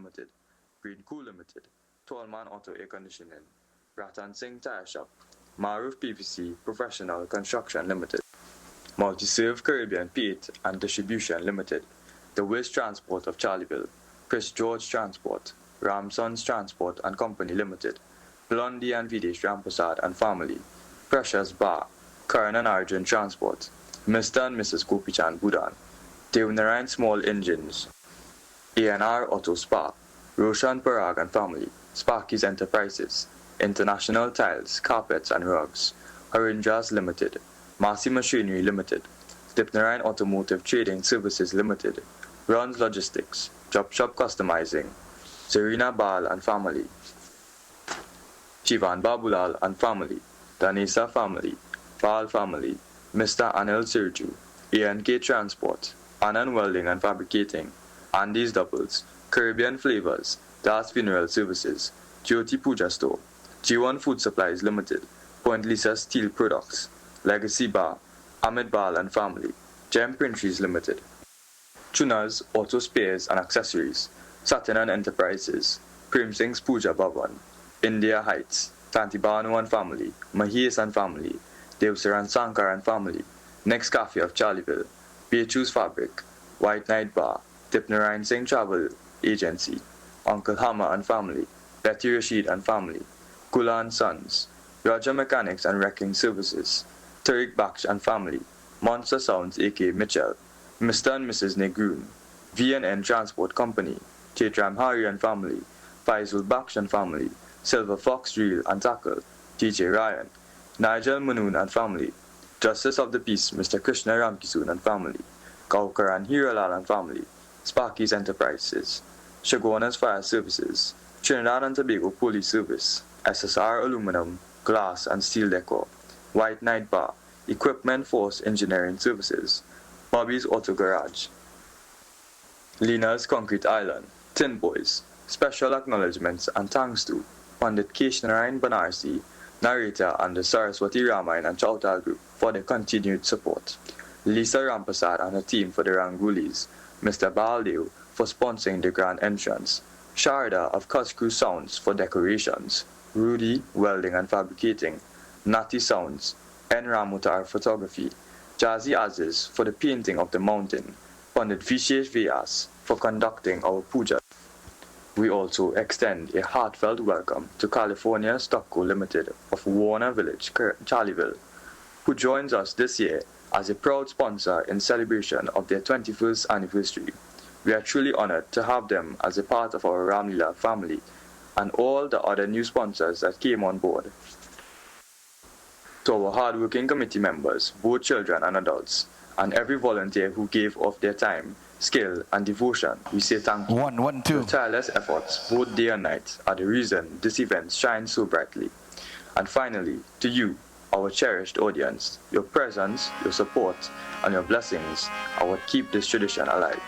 Limited, Green Cool Limited, Tallman Auto Air Conditioning, Ratan Singh Tire Shop, Maruf PVC Professional Construction Limited, Multi-Serve Caribbean Paint and Distribution Limited, The Wiz Transport of Charleville, Chris George Transport, Ramsons Transport and Company Limited, Blondie and Videsh Ramprasad and Family, Precious Bar, Karan and Arjun Transport, Mr. and Mrs. Gopichan Budan, Devnarayan Small Engines, A&R Auto Spa, Roshan Parag and Family, Sparky's Enterprises, International Tiles, Carpets and Rugs, Harinjas Limited, Massey Machinery Limited, Dipnarayan Automotive Trading Services Limited, Runs Logistics, Job Shop Customizing, Serena Bal and Family, Shivan Babulal and Family, Danisa Family, Bal Family, Mr. Anil Sirju, A&K Transport, Anand Welding and Fabricating, Andy's Doubles, Caribbean Flavors, Das Funeral Services, Jyoti Puja Store, G1 Food Supplies Limited, Point Lisa Steel Products, Legacy Bar, Ahmed Bal and Family, Gem Printeries Limited, Chunas Auto Spares and Accessories, Satin and Enterprises, Prem Singh's Puja Bhavan, India Heights, Tanti Banu and Family, Mahesh and Family, Devsaran Sankar and Family, Next Cafe of Charleville, Beachu's Fabric, White Night Bar, Dipnarayan Singh Travel Agency, Uncle Hammer and Family, Betty Rashid and Family, Kula and Sons, Raja Mechanics and Wrecking Services, Tariq Baksh and Family, Monster Sounds A.K. Mitchell, Mr. and Mrs. Negroon, V&N Transport Company, Chaitram Hari and Family, Faisal Baksh and Family, Silver Fox Drill and Tackle, DJ Ryan, Nigel Manoon and Family, Justice of the Peace Mr. Krishna Ramkisoon and Family, Kaukar and Hiralal and Family, Sparky's Enterprises, Shagona's Fire Services, Trinidad and Tobago Police Service, SSR Aluminum, Glass and Steel Decor, White Night Bar, Equipment Force Engineering Services, Bobby's Auto Garage, Lina's Concrete Island, Tin Boys. Special acknowledgements and thanks to Pandit Keshnarayan Banarsi, narrator and the Saraswati Ramayana and Chautal Group for their continued support, Lisa Ramprasad and her team for the Rangulis, Mr. Baldev for sponsoring the grand entrance, Sharda of Cuscrew Sounds for decorations, Rudy Welding and Fabricating, Natty Sounds, N. Ramutar Photography, Jazzy Aziz for the painting of the mountain, Pandit Vishesh Vyas for conducting our puja. We also extend a heartfelt welcome to California Stockco Limited of Warner Village, Charleville, who joins us this year as a proud sponsor in celebration of their 21st anniversary. We are truly honored to have them as a part of our Ramleela family and all the other new sponsors that came on board. To our hard-working committee members, both children and adults, and every volunteer who gave of their time, skill, and devotion, we say thank you. Your tireless efforts, both day and night, are the reason this event shines so brightly. And finally, to you, our cherished audience, your presence, your support, and your blessings are what keep this tradition alive.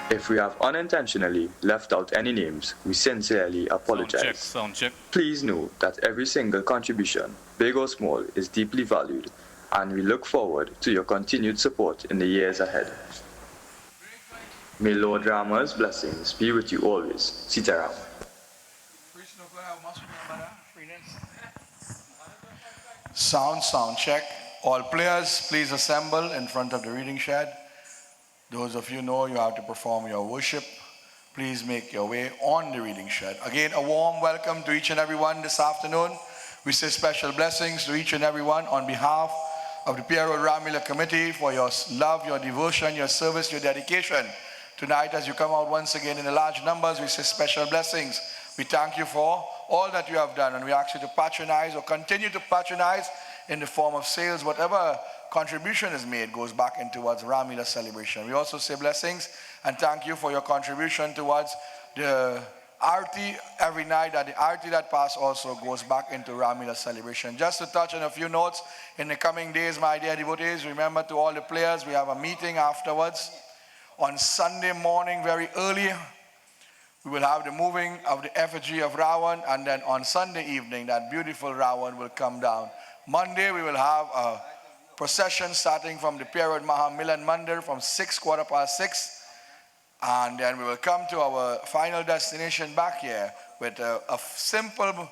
If we have unintentionally left out any names, we sincerely apologize. Sound check. Please know that every single contribution, big or small, is deeply valued, and we look forward to your continued support in the years ahead. May Lord Rama's blessings be with you always. Sitaram. Sound check. All players, please assemble in front of the reading shed. Those of you know you have to perform your worship. Please make your way on the reading shed. Again, a warm welcome to each and everyone this afternoon. We say special blessings to each and everyone on behalf of the Pierre Road Ramleela Committee for your love, your devotion, your service, your dedication. Tonight, as you come out once again in the large numbers, we say special blessings. We thank you for all that you have done, and we ask you to patronize or continue to patronize in the form of sales. Whatever contribution is made goes back in towards Ramleela celebration. We also say blessings and thank you for your contribution towards the Aarti every night. That the Aarti that pass also goes back into Ramleela celebration. Just to touch on a few notes, in the coming days, my dear devotees, remember to all the players, we have a meeting afterwards. On Sunday morning, very early, we will have the moving of the effigy of Ravan, and then on Sunday evening, that beautiful Ravan will come down. Monday, we will have a procession starting from the Pierre Road Milan Mandir from 6, 6:15. And then we will come to our final destination back here with a simple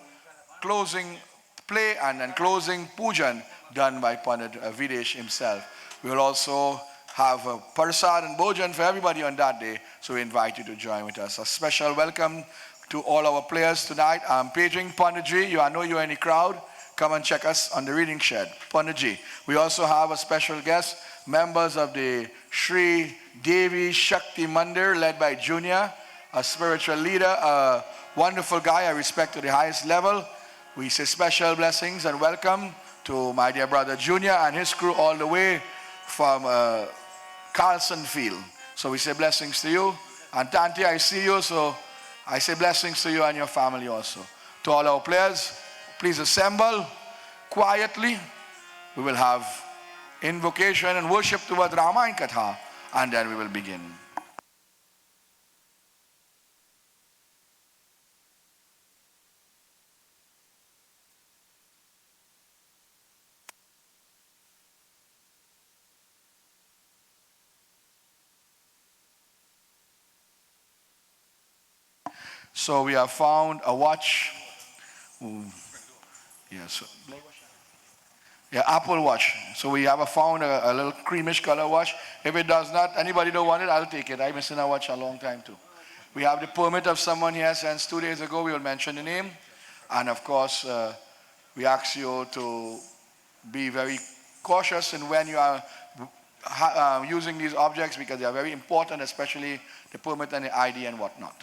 closing play and then closing pujan done by Pandit Videsh himself. We will also have a parsad and bhojan for everybody on that day, so we invite you to join with us. A special welcome to all our players tonight. I'm paging Panditji. I know you're in the crowd. Come and check us on the reading shed, Panditji. We also have a special guest, members of the Sri Devi Shakti Mandir led by Junior, a spiritual leader, a wonderful guy I respect to the highest level. We say special blessings and welcome to my dear brother Junior and his crew all the way from Carlson Field. So we say blessings to you. And Tanti, I see you, so I say blessings to you and your family also. To all our players, please assemble quietly. We will have invocation and worship towards Ramayana Katha, and then we will begin. So we have found a watch. Yes. Yeah, Apple Watch. So we have found a little creamish color watch. If it does not, anybody don't want it, I'll take it. I've been seeing a watch a long time too. We have the permit of someone here since 2 days ago. We will mention the name. And of course, we ask you to be very cautious in when you are using these objects because they are very important, especially the permit and the ID and whatnot.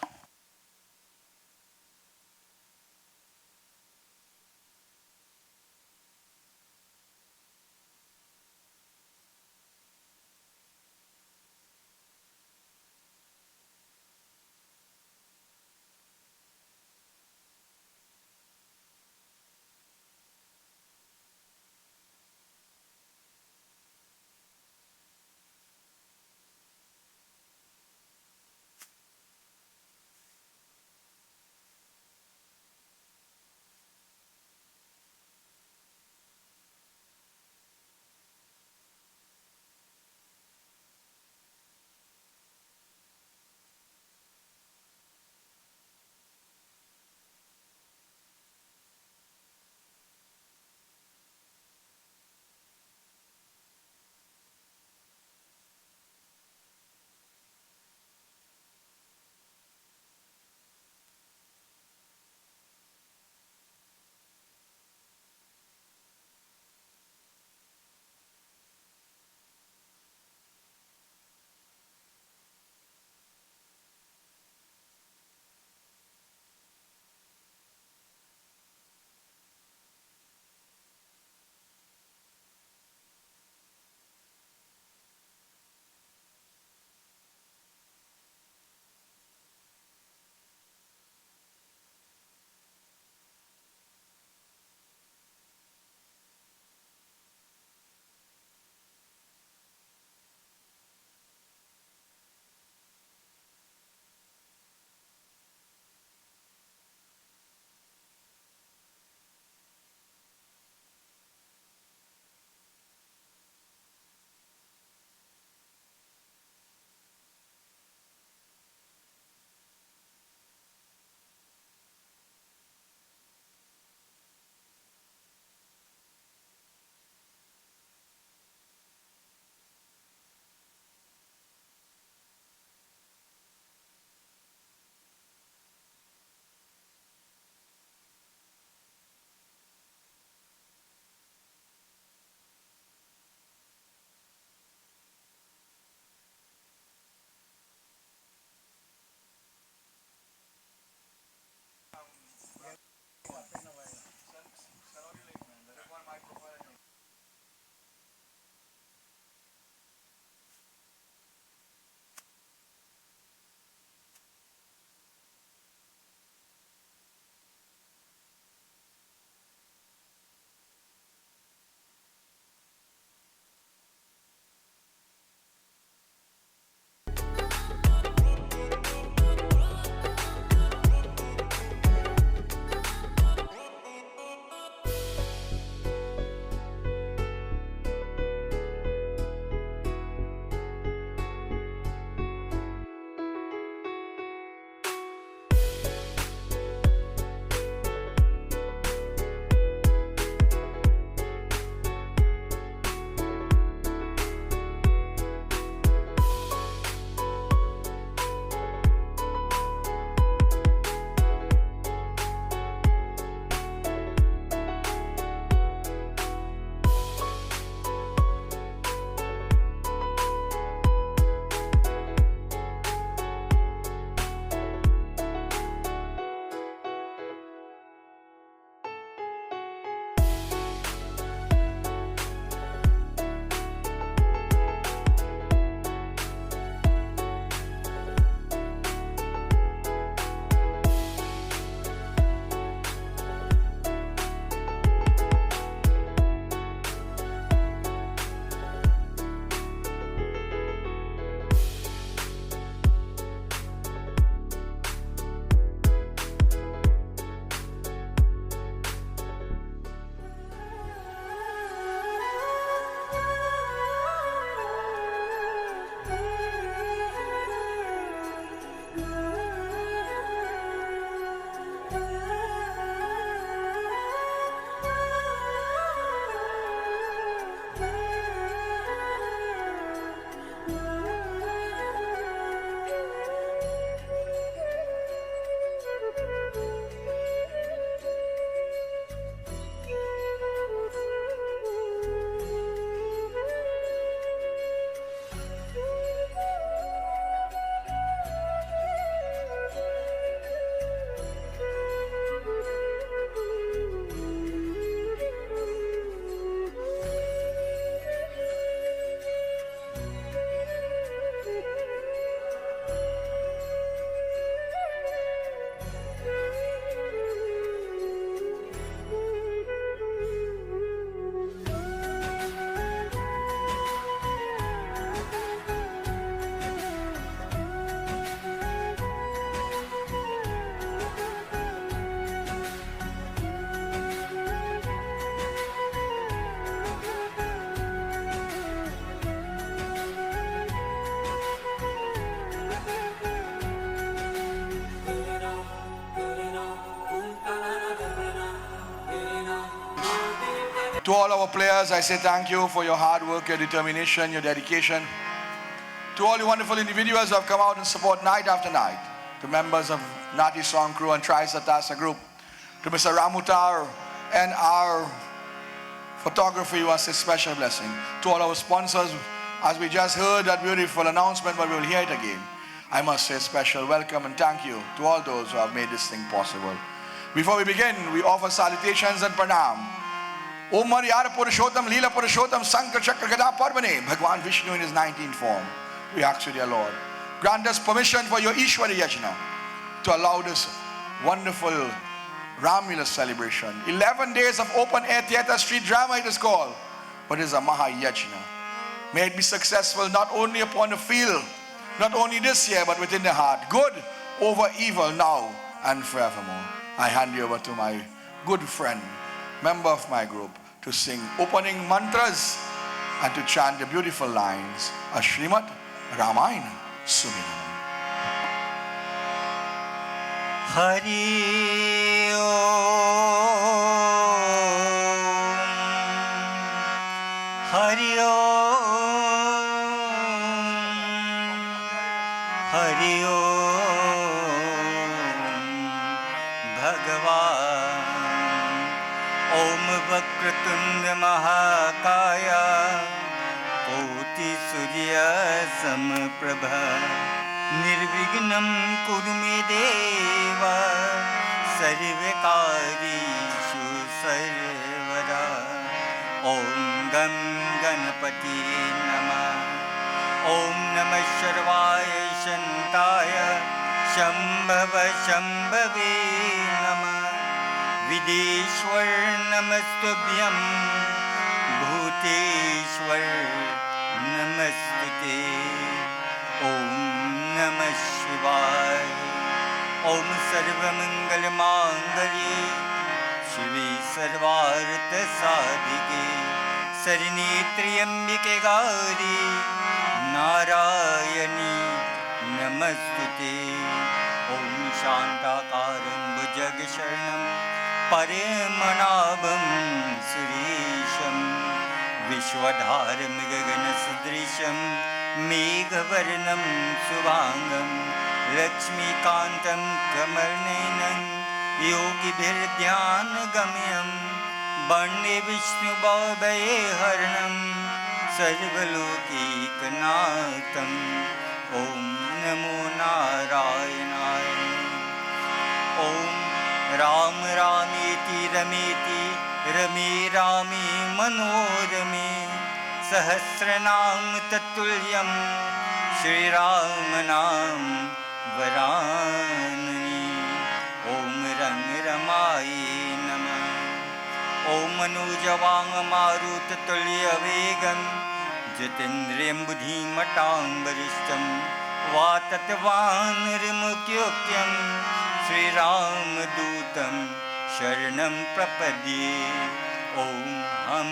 To all our players, I say thank you for your hard work, your determination, your dedication. To all you wonderful individuals who have come out and support night after night. To members of Nati Song Crew and Tri Satasa Group. To Mr. Ramutar and our photography was a special blessing. To all our sponsors, as we just heard that beautiful announcement, but we will hear it again. I must say special welcome and thank you to all those who have made this thing possible. Before we begin, we offer salutations and pranam. Om Maryada Purushottam Leela Purushottam Sankar Chakra Gada Parvane, Bhagwan Vishnu in his 19th form. We ask you, dear Lord, grant us permission for your Ishwari Yajna to allow this wonderful Ramleela celebration. 11 days of open air theatre street drama it is called, but it is a Maha Yajna. May it be successful not only upon the field, not only this year, but within the heart. Good over evil now and forevermore. I hand you over to my good friend, member of my group, to sing opening mantras and to chant the beautiful lines of Srimad Ramleela2025. Hari Om, Hari Om, Hari Om, Bhagavan. Om Vakratunda Mahakaya, Koti Surya Samprabha. Nirvignam kuru me deva, sarvakarishu sarvada. Om Gam Ganapati Namah. Om Namah Shivaya Shantaya, Shambhava Shambhave Namah. Videshwar Namastubhyam, Bhuteshwar Namastute. Om Namah Shivaya. Om Sarva Mangal Mangale, Shive Sarvartha Sadhike, Sarini Triyambike Gauri, Narayani Namastute. Om Shantakaram Bhujagasharanam, Paramanabham Suresham, Vishwadharam Gagana Sudrisham, Meghavarnam Subhangam, Lakshmikantam Kamalnenam, Yogibhirdhyanagamyam, Bande Vishnu Bhavaye Haranam, Sarvalokikanatham. Om Namo Narayanaya. Om Ram Rameti Rameti Rame Rame Manorame, Sahasranam Tatulyam, Shri Ram Nam Varanani. Om Rang Ramaye Namah. Om Manujavang Marutulya Vegam, Jatindriyam Buddhimatam Varishtam, Vatatvanarimukyukyam, Shri Ram Dutam Sharanam Prapadye. Om Ham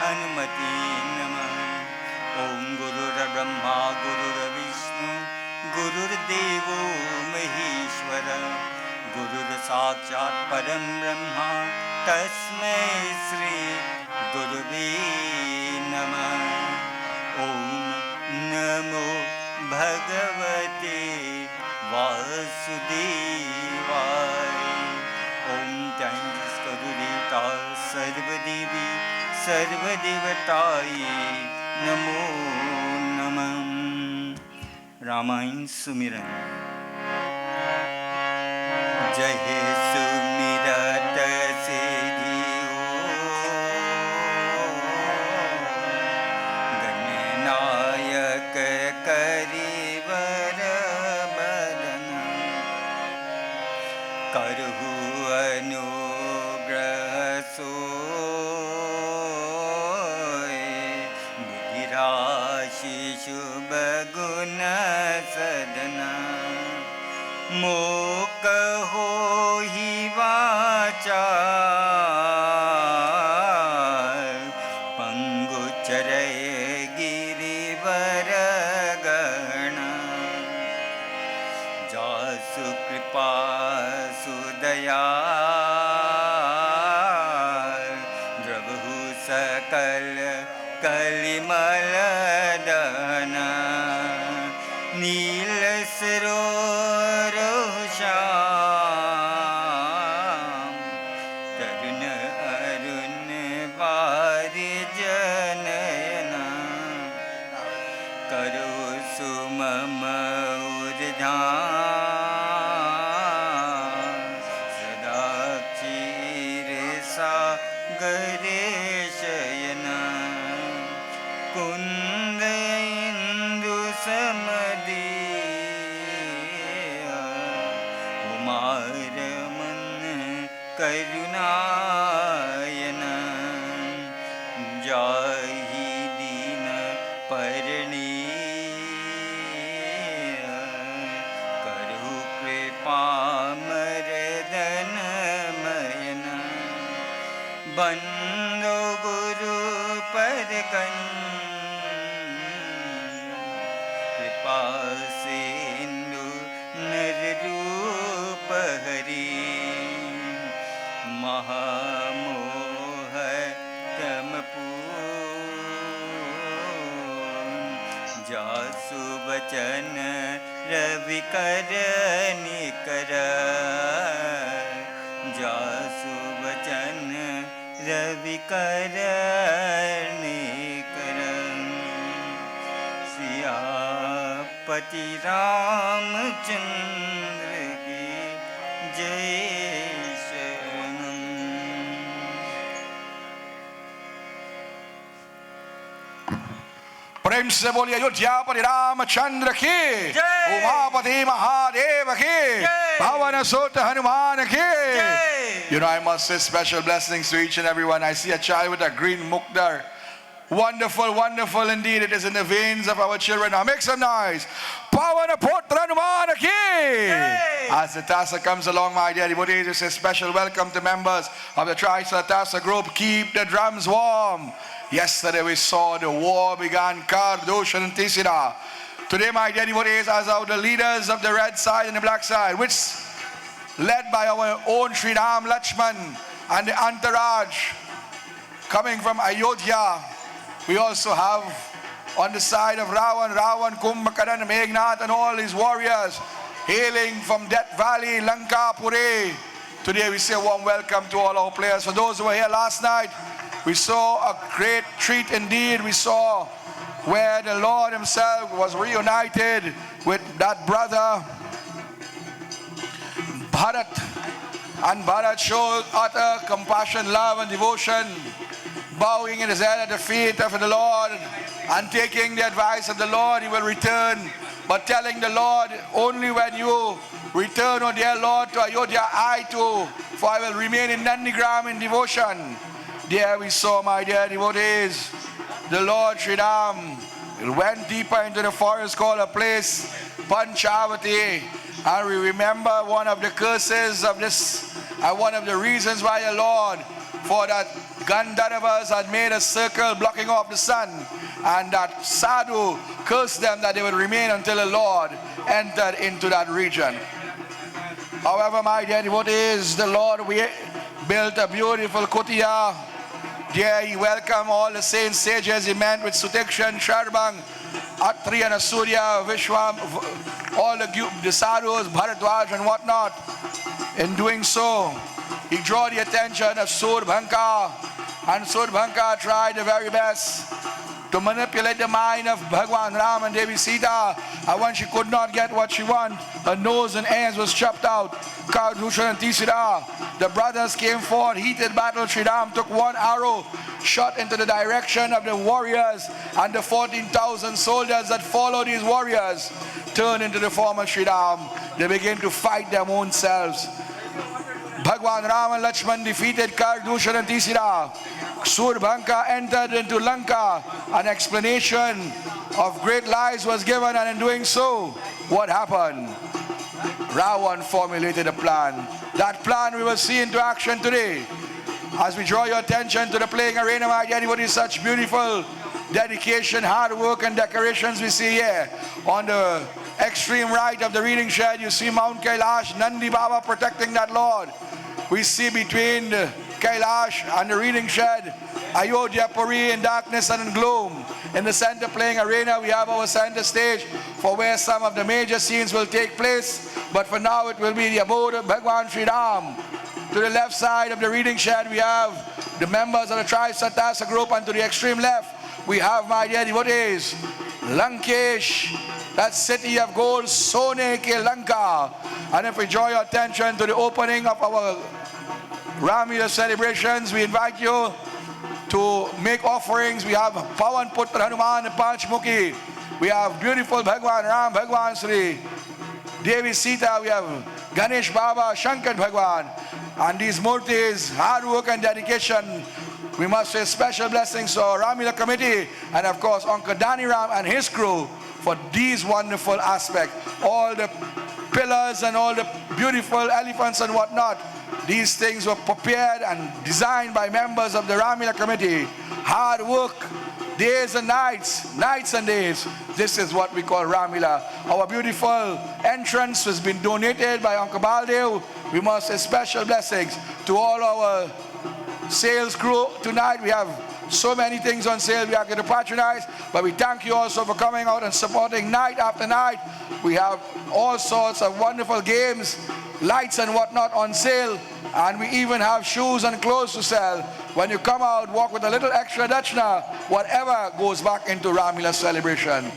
Hanumati Namah. Om Guru Brahma Guru Vishnu Guru Devo Maheshwara, Guru Sakshat Param Brahma, Tasmai Sri Gurave Namah. Om Namo Bhagavate Vasudevaya. Om Thanks Gurudeta Sarvadevi Sarvadevataye Namo Namah. Ramayana Sumiran. Jai Sumirat Siddhi Gananayak Karivar Badana, Karhu Anugrah Soy, Budhirashi Shubha Guna Sadana. Mok hohi vachar, Pangu charay girivaragana. Jasu kripa sudaya, Drabhu नील सरोवर श्याम तरुण अरुण बारि जनयना करो सुमम उर्धान सदा क्षीर सागरे शयना कुंद इंदु समदिया कुमार मन करुणायना जाहि दीन परनीय करु कृपा मरदन मयना बंदो गुरु पर कृपा सिंधु नर रूप हरि महामोह तम जासु बचन रवि कर निकर जासु बचन रवि कर निकर सियापति रामचंद्र की जय शरणम। प्रेम से बोलिए अयोध्यापति रामचंद्र की जय। उमापति महादेव की पवन सुत हनुमान की। You know, I must say special blessings to each and everyone. I see a child with a green mukdar. Wonderful, wonderful indeed. It is in the veins of our children. Now make some noise. Pavana Putra Hanuman ki. As the Tassa comes along, my dear devotees, it's a special welcome to members of the Trisa Tassa group. Keep the drums warm. Yesterday we saw the war began, Kardoshan and Tisira. Today, my dear devotees, as are the leaders of the red side and the black side, which led by our own Sri Ram Lakshman and the entourage coming from Ayodhya. We also have on the side of Ravan, Kumbhakaran, Meghnad and all his warriors hailing from Death Valley, Lanka, Puri. Today we say a warm welcome to all our players. For those who were here last night, we saw a great treat indeed. We saw where the Lord himself was reunited with that brother Bharat. And Bharat showed utter compassion, love and devotion, bowing in his head at the feet of the Lord and taking the advice of the Lord. He will return, but telling the Lord, only when you return, O dear Lord, to Ayodhya, I too, for I will remain in Nandigram in devotion. There we saw, my dear devotees, the Lord Sri Ram went deeper into the forest called a place Panchavati, and we remember one of the curses of this, one of the reasons why the Lord, for that Gandharvas had made a circle blocking off the sun, and that Sadhu cursed them that they would remain until the Lord entered into that region. However, my dear devotees, the Lord built a beautiful kutia. There he welcomed all the saints, sages. He met with Sutikshan, Sharbang, Atri and Asurya, Vishwam, all the sadhus, Bharadwaj and whatnot. In doing so, he drew the attention of Surbhanka, and Surbhanka tried the very best to manipulate the mind of Bhagwan Ram and Devi Sita. And when she could not get what she wanted, her nose and ears was chopped out. Kardushan and Tisira, the brothers came forward, heated battle. Sri Ram took one arrow, shot into the direction of the warriors, and the 14,000 soldiers that followed these warriors turned into the form of Sri Ram. They began to fight their own selves. Bhagwan Ram and Lakshman defeated Kardushan and Tisira. Surbhanka entered into Lanka. An explanation of great lies was given, and in doing so, what happened? Ravan formulated a plan. That plan we will see into action today. As we draw your attention to the playing arena, my dear devotees, such beautiful dedication, hard work and decorations we see here. On the extreme right of the reading shed, you see Mount Kailash, Nandi Baba protecting that Lord. We see between the Kailash and the reading shed Ayodhya Puri in darkness and in gloom. In the center playing arena, we have our center stage for where some of the major scenes will take place. But for now, it will be the abode of Bhagwan Sri Ram. To the left side of the reading shed, we have the members of the Tri Satasa group, and to the extreme left, we have, my dear devotees, Lankesh, that city of gold, Sone Ke Lanka. And if we draw your attention to the opening of our Ramleela celebrations, we invite you to make offerings. We have Pawan Putra Hanuman and Panchmukhi. We have beautiful Bhagwan Ram, Bhagwan Sri Devi Sita. We have Ganesh Baba, Shankar Bhagwan. And these murtis, hard work and dedication, we must say special blessings to our Ramleela committee and of course Uncle Dani Ram and his crew for these wonderful aspects. All the pillars and all the beautiful elephants and whatnot, these things were prepared and designed by members of the Ramleela committee. Hard work, days and nights, nights and days. This is what we call Ramleela. Our beautiful entrance has been donated by Uncle Baldev. We must say special blessings to all our sales crew. Tonight we have so many things on sale we are going to patronize, but we thank you also for coming out and supporting night after night. We have all sorts of wonderful games, lights and whatnot on sale, and we even have shoes and clothes to sell. When you come out, walk with a little extra dachna, whatever goes back into Ramleela celebration.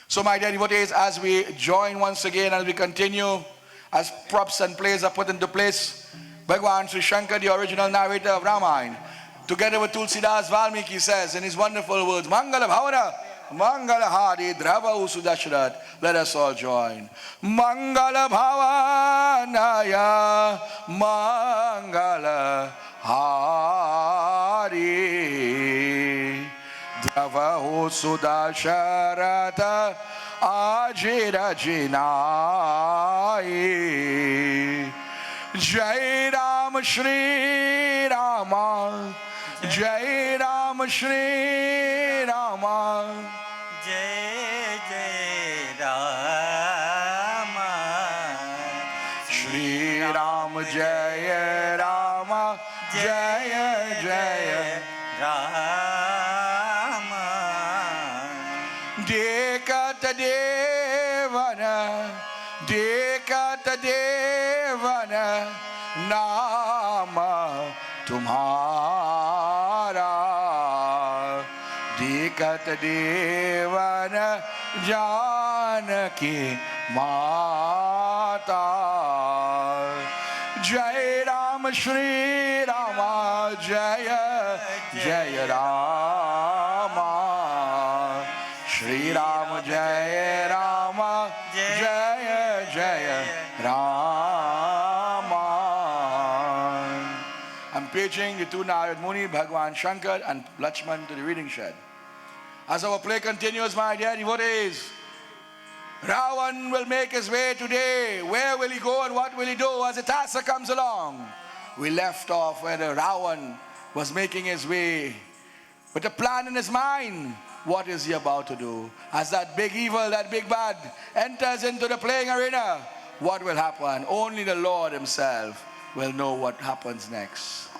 So my dear devotees, as we join once again and we continue, as props and plays are put into place, Bhagwan Sri Shankar, the original narrator of Ramayana, together with Tulsidas Valmiki, says in his wonderful words, Mangala Bhavana, Mangala Hari, Drava Usudashrat. Let us all join. Mangala Bhavanaya, Mangala Hari. Dravaho Sudasharata Ajira Jinai. Jai Ram Shri Rama, Jai Ram Shri Rama, Jai Jai Rama, Shri Ram Jai Rama, Jai Jai Rama. Dekata Devana, Dekata Devana, Nama Tumhara. Dekata Devana, Janaki Mata. Jai Ram Shri Rama, Jaya Jaya Rama. Shri Ram Jaya Rama, Jaya Jaya Rama. I'm paging the two Narad Muni, Bhagwan Shankar and Lakshman to the reading shed. As our play continues, my dear devotees, Ravan will make his way today. Where will he go and what will he do as the Tassa comes along? We left off where the Ravan was making his way with a plan in his mind. What is he about to do? As that big evil, that big bad enters into the playing arena, what will happen? Only the Lord himself will know what happens next.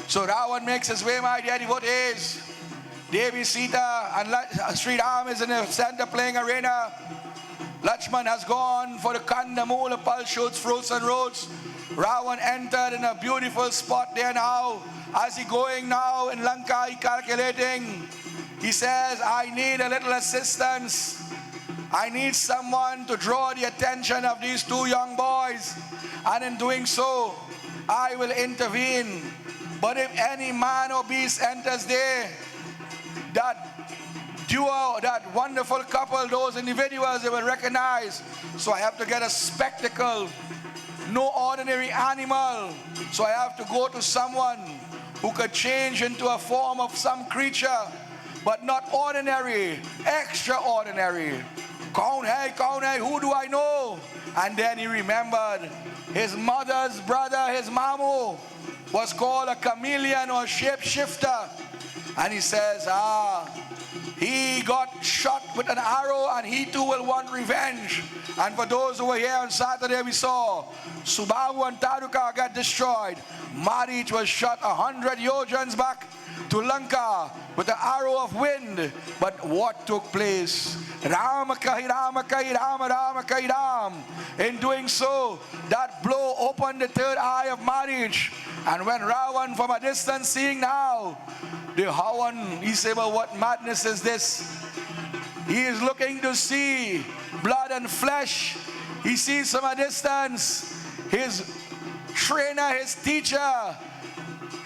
So Ravan makes his way, my dear devotees. Devi Sita and Sri Ram is in the center playing arena. Lakshman has gone for the Kandamula, pulse shoots, fruits and roots. Ravan entered in a beautiful spot there now. As he going now in Lanka, he calculating. He says, I need a little assistance. I need someone to draw the attention of these two young boys. And in doing so, I will intervene. But if any man or beast enters there, that duo, that wonderful couple, those individuals, they will recognize. So I have to get a spectacle, no ordinary animal. So I have to go to someone who could change into a form of some creature, but not ordinary, extraordinary. Kaun hai, who do I know? And then he remembered his mother's brother, his mamu, was called a chameleon or shapeshifter. And he says, he got shot with an arrow and he too will want revenge. And for those who were here on Saturday, we saw Subaru and Taruka got destroyed. Marich was shot 100 yojans back to Lanka with an arrow of wind. But what took place? Rama Kai Rama Kai Rama Rama Kai Ram. In doing so, that blow opened the third eye of Marich. And when Ravan from a distance seeing now, the Hawan, he said, well, what madness is this? He is looking to see blood and flesh. He sees from a distance his trainer, his teacher,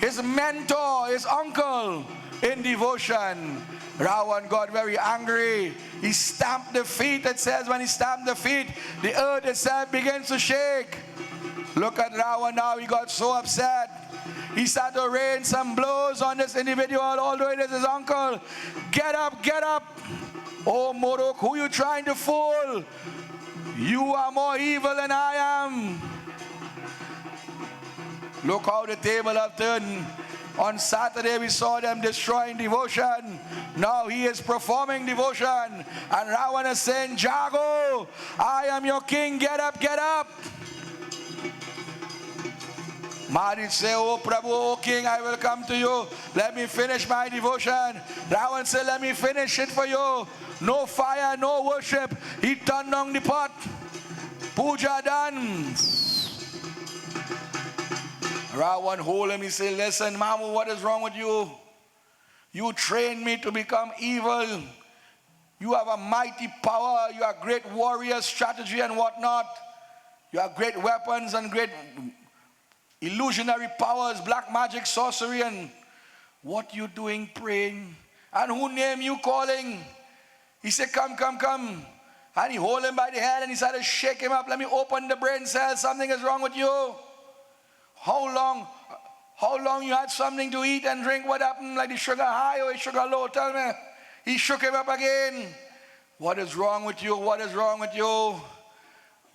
his mentor, his uncle in devotion. Ravan got very angry. He stamped the feet. It says when he stamped the feet, the earth itself begins to shake. Look at Ravan now. He got so upset. He started to rain some blows on this individual, although it is his uncle. Get up, get up. Oh, Morok, who you trying to fool? You are more evil than I am. Look how the table have turned. On Saturday, we saw them destroying devotion. Now he is performing devotion. And Ravan is saying, Jago, I am your king. Get up, get up. Marich say, oh Prabhu, oh King, I will come to you. Let me finish my devotion. Ravan said, let me finish it for you. No fire, no worship. He turned on the pot. Puja done. Ravan hold him. He said, listen, Mamu, what is wrong with you? You trained me to become evil. You have a mighty power. You are great warrior strategy and whatnot. You have great weapons and great illusionary powers, black magic, sorcery, and what you doing praying? And who name you calling? He said, come, come, come. And he hold him by the hand and he started to shake him up. Let me open the brain cells. Something is wrong with you. How long you had something to eat and drink? What happened? Like the sugar high or the sugar low? Tell me. He shook him up again. What is wrong with you? What is wrong with you?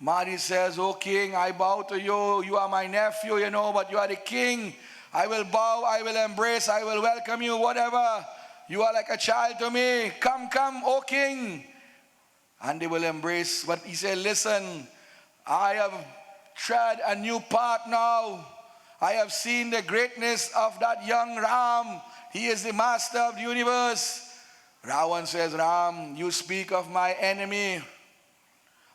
Mari says, oh king, I bow to you. You are my nephew, you know, but you are the king. I will bow, I will embrace, I will welcome you, whatever. You are like a child to me. Come, come, oh king. And they will embrace. But he said, listen, I have tread a new path now. I have seen the greatness of that young Ram. He is the master of the universe. Ravan says, Ram, you speak of my enemy.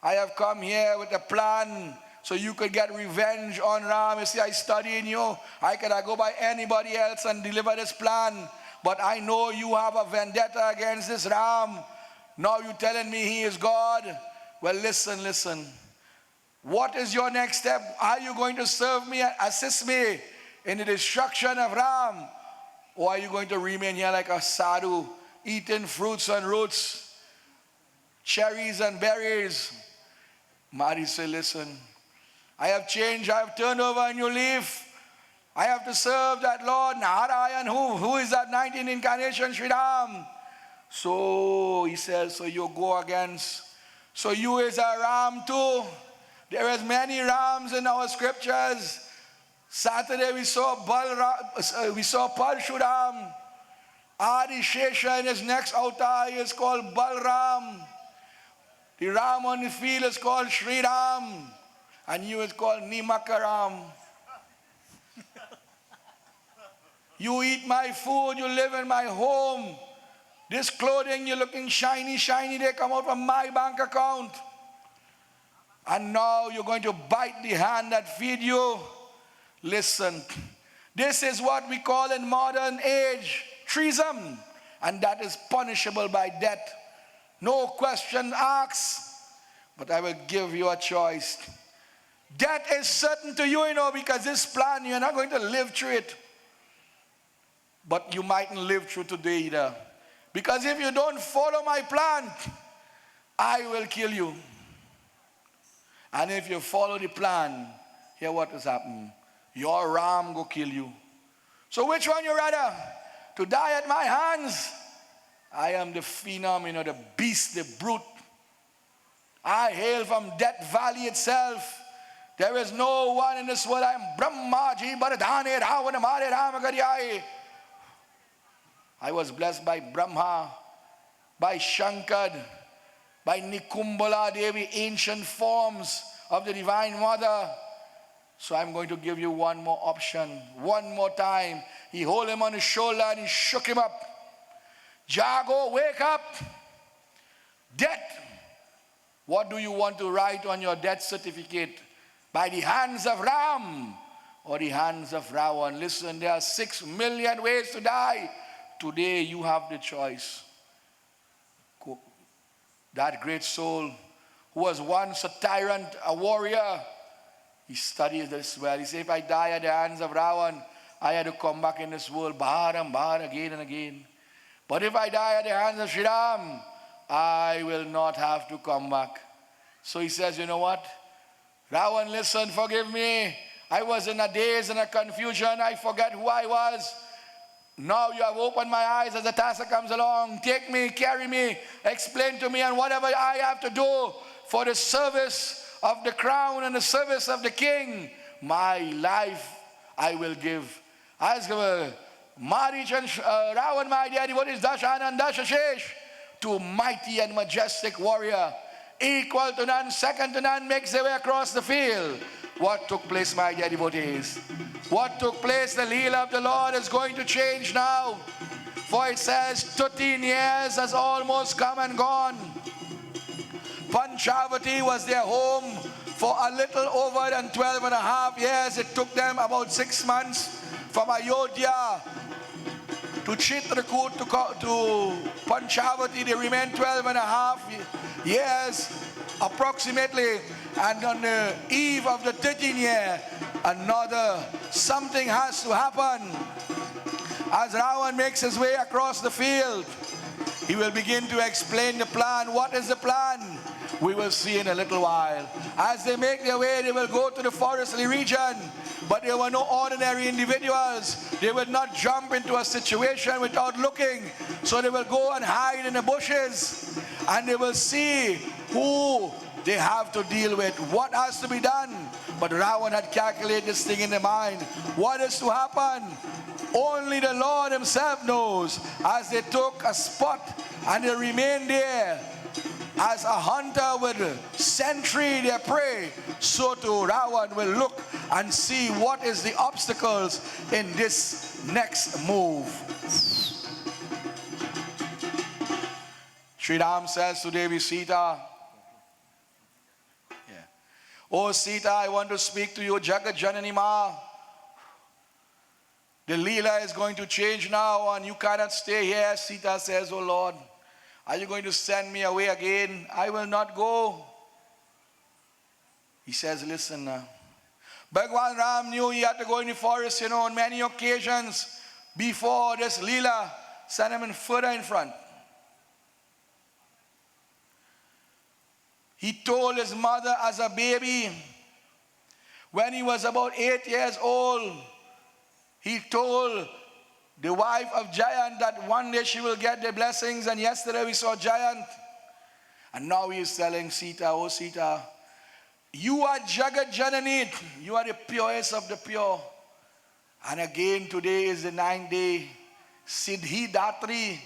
I have come here with a plan so you could get revenge on Ram. You see, I study in you. I could go by anybody else and deliver this plan. But I know you have a vendetta against this Ram. Now you're telling me he is God. Well, listen, listen. What is your next step? Are you going to serve me, assist me in the destruction of Ram? Or are you going to remain here like a sadhu, eating fruits and roots, cherries and berries? Mari said, listen, I have changed, I have turned over a new leaf. I have to serve that Lord Narayan, who is that 19th incarnation, Sri Ram. So he says, so you go against, so you is a Ram too. There is many Rams in our scriptures. Saturday we saw Parshuram. Adi Shesha in his next avatar is called Balram. The Ram on the field is called Sri Ram. And you is called Nimakaram. You eat my food, you live in my home. This clothing, you're looking shiny, shiny, they come out from my bank account. And now you're going to bite the hand that feed you. Listen, this is what we call in modern age treason, and that is punishable by death. No question asked, but I will give you a choice. Death is certain to you, because this plan, you're not going to live through it. But you mightn't live through today either. Because if you don't follow my plan, I will kill you. And if you follow the plan, hear what has happened. Your ram go kill you. So which one you rather? To die at my hands? I am the phenom, the beast, the brute. I hail from Death Valley itself. There is no one in this world. I am Brahmaji, Bharadhane, Ravanamare, Ramagadiyai. I was blessed by Brahma, by Shankar, by Nikumbala Devi, ancient forms of the Divine Mother. So I'm going to give you one more option, one more time. He hold him on his shoulder and he shook him up. Jago, wake up. Death. What do you want to write on your death certificate? By the hands of Ram or the hands of Ravan? Listen, there are 6 million ways to die. Today you have the choice. That great soul who was once a tyrant, a warrior, he studied this well. He said, if I die at the hands of Ravan, I had to come back in this world, bar and bar, again and again. But if I die at the hands of Sri Ram, I will not have to come back. So he says, you know what? Ravan, listen, forgive me. I was in a daze and a confusion. I forgot who I was. Now you have opened my eyes as the task comes along. Take me, carry me, explain to me, and whatever I have to do for the service of the crown and the service of the king, my life I will give. As Marich and Ravan, my daddy, what is Dashan and Dashashesh? Two mighty and majestic warrior, equal to none, second to none, makes their way across the field. What took place, my dear devotees? What took place, the Leela of the Lord is going to change now. For it says 13 years has almost come and gone. Panchavati was their home for a little over than 12 and a half years. It took them about 6 months from Ayodhya to Chitrakoot to Panchavati. They remained 12 and a half years approximately. And on the eve of the 13th year, another something has to happen. As Ravan makes his way across the field, he will begin to explain the plan. What is the plan? We will see in a little while. As they make their way, they will go to the forestry region. But they were no ordinary individuals. They will not jump into a situation without looking. So they will go and hide in the bushes. And they will see who they have to deal with, what has to be done. But Ravan had calculated this thing in their mind. What is to happen? Only the Lord himself knows. As they took a spot and they remained there, as a hunter would sentry their prey, so too Ravan will look and see what is the obstacles in this next move. Sri Ram says to Devi Sita, Oh Sita, I want to speak to you, Jagat Janani Ma. The Leela is going to change now and you cannot stay here. Sita says, oh Lord, are you going to send me away again? I will not go. He says, listen, Bhagwan Ram knew he had to go in the forest, on many occasions before this Leela. Send him in further in front. He told his mother as a baby, when he was about 8 years old, he told the wife of Giant that one day she will get the blessings. And yesterday we saw Giant. And now he is telling Sita, oh Sita, you are Jagat Janani. You are the purest of the pure. And again today is the 9th day. Siddhi Datri.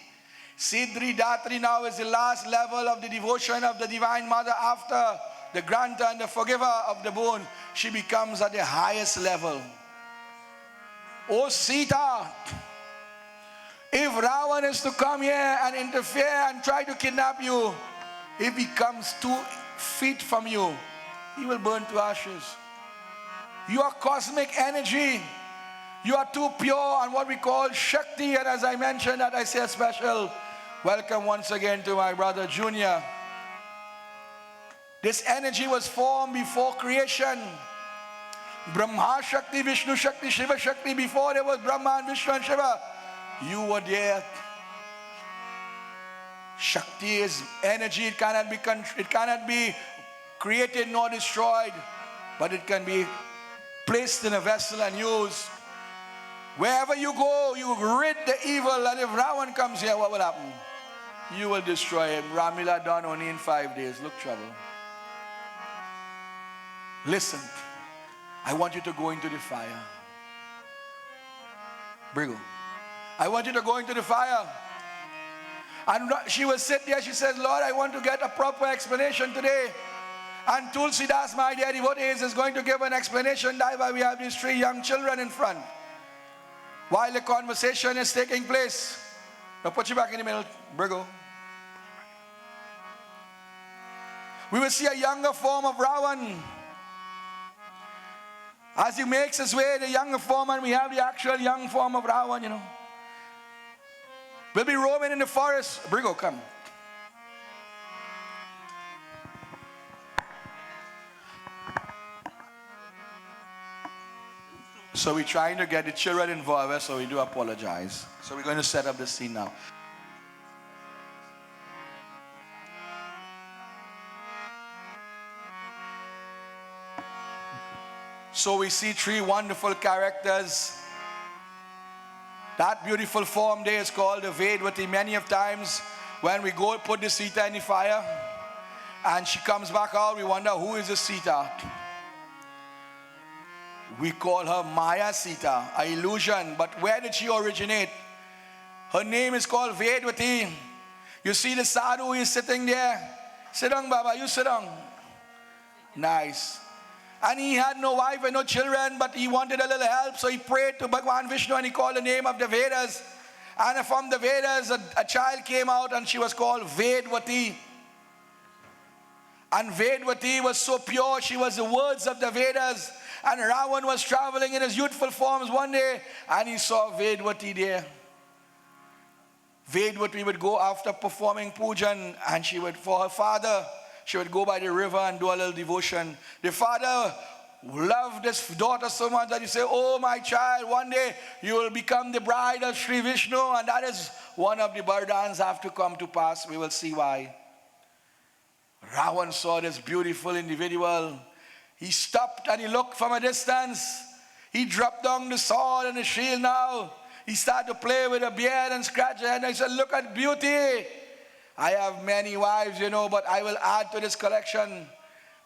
Siddhi Datri now is the last level of the devotion of the Divine Mother. After the granter and the forgiver of the boon, she becomes at the highest level. Oh Sita, If Ravan is to come here and interfere and try to kidnap you, if he comes 2 feet from you, he will burn to ashes. You are cosmic energy. You are too pure and what we call Shakti. And as I mentioned that, I say a special welcome once again to my brother Junior. This energy was formed before creation. Brahma Shakti, Vishnu Shakti, Shiva Shakti. Before there was Brahma and Vishnu and Shiva, you were there. Shakti is energy. It cannot be created nor destroyed, but it can be placed in a vessel and used. Wherever you go, you rid the evil. And if Ravan comes here, what will happen? You will destroy him. Ramleela done only in 5 days. Look, trouble. Listen, I want you to go into the fire. Brigo, I want you to go into the fire. And she will sit there. She says, Lord, I want to get a proper explanation today. And Tulsidas, my dear devotees, is going to give an explanation. That's why we have these 3 young children in front while the conversation is taking place. Now put you back in the middle, Brigo. We will see a younger form of Ravan. As he makes his way, the younger form, and we have the actual young form of Ravan, you know. We'll be roaming in the forest. Brigo, come. So we're trying to get the children involved, so we do apologize. So we're going to set up the scene now. So we see 3 wonderful characters. That beautiful form there is called the Vedvati. Many of times when we go put the Sita in the fire and she comes back out, we wonder who is the Sita. We call her Maya Sita, an illusion. But where did she originate? Her name is called Vedvati. You see the sadhu is sitting there. Sit down, Baba, you sit down. Nice. And he had no wife and no children, but he wanted a little help, so he prayed to Bhagwan Vishnu and he called the name of the Vedas. And from the Vedas, a child came out and she was called Vedvati. And Vedvati was so pure, she was the words of the Vedas. And Ravan was traveling in his youthful forms one day and he saw Vedvati there. Vedvati would go after performing pujan and she would, for her father, she would go by the river and do a little devotion. The father loved this daughter so much that he said, oh my child, one day you will become the bride of Sri Vishnu, and that is one of the burdens have to come to pass. We will see why. Ravan saw this beautiful individual. He stopped and he looked from a distance. He dropped down the sword and the shield now. He started to play with a beard and scratch it. And I said, look at beauty. I have many wives, you know, but I will add to this collection.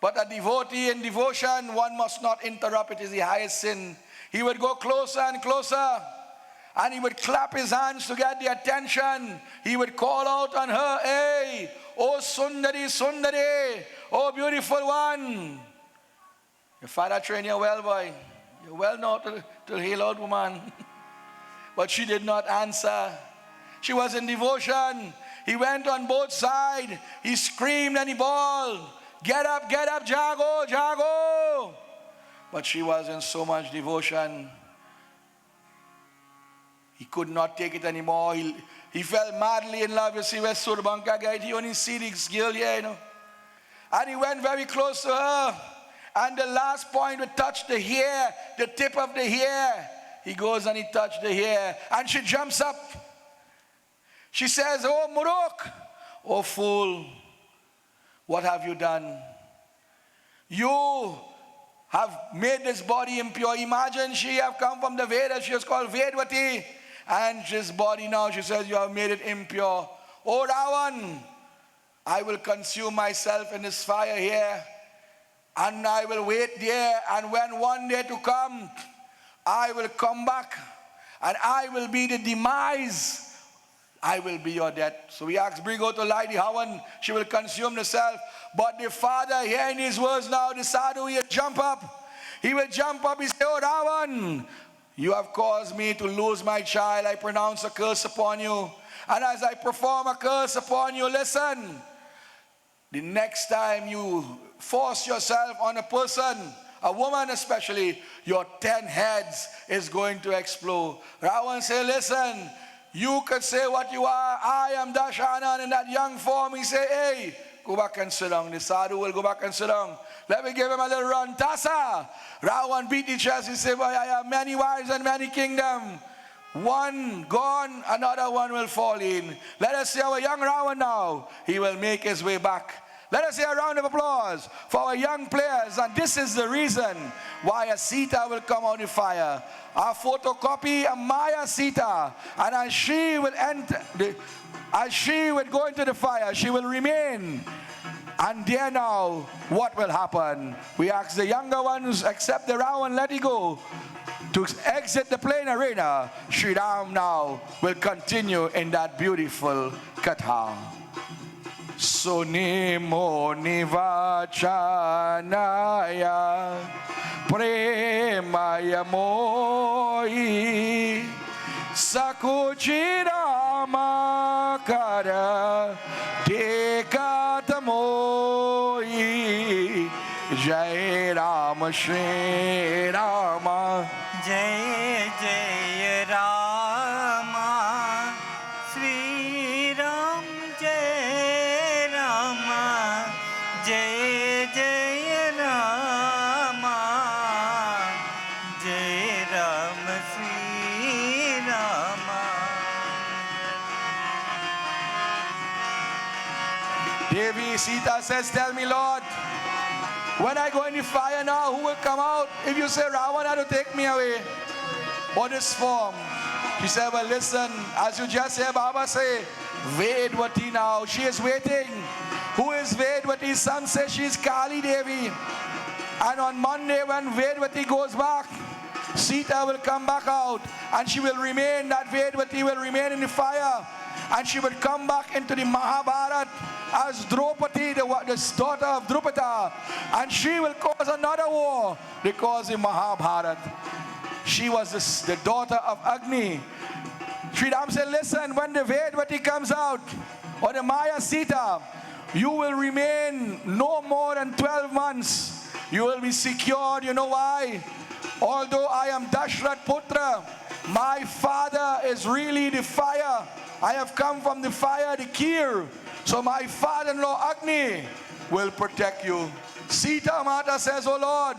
But a devotee in devotion, one must not interrupt. It is the highest sin. He would go closer and closer. And he would clap his hands to get the attention. He would call out on her, hey, oh Sundari, Sundari, oh beautiful one. Your father trained you well, boy. You're well known to hail out, woman. But she did not answer. She was in devotion. He went on both sides. He screamed and he bawled, get up, Jago, Jago. But she was in so much devotion. He could not take it anymore. He fell madly in love. You see where Surbanka guy, he only see this girl here, you know. And he went very close to her. And the last point would touch the hair, the tip of the hair. He goes and he touched the hair. And she jumps up. She says, oh Muruk, oh fool, what have you done? You have made this body impure. Imagine she have come from the Vedas. She was called Vedvati. And this body now, she says, you have made it impure. Oh Ravan, I will consume myself in this fire here. And I will wait there. And when one day to come, I will come back. And I will be the demise. I will be your death. So we asked Brigo to light the Havan. She will consume herself. But the father, hearing these words now, the sadhu, he will jump up. He will jump up. He say, oh Ravan, You have caused me to lose my child. I pronounce a curse upon you. And as I perform a curse upon you, listen, the next time you force yourself on a person, a woman especially, your 10 heads is going to explode. Ravan say, listen, you could say what you are. I am Dashanan in that young form. He say, hey, go back and sit down. The sadhu will go back and sit down. Let me give him a little run. Tasa! Ravan beat the chest. He said, well, I have many wives and many kingdoms. One gone, another one will fall in. Let us see our young Ravan now. He will make his way back. Let us hear a round of applause for our young players. And this is the reason why a Sita will come out of fire. Our photocopy, a Maya Sita. And as she will enter, as she will go into the fire, she will remain. And there now, what will happen? We ask the younger ones, accept the Ravan, let it go. To exit the playing arena, Sri Ram now will continue in that beautiful katha. Sunimo nivachanaya premaya moi sakuchiramakara dekatamoi Jai Rama Shri Rama Jai Jai Rama Sri Ram Jai Rama Jai Jai Rama Jai Rama Sri Rama. Devi Sita says, tell me, Lord, when I go in the fire now, who will come out? If you say Ravana to take me away, what is form? She said, well, listen, as you just hear Baba say, Vedvati now, she is waiting. Who is Vedvati? Some say she is Kali Devi. And on Monday when Vedvati goes back, Sita will come back out and she will remain, that Vedvati will remain in the fire. And she will come back into the Mahabharata as Draupadi, the daughter of Drupada. And she will cause another war because in Mahabharata, she was the daughter of Agni. Sri Ram said, listen, when the Vedvati comes out, or the Maya Sita, you will remain no more than 12 months. You will be secured. You know why? Although I am Dashrath Putra, my father is really the fire. I have come from the fire, the Kir. So my father-in-law Agni will protect you. Sita Mata says, oh Lord,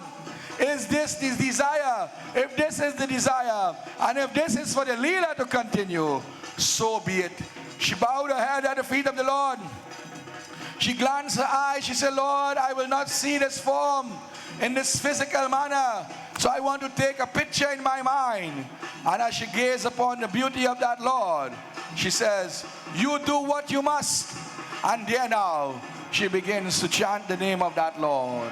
is this the desire? If this is the desire, and if this is for the Leela to continue, so be it. She bowed her head at the feet of the Lord. She glanced her eyes. She said, Lord, I will not see this form in this physical manner. So I want to take a picture in my mind. And as she gazed upon the beauty of that Lord, she says, you do what you must. And there now, she begins to chant the name of that Lord.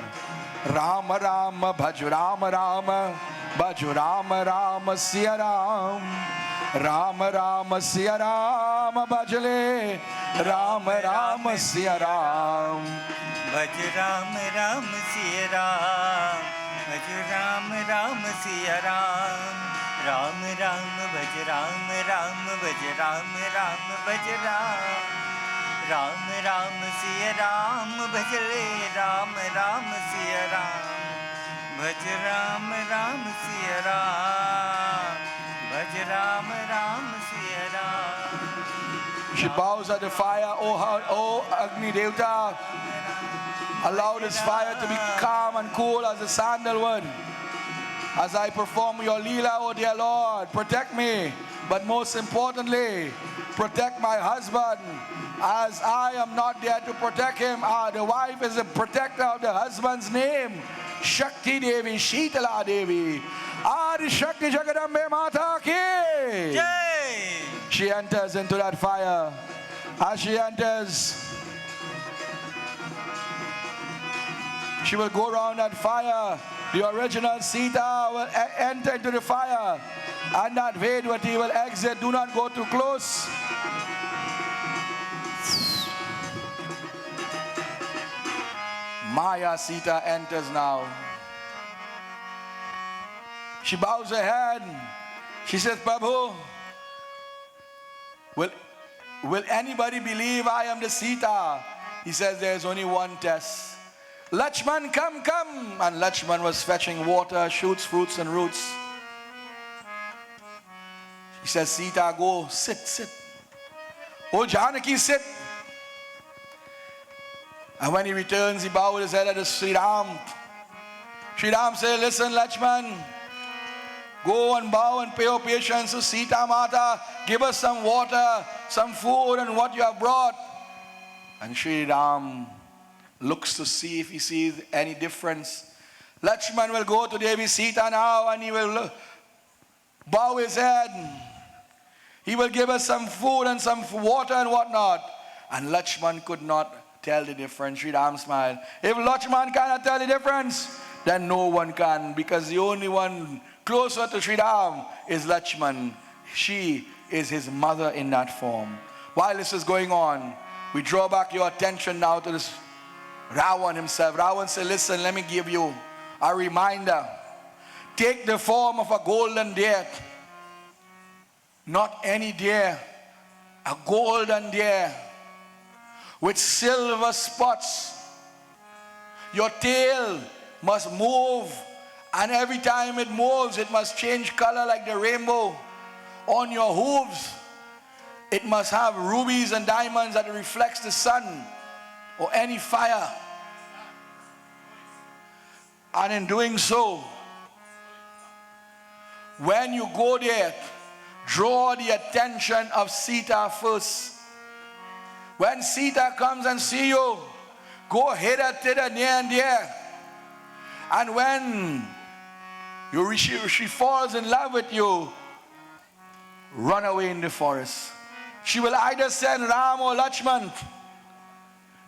Rama Rama Bhaju Rama Rama Bhaju Rama Rama Siya Ram Rama Rama Siya Rama Bhajale Rama Rama Siya Ram Bhaj Ram Ram Siya Ram Bhaj Ram Ram Siya Ram Ram Ram Bhaj Ram Ram Bhaj Ram Ram Bhaj Ram Ram Ram Siya Ram Bhajale Ram Ram Siya Ram Bhaj Ram Ram Siya Ram Bhaj Ram Ram Siya Ram. She bows at the fire. Oh Agni Devta, allow this fire to be calm and cool as the sandalwood. As I perform your Leela, oh dear Lord, protect me. But most importantly, protect my husband. As I am not there to protect him, the wife is the protector of the husband's name. Shakti Devi, Sheetala Devi. Adi Shakti Jagadambe Mata ki. Jai! She enters into that fire. As she enters, she will go around that fire. The original Sita will enter into the fire. And that Vedvati will exit. Do not go too close. Maya Sita enters now. She bows her head. She says, Prabhu, will anybody believe I am the Sita? He says, there is only one test. Lakshman, come, come. And Lakshman was fetching water, shoots, fruits, and roots. He says, Sita, go, sit, sit. Oh, Janaki, sit. And when he returns, he bowed his head at Sri Ram. Sri Ram said, listen, Lakshman, go and bow and pay obeisance to Sita Mata. Give us some water, some food, and what you have brought. And Sri Ram looks to see if he sees any difference. Lakshman will go to Devi Sita now and he will bow his head. He will give us some food and some water and whatnot. And Lakshman could not tell the difference. Sri Ram smiled. If Lakshman cannot tell the difference, then no one can, because the only one closer to Sri Ram is Lakshman. She is his mother in that form. While this is going on, we draw back your attention now to this Ravan himself. Ravan said, listen, let me give you a reminder. Take the form of a golden deer. Not any deer, a golden deer with silver spots. Your tail must move, and every time it moves, it must change color like the rainbow. On your hooves, it must have rubies and diamonds that reflects the sun or any fire. And in doing so, when you go there, draw the attention of Sita first. When Sita comes and see you, go hither, thither, near and there. And when she falls in love with you, run away in the forest. She will either send Ram or Lakshman.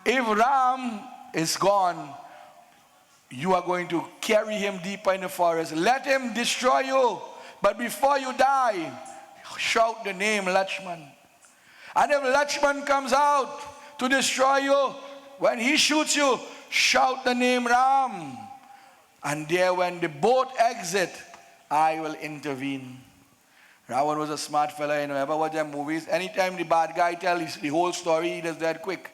If Ram is gone, you are going to carry him deeper in the forest. Let him destroy you. But before you die, shout the name Lakshman. And if Lakshman comes out to destroy you, when he shoots you, shout the name Ram. And there, when the boat exit, I will intervene. Ravan was a smart fella, you know. Ever watch them movies? Anytime the bad guy tells the whole story, he does that quick.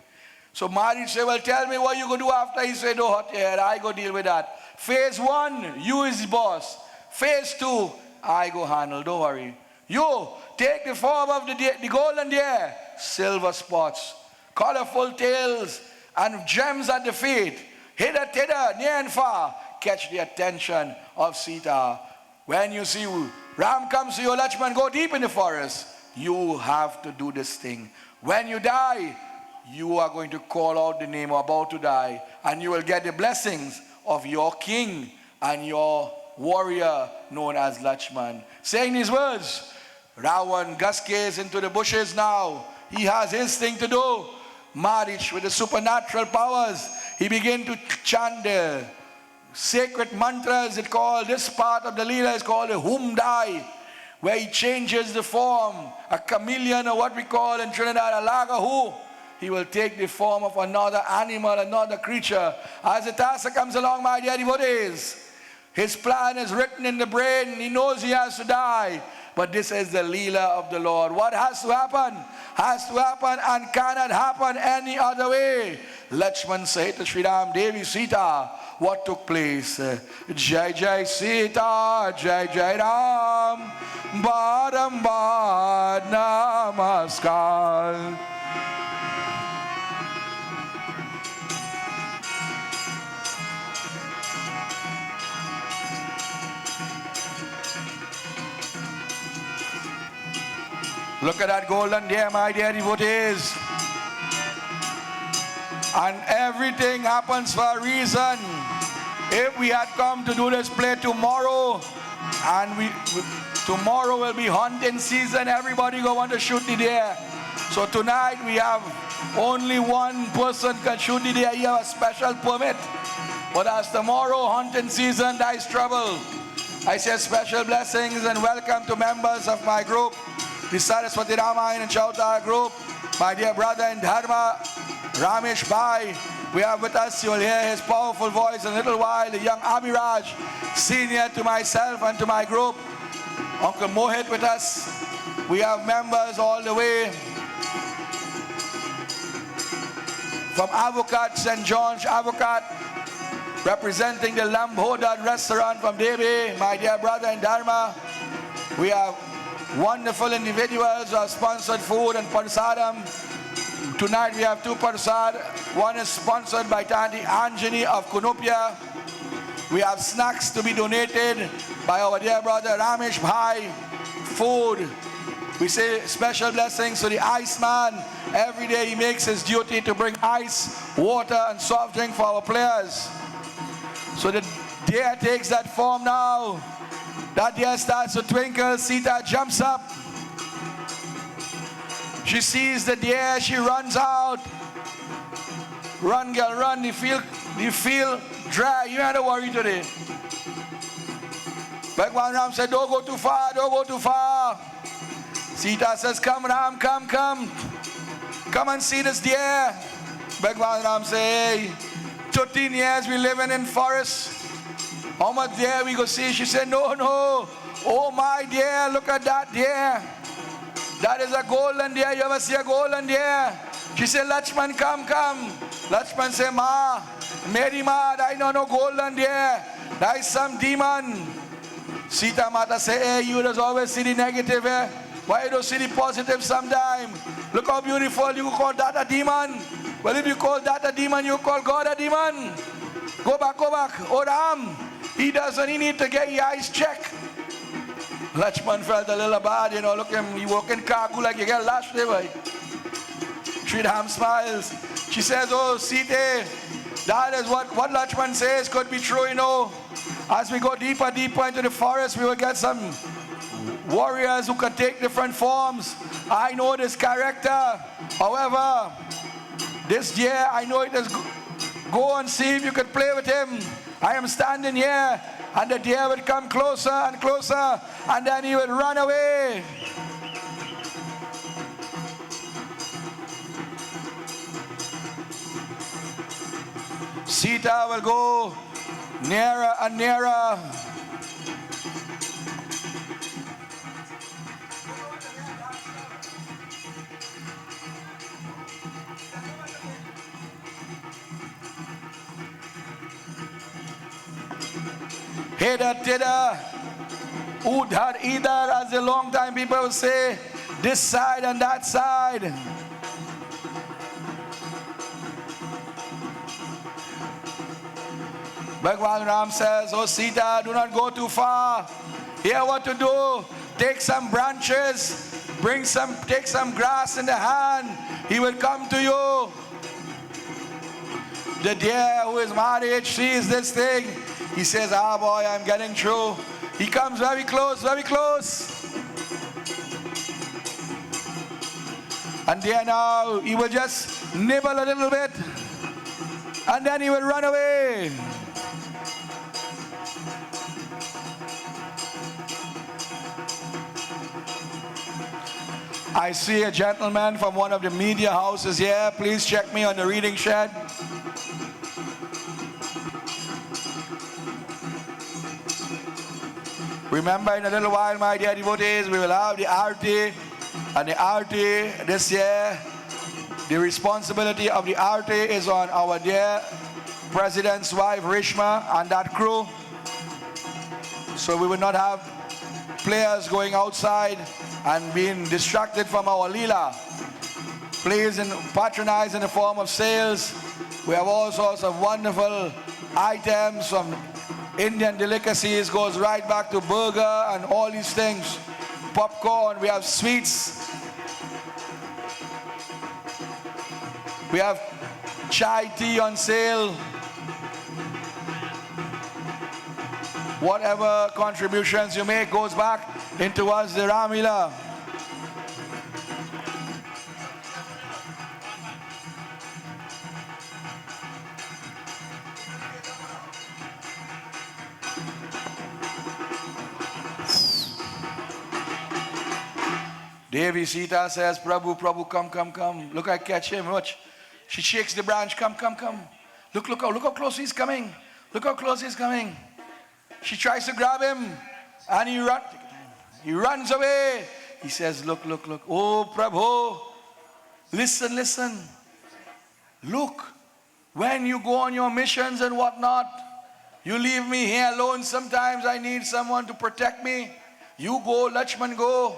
So Maharaj said, well, tell me what you going to do after. He said, oh, hot air, I go deal with that. Phase 1, you is the boss. Phase 2, I go handle, don't worry. You, take the form of the golden deer, silver spots, colorful tails, and gems at the feet. Hither, thither, near and far. Catch the attention of Sita. When you see Ram comes to you, Lakshman, go deep in the forest. You have to do this thing. When you die, you are going to call out the name, or about to die, and you will get the blessings of your king and your warrior known as Lakshman. Saying these words, Ravan guskes into the bushes now. He has his thing to do. Maharaj, with the supernatural powers, he began to chant the sacred mantras. It called, this part of the Leela is called a Humdai, where he changes the form, a chameleon, or what we call in Trinidad a lagahu. He will take the form of another animal, another creature. As the task comes along, my dear devotees, his plan is written in the brain. He knows he has to die. But this is the Leela of the Lord. What has to happen and cannot happen any other way. Lakshman said to Sri Ram, Devi Sita, what took place? Jai Jai Sita, Jai Jai Ram, Barambar Namaskar. Look at that golden deer, my dear devotees. And everything happens for a reason. If we had come to do this play tomorrow, and tomorrow will be hunting season, everybody go want to shoot the deer. So tonight we have only one person can shoot the deer. You have a special permit. But as tomorrow hunting season, there is trouble. I say special blessings and welcome to members of my group, the Saraswati Ramayana and Chautara group, my dear brother in Dharma, Ramesh Bhai, We have with us, you will hear his powerful voice in a little while, the young Abhiraj, senior to myself and to my group. Uncle Mohit with us. We have members all the way from Avocat, St. John's Avocat, representing the Lambhodad restaurant from Devi, my dear brother in Dharma. We have wonderful individuals who have sponsored food and prasadam. Tonight we have two prasad. One is sponsored by Tanti Anjani of Kunupia. We have snacks to be donated by our dear brother Ramesh Bhai. Food. We say special blessings to the Iceman. Every day he makes his duty to bring ice, water and soft drink for our players. So the deer takes that form now. That deer starts to twinkle. Sita jumps up. She sees the deer. She runs out. Run, girl, run. You feel dry. You ain't to worry today. Bhagwan Ram said, don't go too far. Don't go too far. Sita says, come Ram, come. Come and see this deer. Bhagwan Ram say, hey, 13 years we living in forest. How much deer we go see? She said, no. Oh my dear, look at that deer. That is a golden deer. You ever see a golden deer? She said, Lakshman, come. Lakshman said, Ma, Mary Ma, I know no golden deer. That is some demon. Sita Mata say, hey, you just always see the negative, eh? Why you don't see the positive sometime? Look how beautiful. You call that a demon? Well, if you call that a demon, you call God a demon. Go back. Oh, Ram, he need to get your eyes checked. Lakshman felt a little bad, look at him, he walk in cargo like you get lashed there. Sri Ram smiles. She says, oh, Sita, that is what Lakshman says could be true, As we go deeper into the forest, we will get some warriors who can take different forms. I know this character. However, this deer, I know it is. Go and see if you could play with him. I am standing here, and the deer would come closer and closer, and then he would run away. Sita will go nearer and nearer. Heda Teda, Udhar Idhar, as a long time people will say, this side and that side. Bhagwan Ram says, oh Sita, do not go too far. Here what to do. Take some branches, take some grass in the hand. He will come to you. The deer who is married sees this thing. He says, boy, I'm getting through. He comes very close. And there now, he will just nibble a little bit. And then he will run away. I see a gentleman from one of the media houses here. Please check me on the reading shed. Remember, in a little while, my dear devotees, we will have the Aarti. And the Aarti this year, the responsibility of the Aarti is on our dear President's wife, Rishma, and that crew. So we will not have players going outside and being distracted from our Leela. Please patronize in the form of sales. We have all sorts of wonderful items from Indian delicacies, goes right back to burger and all these things. Popcorn, we have sweets. We have chai tea on sale. Whatever contributions you make goes back into us, the Ramleela. Devi Sita says, Prabhu, come. Look, I catch him. Watch. She shakes the branch. Come. Look how close he's coming. Look how close he's coming. She tries to grab him, and he runs away. He says, look. Oh, Prabhu, listen. Look, when you go on your missions and whatnot, you leave me here alone. Sometimes I need someone to protect me. You go, Lakshman, go.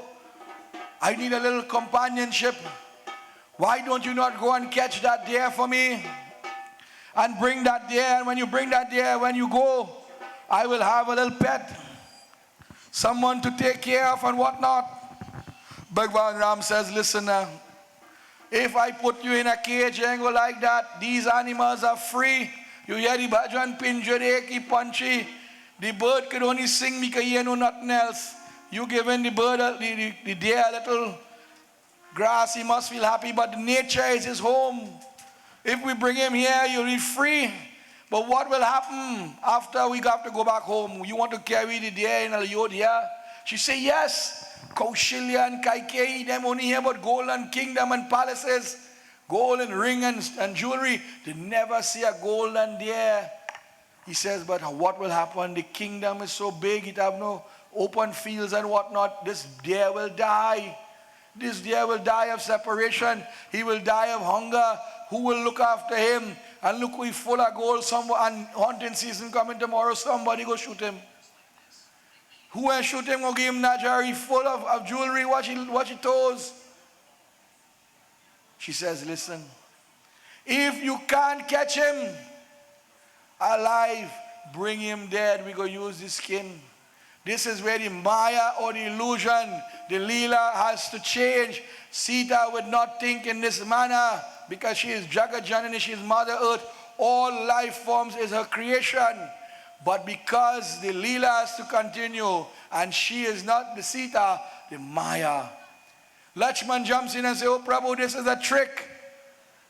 I need a little companionship. Why don't you not go and catch that deer for me? And bring that deer. And when you bring that deer, when you go, I will have a little pet. Someone to take care of and whatnot. Bhagwan Ram says, listen now. If I put you in a cage and go like that, these animals are free. You hear the bhajan, pinjare, ki panchi. The bird could only sing because he know nothing else. You giving the bird, the deer a little grass, he must feel happy, but nature is his home. If we bring him here, you'll be free. But what will happen after we have to go back home? You want to carry the deer in Ayodhya? She say, yes. Kaushilya and Kaikeyi, them only hear about gold and kingdom and palaces, gold and ring and jewelry. They never see a golden deer. He says, but what will happen? The kingdom is so big, it have no open fields and whatnot. This deer will die. This deer will die of separation. He will die of hunger. Who will look after him? And look, we full of gold. And hunting season coming tomorrow, somebody go shoot him. Who will shoot him or give him Najari full of jewelry, watch his toes? She says, listen, if you can't catch him alive, bring him dead. We go use his skin. This is where the Maya or the illusion, the Leela has to change. Sita would not think in this manner because she is Jagat Janani, she is Mother Earth. All life forms is her creation. But because the Leela has to continue and she is not the Sita, the Maya. Lakshman jumps in and says, oh Prabhu, this is a trick.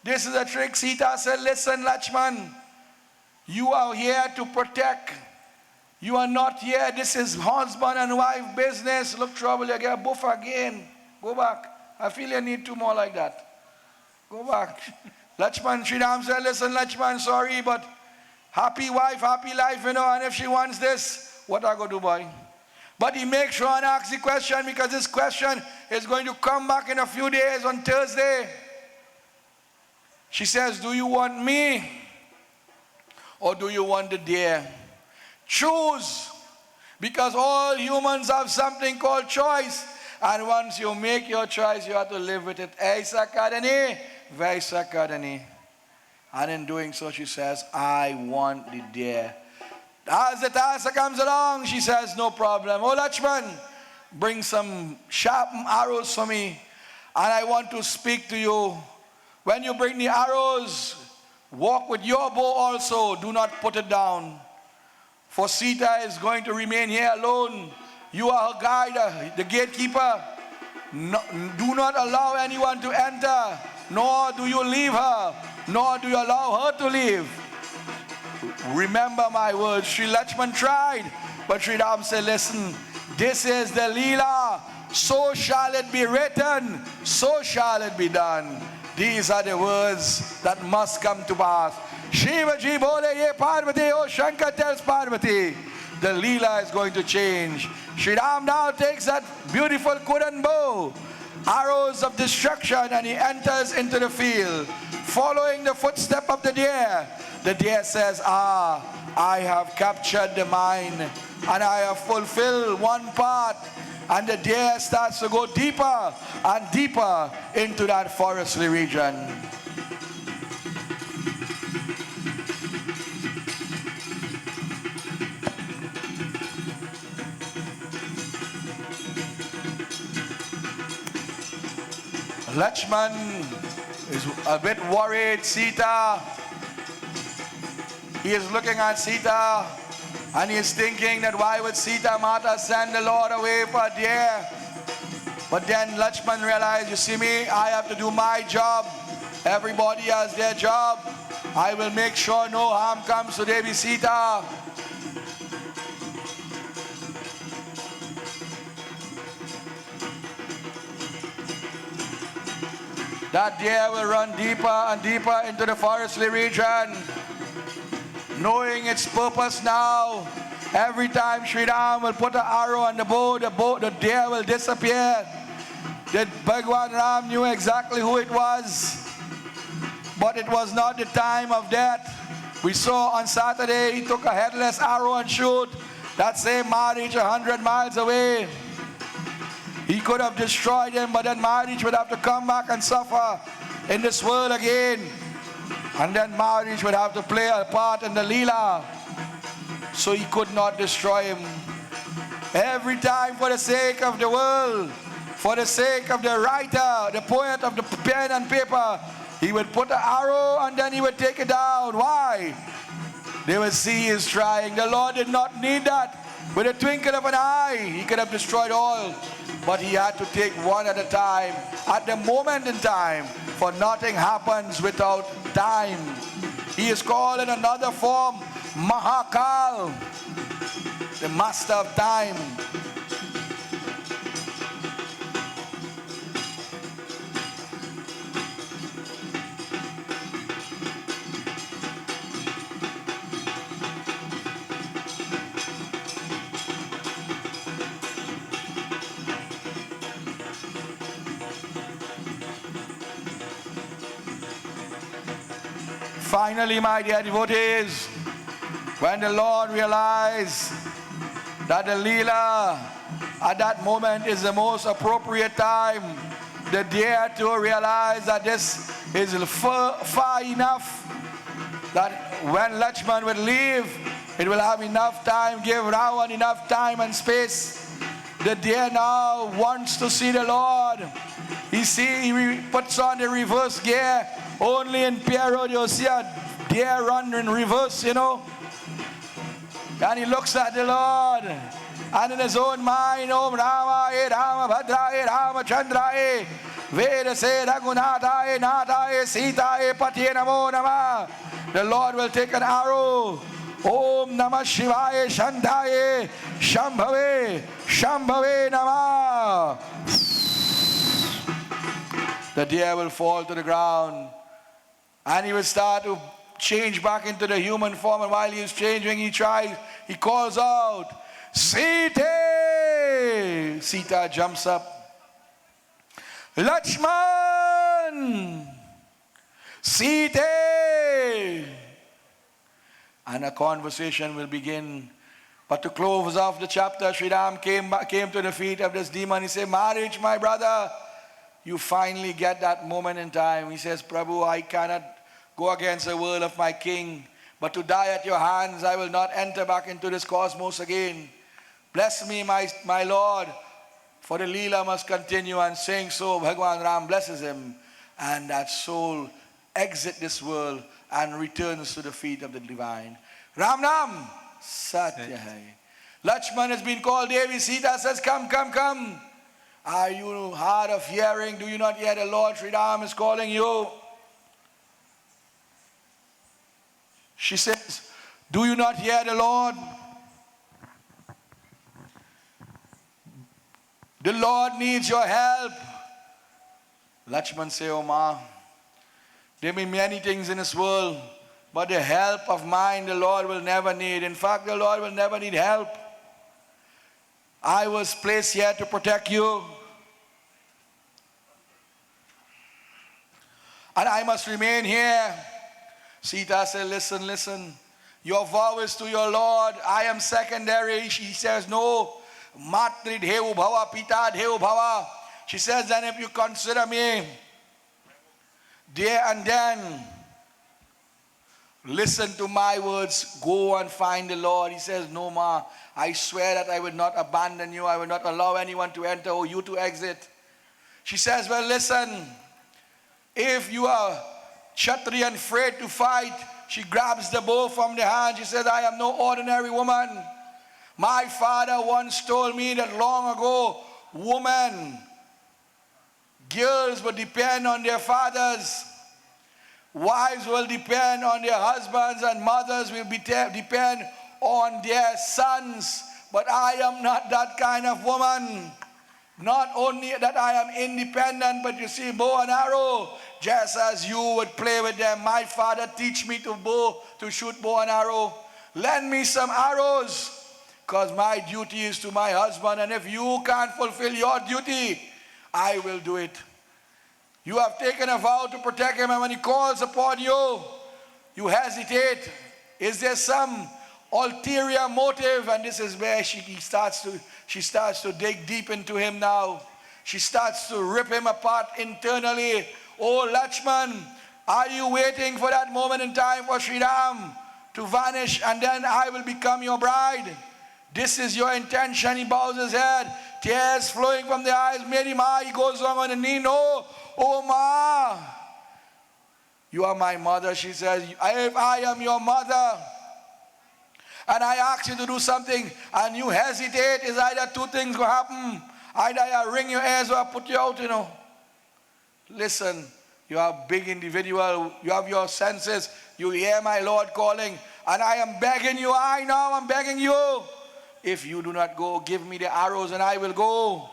This is a trick. Sita said, listen Lakshman, you are here to protect. You are not here. This is husband and wife business. Look, trouble, you get a buff again. Go back. I feel you need two more like that. Go back. Lakshman, Sri Ram said, listen Lakshman, sorry, but happy wife, happy life, you know, and if she wants this, what I go do, boy? But he makes sure and asks the question because this question is going to come back in a few days on Thursday. She says, do you want me or do you want the deer? Choose, because all humans have something called choice, and once you make your choice, you have to live with it. Aisa kadani, vaisa kadani. And in doing so, she says, I want the deer. As the Tasa comes along, she says, no problem. Oh, Lakshman, bring some sharpened arrows for me. And I want to speak to you. When you bring the arrows, walk with your bow also. Do not put it down. For Sita is going to remain here alone. You are her guide, the gatekeeper. No, do not allow anyone to enter, nor do you leave her, nor do you allow her to leave. Remember my words. Sri Lakshman tried, but Sri Ram said, listen, this is the Leela. So shall it be written, so shall it be done. These are the words that must come to pass. Shiva ji bole ye Parvati, oh Shankar tells Parvati, the Leela is going to change. Sri Ram now takes that beautiful Kudan bow, arrows of destruction, and he enters into the field, following the footstep of the deer. The deer says, I have captured the mind, and I have fulfilled one part. And the deer starts to go deeper and deeper into that forestly region. Lakshman is a bit worried. Sita, he is looking at Sita and he is thinking that why would Sita Mata send the Lord away for a deer? But then Lakshman realized, you see me, I have to do my job. Everybody has their job. I will make sure no harm comes to Devi Sita. That deer will run deeper and deeper into the forestly region. knowing its purpose now. Every time Sri Ram will put an arrow on the bow, the deer will disappear. That Bhagwan Ram knew exactly who it was, but it was not the time of death. We saw on Saturday he took a headless arrow and shoot that same Marich 100 miles away. He could have destroyed him, but then Marich would have to come back and suffer in this world again. And then Marich would have to play a part in the Leela. So he could not destroy him. Every time, for the sake of the world, for the sake of the writer, the poet of the pen and paper, he would put an arrow and then he would take it down. Why? They would see he's trying. The Lord did not need that. With a twinkle of an eye, he could have destroyed all. But he had to take one at a time, at the moment in time, for nothing happens without time. He is called in another form Mahakal, the master of time. Finally, my dear devotees, when the Lord realized that the Leela at that moment is the most appropriate time, the deer to realize that this is far enough, that when Lakshman will leave, it will have enough time, give Ravan enough time and space. The deer now wants to see the Lord. He puts on the reverse gear. Only in Pierre Road you'll see a deer run in reverse, you know. And he looks at the Lord. And in his own mind, Om Rama, E Rama, Bhadra, E Rama, Chandra, E Veda, Se, Raghunatha, E Natha, E Sita, E Pati, Namo Nama. The Lord will take an arrow. Om Namah Shivaya, Shantaye, Shambhave, Shambhave Namah. The deer will fall to the ground. And he will start to change back into the human form. And while he is changing, he calls out, Sita! Sita jumps up. Lakshman! Sita! And a conversation will begin. But to close off the chapter, Sri Ram came to the feet of this demon. He said, Marich, my brother, you finally get that moment in time. He says, Prabhu, I cannot go against the will of my king, but to die at your hands, I will not enter back into this cosmos again. Bless me, my Lord, for the Leela must continue. And saying so, Bhagwan Ram blesses him, and that soul exits this world and returns to the feet of the divine. Ram Nam, Satya Hai. Lakshman has been called. Devi Sita says, come, come, come. Are you hard of hearing? Do you not hear the Lord Sri Ram is calling you? She says, do you not hear the Lord? The Lord needs your help. Lakshman says, oh ma, there may be many things in this world, but the help of mine the Lord will never need. In fact, the Lord will never need help. I was placed here to protect you. And I must remain here. Sita said, listen, listen. Your vow is to your Lord. I am secondary. She says, no. Matri Devu Bhava, Pita Devu Bhava. She says, then if you consider me there and then, listen to my words. Go and find the Lord. He says, no ma. I swear that I will not abandon you. I will not allow anyone to enter or you to exit. She says, well, listen. If you are Kshatriya and afraid to fight, she grabs the bow from the hand. She says, I am no ordinary woman. My father once told me that long ago, girls will depend on their fathers. Wives will depend on their husbands, and mothers will depend on their sons. But I am not that kind of woman. Not only that I am independent, but you see, bow and arrow, just as you would play with them. My father teach me to shoot bow and arrow. Lend me some arrows, because my duty is to my husband, and if you can't fulfill your duty, I will do it. You have taken a vow to protect him, and when he calls upon you, you hesitate. Is there some ulterior motive? And this is where she starts to dig deep into him now. She starts to rip him apart internally. Oh, Lakshman, are you waiting for that moment in time for Sri Ram to vanish and then I will become your bride? This is your intention. He bows his head, tears flowing from the eyes. Meri Ma, he goes on the knee. No, oh Ma, you are my mother. She says, if I am your mother and I ask you to do something and you hesitate, is either two things going to happen. Either I wring your ears or I put you out, Listen, you are a big individual. You have your senses. You hear my Lord calling. And I am begging you. I'm begging you. If you do not go, give me the arrows and I will go.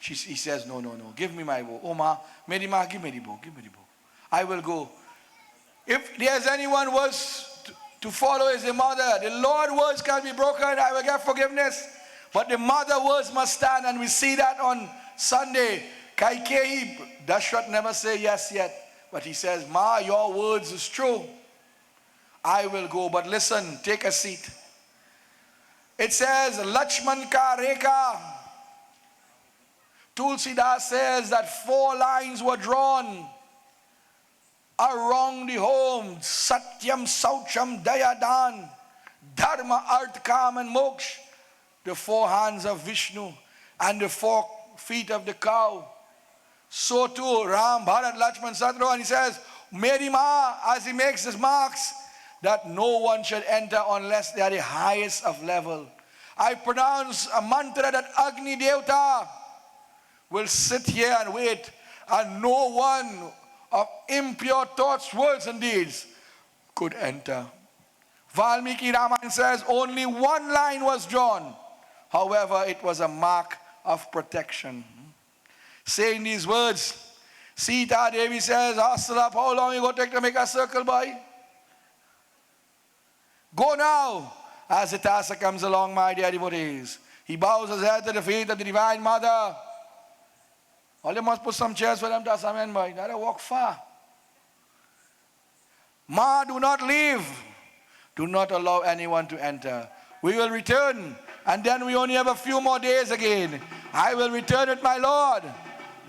He says, no. Give me my bow. Oh, Ma, Meri Ma, give me the bow. I will go. If there's anyone worse to follow is the mother. The Lord's words can be broken. I will get forgiveness. But the mother words must stand. And we see that on Sunday. Kaikeyi, Dashrath never say yes yet. But he says, Ma, your words is true. I will go. But listen, take a seat. It says, Lakshman ka rekha. Tulsidas says that 4 lines were drawn around the home. Satyam, Saucham, Dayadan, Dharma, Arth, Kam and Moksha. The 4 hands of Vishnu and the 4 feet of the cow. So too, Ram, Bharat, Lakshman, Shatrughan, and he says, Meri Ma, as he makes his marks, that no one should enter unless they are the highest of level. I pronounce a mantra that Agni Devta will sit here and wait, and no one of impure thoughts, words and deeds could enter. Valmiki Ramayana says only 1 line was drawn. However, it was a mark of protection. Saying these words, Sita Devi says, hustle up, how long you going to take to make a circle, boy? Go now. As the Tassa comes along, my dear devotees, he bows his head to the feet of the Divine Mother. All you must put some chairs for them, Tassa men, boy. They walk far. Ma, do not leave. Do not allow anyone to enter. We will return, and then we only have a few more days again. I will return with my Lord.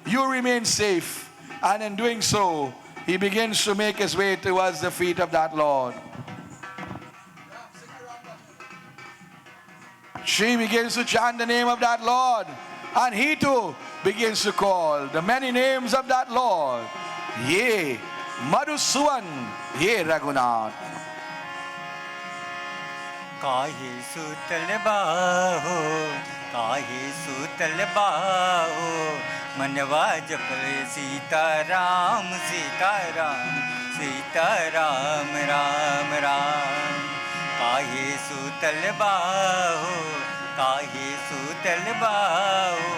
You remain safe. And in doing so, he begins to make his way towards the feet of that Lord. She begins to chant the name of that Lord. And he too begins to call the many names of that Lord. Ye Madhusudan, Ye Raghunath. काहे सूतल बाहो, काहे सूतल बाहो, मनवा जपले सीताराम सीताराम सीताराम राम राम. काहे सूतल बाहो, काहे सूतल बाहो,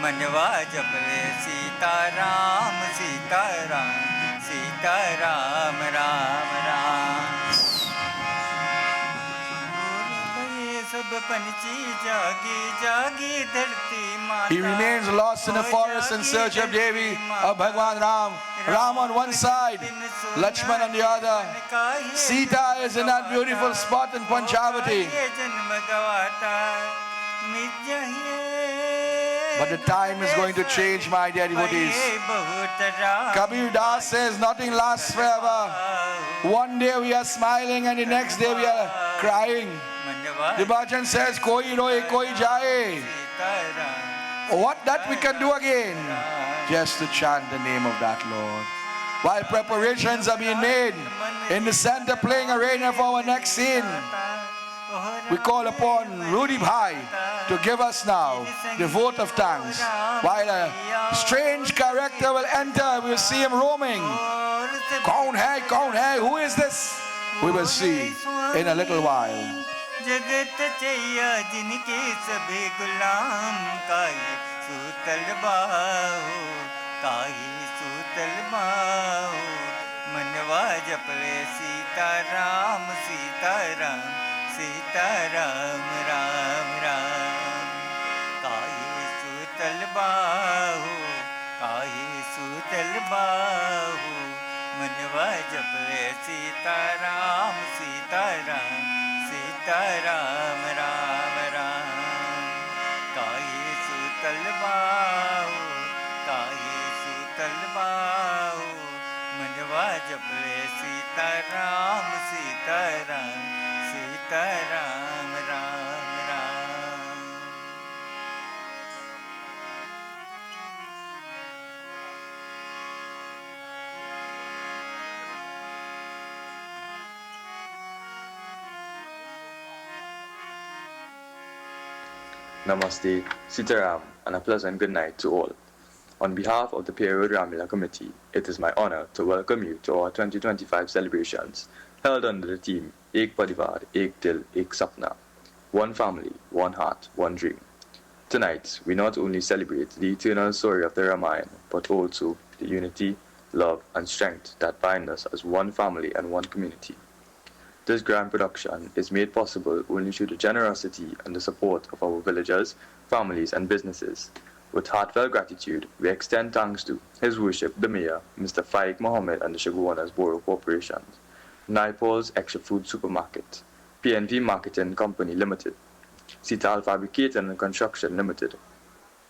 मनवा जपले Sitaram Sitaram Sitaram Ram Ram. He remains lost in the forest in search of Devi, of Bhagwan Ram. Ram on one side, Lakshman on the other. Sita is in that beautiful spot in Panchavati. But the time is going to change, my dear devotees. Kabir Das says nothing lasts forever. One day we are smiling and the next day we are crying. The bhajan says, Koi roe, koi jaye. What that we can do again? Just to chant the name of that Lord. While preparations are being made, in the center playing arena for our next scene, we call upon Rudy Bhai to give us now the vote of thanks. While a strange character will enter, we'll see him roaming. Kaun hai, who is this? We will see in a little while. जगत चैया जिनके सभी गुलाम काहे सूतल बाहो काहे सूतल बाहो मनवा जपले सीताराम सीताराम सीताराम राम राम काहे सूतल बाहो काहे सूतल बाहो मनवा जपले सीताराम सीताराम सीताराम राम राम काहे सूतल बाहो काहे सूतल बाहो मनवा जपले Sitaram Sitaram Sitaram Ram Ram Namaste, Sitaram, and a pleasant good night to all. On behalf of the Pierre Road Ramleela Committee, it is my honor to welcome you to our 2025 celebrations held under the theme Ek Parivar, Ek Dil, Ek Sapna. One family, one heart, one dream. Tonight, we not only celebrate the eternal story of the Ramayana, but also the unity, love, and strength that bind us as one family and one community. This grand production is made possible only through the generosity and the support of our villagers, families, and businesses. With heartfelt gratitude, we extend thanks to His Worship the Mayor, Mr. Faik Mohammed and the Shaguanas Borough Corporations, Naipol's Extra Food Supermarket, PNV Marketing Company Limited, Sital Fabricating and Construction Limited,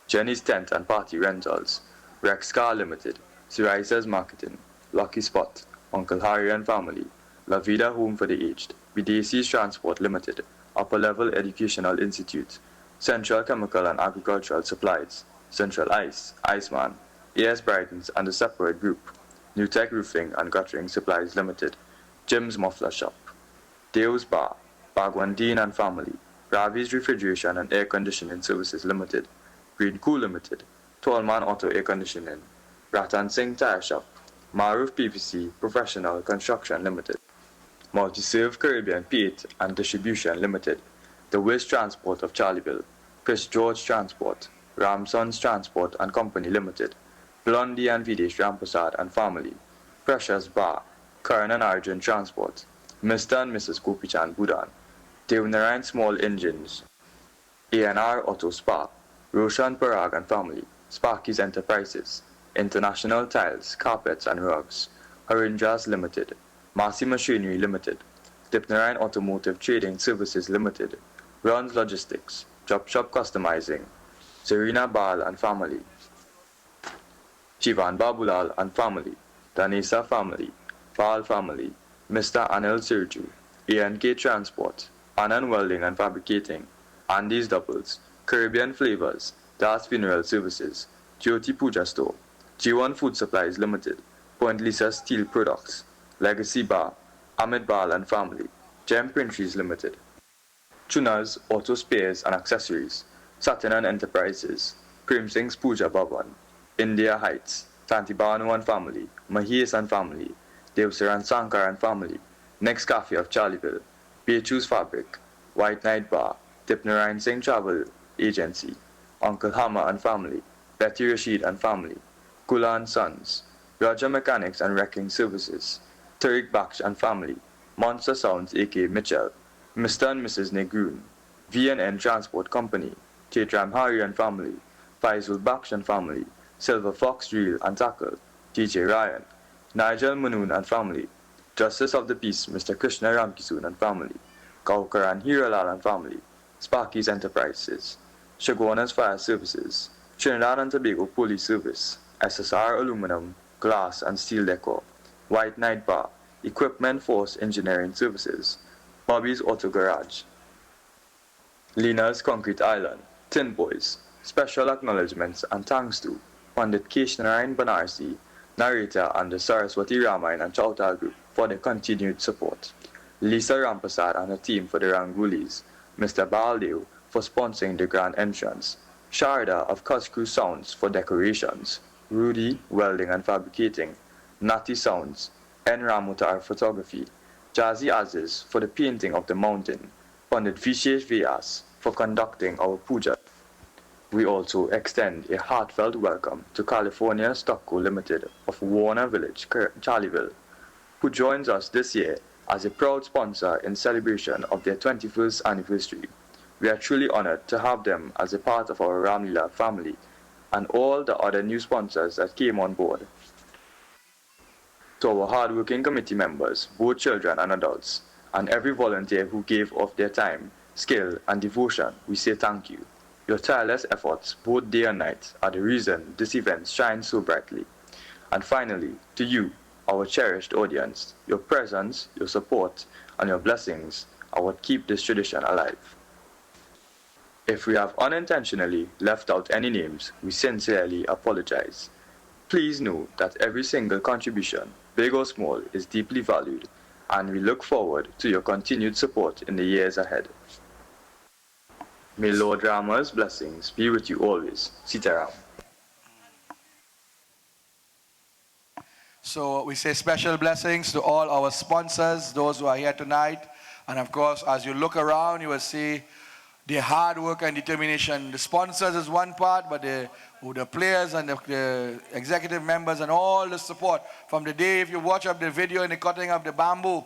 Jenny's Tent and Party Rentals, Rex Car Limited, Siraisa's Marketing, Lucky Spot, Uncle Harry and Family, La Vida Home for the Aged, BDC's Transport Limited, Upper Level Educational Institute, Central Chemical and Agricultural Supplies, Central Ice, Iceman, AS Brightons and the Separate Group, New Tech Roofing and Guttering Supplies Limited, Jim's Muffler Shop, Deo's Bar, Bagwan Dean and Family, Ravi's Refrigeration and Air Conditioning Services Limited, Green Cool Limited, Tallman Auto Air Conditioning, Ratan Singh Tire Shop, Maruf PVC Professional Construction Limited, Multi-Serve Caribbean Paint and Distribution Limited, The Wiz Transport of Charleville, Chris George Transport, Ramson's Transport and Company Limited, Blondie and Videsh Ramprasad and Family, Precious Bar, Karan and Arjun Transport, Mr. and Mrs. Gopichan Budan, Devnarayan Small Engines, A&R Auto Spa, Roshan Parag and Family, Sparky's Enterprises, International Tiles, Carpets and Rugs, Harinjas Limited, Massey Machinery Limited, Dipnarayan Automotive Trading Services Limited, Runs Logistics, Chop Shop Customizing, Serena Bal and Family, Shivan Babulal and Family, Danisa Family, Pal Family, Mr. Anil Sirju, A&K Transport, Anand Welding and Fabricating, Andy's Doubles, Caribbean Flavors, Das Funeral Services, Jyoti Puja Store, G1 Food Supplies Limited, Point Lisa Steel Products, Legacy Bar, Ahmed Bal and Family, Gem Printries Limited, Chunas Auto Spares and Accessories, Satin and Enterprises, Prem Singh's Puja Bhavan, India Heights, Tanti Banu and Family, Mahesh and Family, Devsaran Sankar and Family, Next Cafe of Charleville, Beachu's Fabric, White Night Bar, Dipnarayan Singh Travel Agency, Uncle Hama and Family, Betty Rashid and Family, Kula and Sons, Raja Mechanics and Wrecking Services, Tariq Baksh and Family, Monster Sounds aka Mitchell, Mr. and Mrs. Negroon, V&N Transport Company, Chaitram Hari and Family, Faisal Baksh and Family, Silver Fox Reel and Tackle, DJ Ryan, Nigel Manoon and Family, Justice of the Peace Mr. Krishna Ramkisoon and Family, Kaukar and Hiralal and Family, Sparky's Enterprises, Shaguanas Fire Services, Trinidad and Tobago Police Service, SSR Aluminum, Glass and Steel Decor, White Night Bar, Equipment Force Engineering Services, Bobby's Auto Garage, Lina's Concrete Island, Tin Boys. Special acknowledgements and thanks to Pandit Keshnarayan Banarsi, narrator and the Saraswati Ramayana and Chautal Group for their continued support, Lisa Rampasad and her team for the Rangolis, Mr. Baldev for sponsoring the grand entrance, Sharda of Cuscrew Sounds for decorations, Rudy Welding and Fabricating, Natty Sounds, N. Ramutar Photography, Jazzy Aziz for the painting of the mountain, Pandit Vishesh Vyas for conducting our puja, We also extend a heartfelt welcome to California Stock Co. Limited of Warner Village, Charlieville, who joins us this year as a proud sponsor in celebration of their 21st anniversary. We are truly honored to have them as a part of our Ramleela family and all the other new sponsors that came on board. To our hardworking committee members, both children and adults, and every volunteer who gave of their time, skill, and devotion, we say thank you. Your tireless efforts, both day and night, are the reason this event shines so brightly. And finally, to you, our cherished audience, your presence, your support, and your blessings are what keep this tradition alive. If we have unintentionally left out any names, we sincerely apologize. Please know that every single contribution, big or small, is deeply valued, and we look forward to your continued support in the years ahead. May Lord Rama's blessings be with you always. Sitaram. So we say special blessings to all our sponsors, those who are here tonight. And of course, as you look around, you will see their hard work and determination. The sponsors is one part, but the players and the executive members and all the support. From the day, if you watch up the video in the cutting of the bamboo,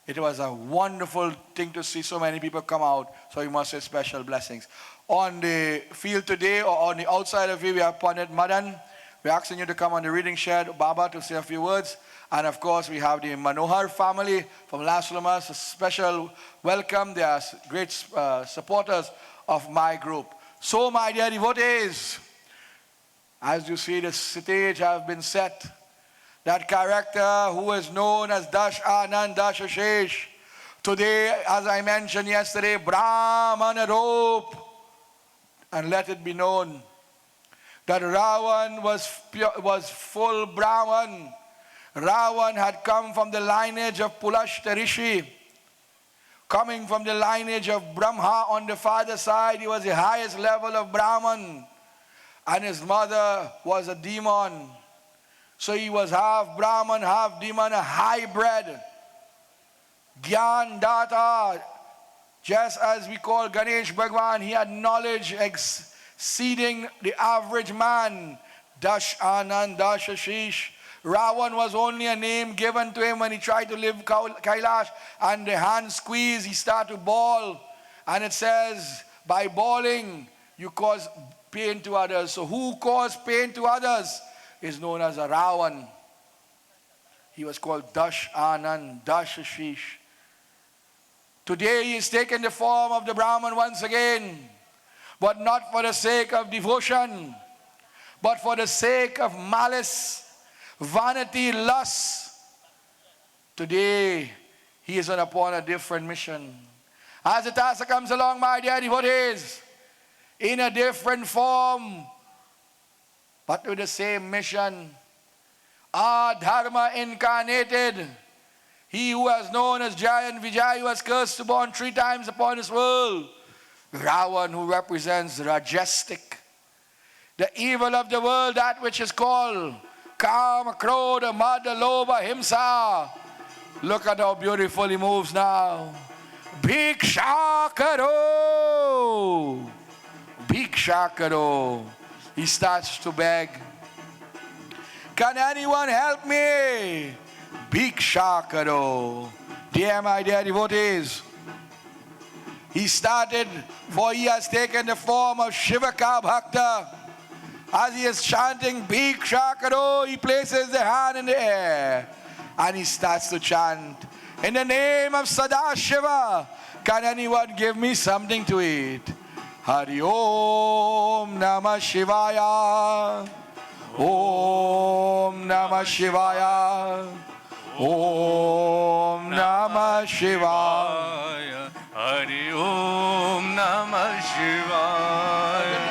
it was a wonderful thing to see so many people come out. So you must say special blessings. On the field today, or on the outside of it, we have Pandit Madan. We're asking you to come on the reading shed, Baba, to say a few words. And of course, we have the Manohar family from Las Lomas, a special welcome. They are great supporters of my group. So, my dear devotees, as you see, the stage has been set. That character who is known as Dash Anand Dashashesh, today, as I mentioned yesterday, Brahman Rope. And let it be known that Ravan was full Brahman. Ravan had come from the lineage of Pulashta Rishi. Coming from the lineage of Brahma on the father's side, he was the highest level of Brahman. And his mother was a demon. So he was half Brahman, half demon, a hybrid. Gyan Data, just as we call Ganesh Bhagwan, he had knowledge exceeding the average man. Dash Anand Dashashish. Ravan was only a name given to him when he tried to live Kailash, and the hand squeeze, he started to bawl. And it says, by bawling, you cause pain to others. So who caused pain to others is known as a Ravan. He was called Dash Anand Dashashish. Today he is taking the form of the Brahman once again, but not for the sake of devotion, but for the sake of malice, vanity, lust. Today he is upon a different mission. As the task comes along, my dear devotees, in a different form, but with the same mission. Our Dharma incarnated. He who was known as Giant Vijay was cursed to born 3 times upon this world. Ravan, who represents Rajestic. The evil of the world, that which is called Kama, Krodha, Mada, Lobha, Himsa. Look at how beautiful he moves now. Bhiksha karo. Bhiksha karo. He starts to beg. Can anyone help me? Bhiksha karo. Dear my dear devotees, he started, for he has taken the form of Shivaka Bhakta. As he is chanting Bhiksha karo, he places the hand in the air and he starts to chant, in the name of Sadashiva, can anyone give me something to eat? Hari Om Namah Shivaya. Om Namah Shivaya. Om Namah Shivaya. Hari Om Namah Shivaya.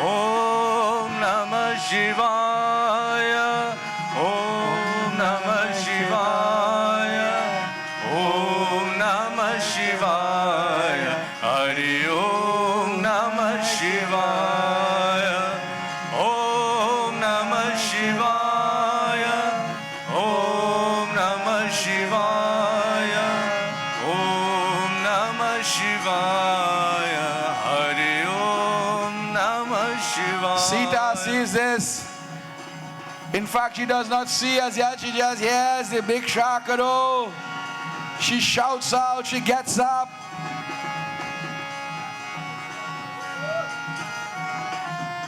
Om Namah Shivaya. Om Namah Shivaya. Om Namah Shivaya. Hari Om Namah Shivaya. Om Namah Shivaya. Om Namah Shivaya. Om Namah Shivaya. Hari Om this. In fact, she does not see us yet. She just hears the big shakado. She shouts out. She gets up.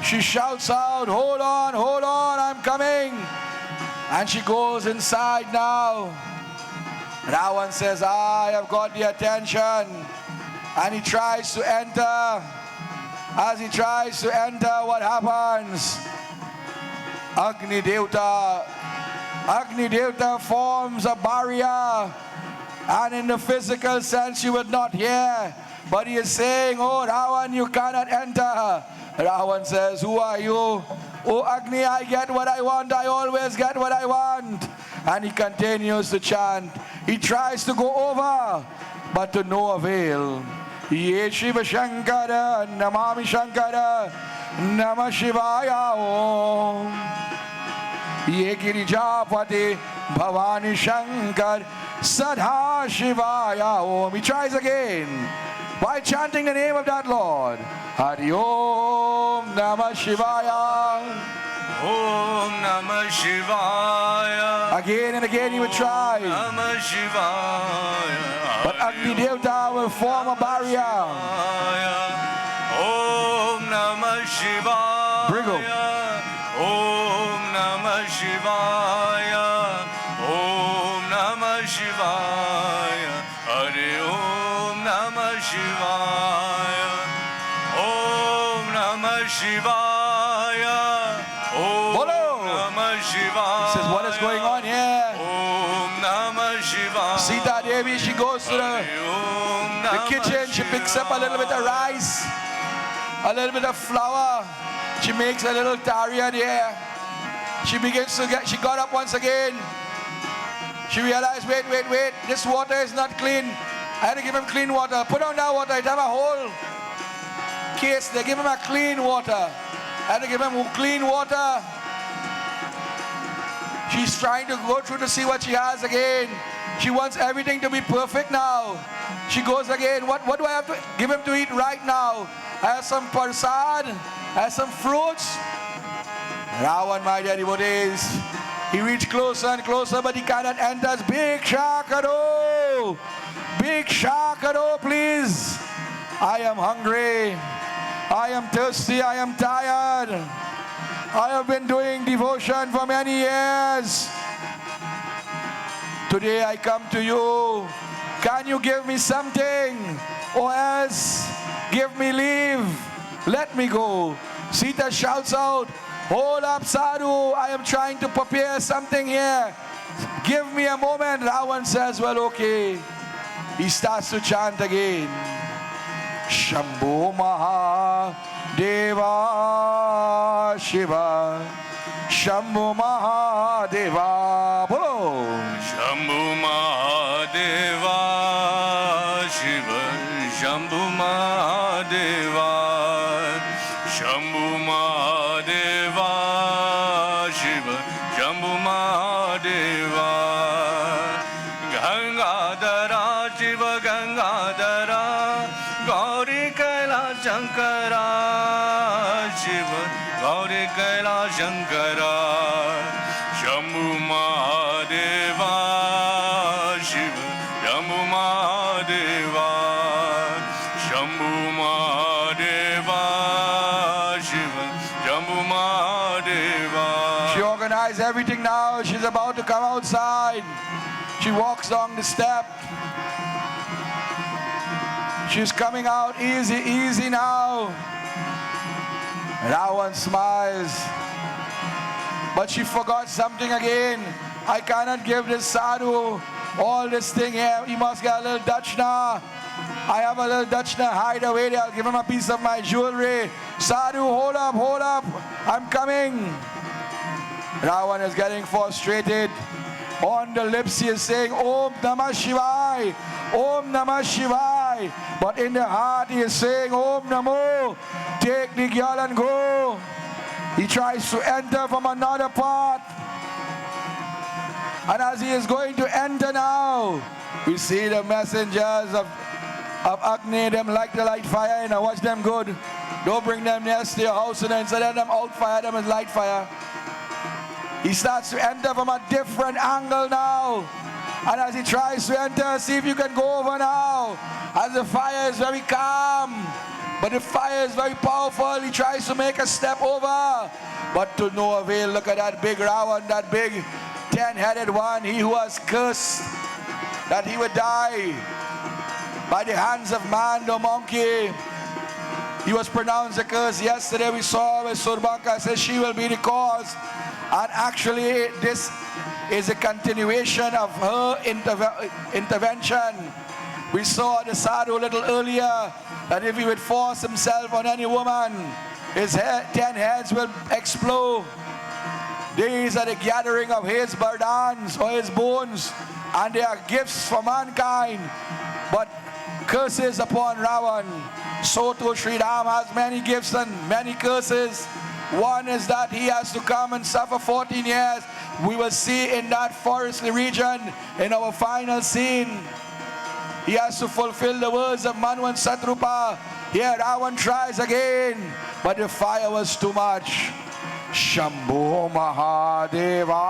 She shouts out, hold on, I'm coming. And she goes inside now. Ravan says, I have got the attention. And he tries to enter. As he tries to enter, what happens? Agni Devta forms a barrier. And in the physical sense, you would not hear. But he is saying, oh, Ravan, you cannot enter. Ravan says, who are you? Oh, Agni, I get what I want. I always get what I want. And he continues to chant. He tries to go over, but to no avail. Ye Shiva Shankara, Namami Shankara, Namah Shivaya Om. Ye Girijapati, Bhavani Shankar, Sadha Shivaya Om. He tries again by chanting the name of that Lord. Hari Om Namah Shivaya. Om Namah Shivaya. Again and again he would try. Namah Shivaya. But Agni Devta will form a barrier. Om Namah Shivaya. Brigo. Om Namah Shivaya. Om Namah Shivaya. Hare Om Namah Shivaya. Om Namah Shivaya. Om Namah Shivaya. Says, what is going on here? Om Namah Shivaya. Sita Devi, she goes to the kitchen. She picks up a little bit of rice, a little bit of flour. She makes a little tarian here. She begins to she got up once again. She realized, wait, this water is not clean. I had to give him clean water. Put on that water. It have a whole case. They give him a clean water. I had to give him clean water. She's trying to go through to see what she has again. She wants everything to be perfect now. She goes again. What do I have to give him to eat right now? I have some prasad. I have some fruits. Ravan, my dear devotees, he reached closer and closer, but he cannot enter. Big Shakado! Big Shakado, please. I am hungry. I am thirsty. I am tired. I have been doing devotion for many years. Today I come to you. Can you give me something? Or else give me leave. Let me go. Sita shouts out, hold up, Sadhu. I am trying to prepare something here. Give me a moment. Ravan says, well, okay. He starts to chant again. Shambhu Mahadeva Shiva. Shambhu Mahadeva. Bolo. Shambhu Mahadeva Shiva. Shambhu Mahadeva. Shambhu Mahadeva Shiva. Shambhu Mahadeva. Gangadhara Shiva Gangadhara. Gauri Kaila Shankara Shiva. Gauri Kaila Shankara. Shambhu Mahadeva Shiva. Shambhu Mahadeva. Shambhu Mahadeva Shiva. Shambhu Mahadeva. She organized everything now. She's about to come outside. She walks down the step. She's coming out easy, easy now. Ravan smiles. But she forgot something again. I cannot give this sadhu all this thing here. He must get a little dachna. I have a little dachna hide away there. I'll give him a piece of my jewelry. Sadhu, hold up, hold up. I'm coming. Ravan is getting frustrated. On the lips he is saying, Om Namah Shivaya. Om Namah Shivaya. But in the heart he is saying, Om Namo. Take the girl and go. He tries to enter from another path. And as he is going to enter now, we see the messengers of Agni, them like to light fire and watch them good. Don't bring them next to your house and then instead of them out fire, them and light fire. He starts to enter from a different angle now. And as he tries to enter, see if you can go over now. As the fire is very calm, but the fire is very powerful. He tries to make a step over, but to no avail. Look at that big Ravan, that big 10-headed one. He who was cursed that he would die by the hands of man, the monkey. He was pronounced a curse. Yesterday we saw with Surbanka says she will be the cause. And actually this is a continuation of her intervention. We saw the sadhu a little earlier that if he would force himself on any woman, his 10 heads will explode. These are the gathering of his burdens or his bones, and they are gifts for mankind, but curses upon Ravan. So too Sri Ram has many gifts and many curses. One is that he has to come and suffer 14 years. We will see in that forestly region in our final scene. He has to fulfill the words of Manu and Satrupa. Here Ravan tries again, but the fire was too much. Shambhu Mahadeva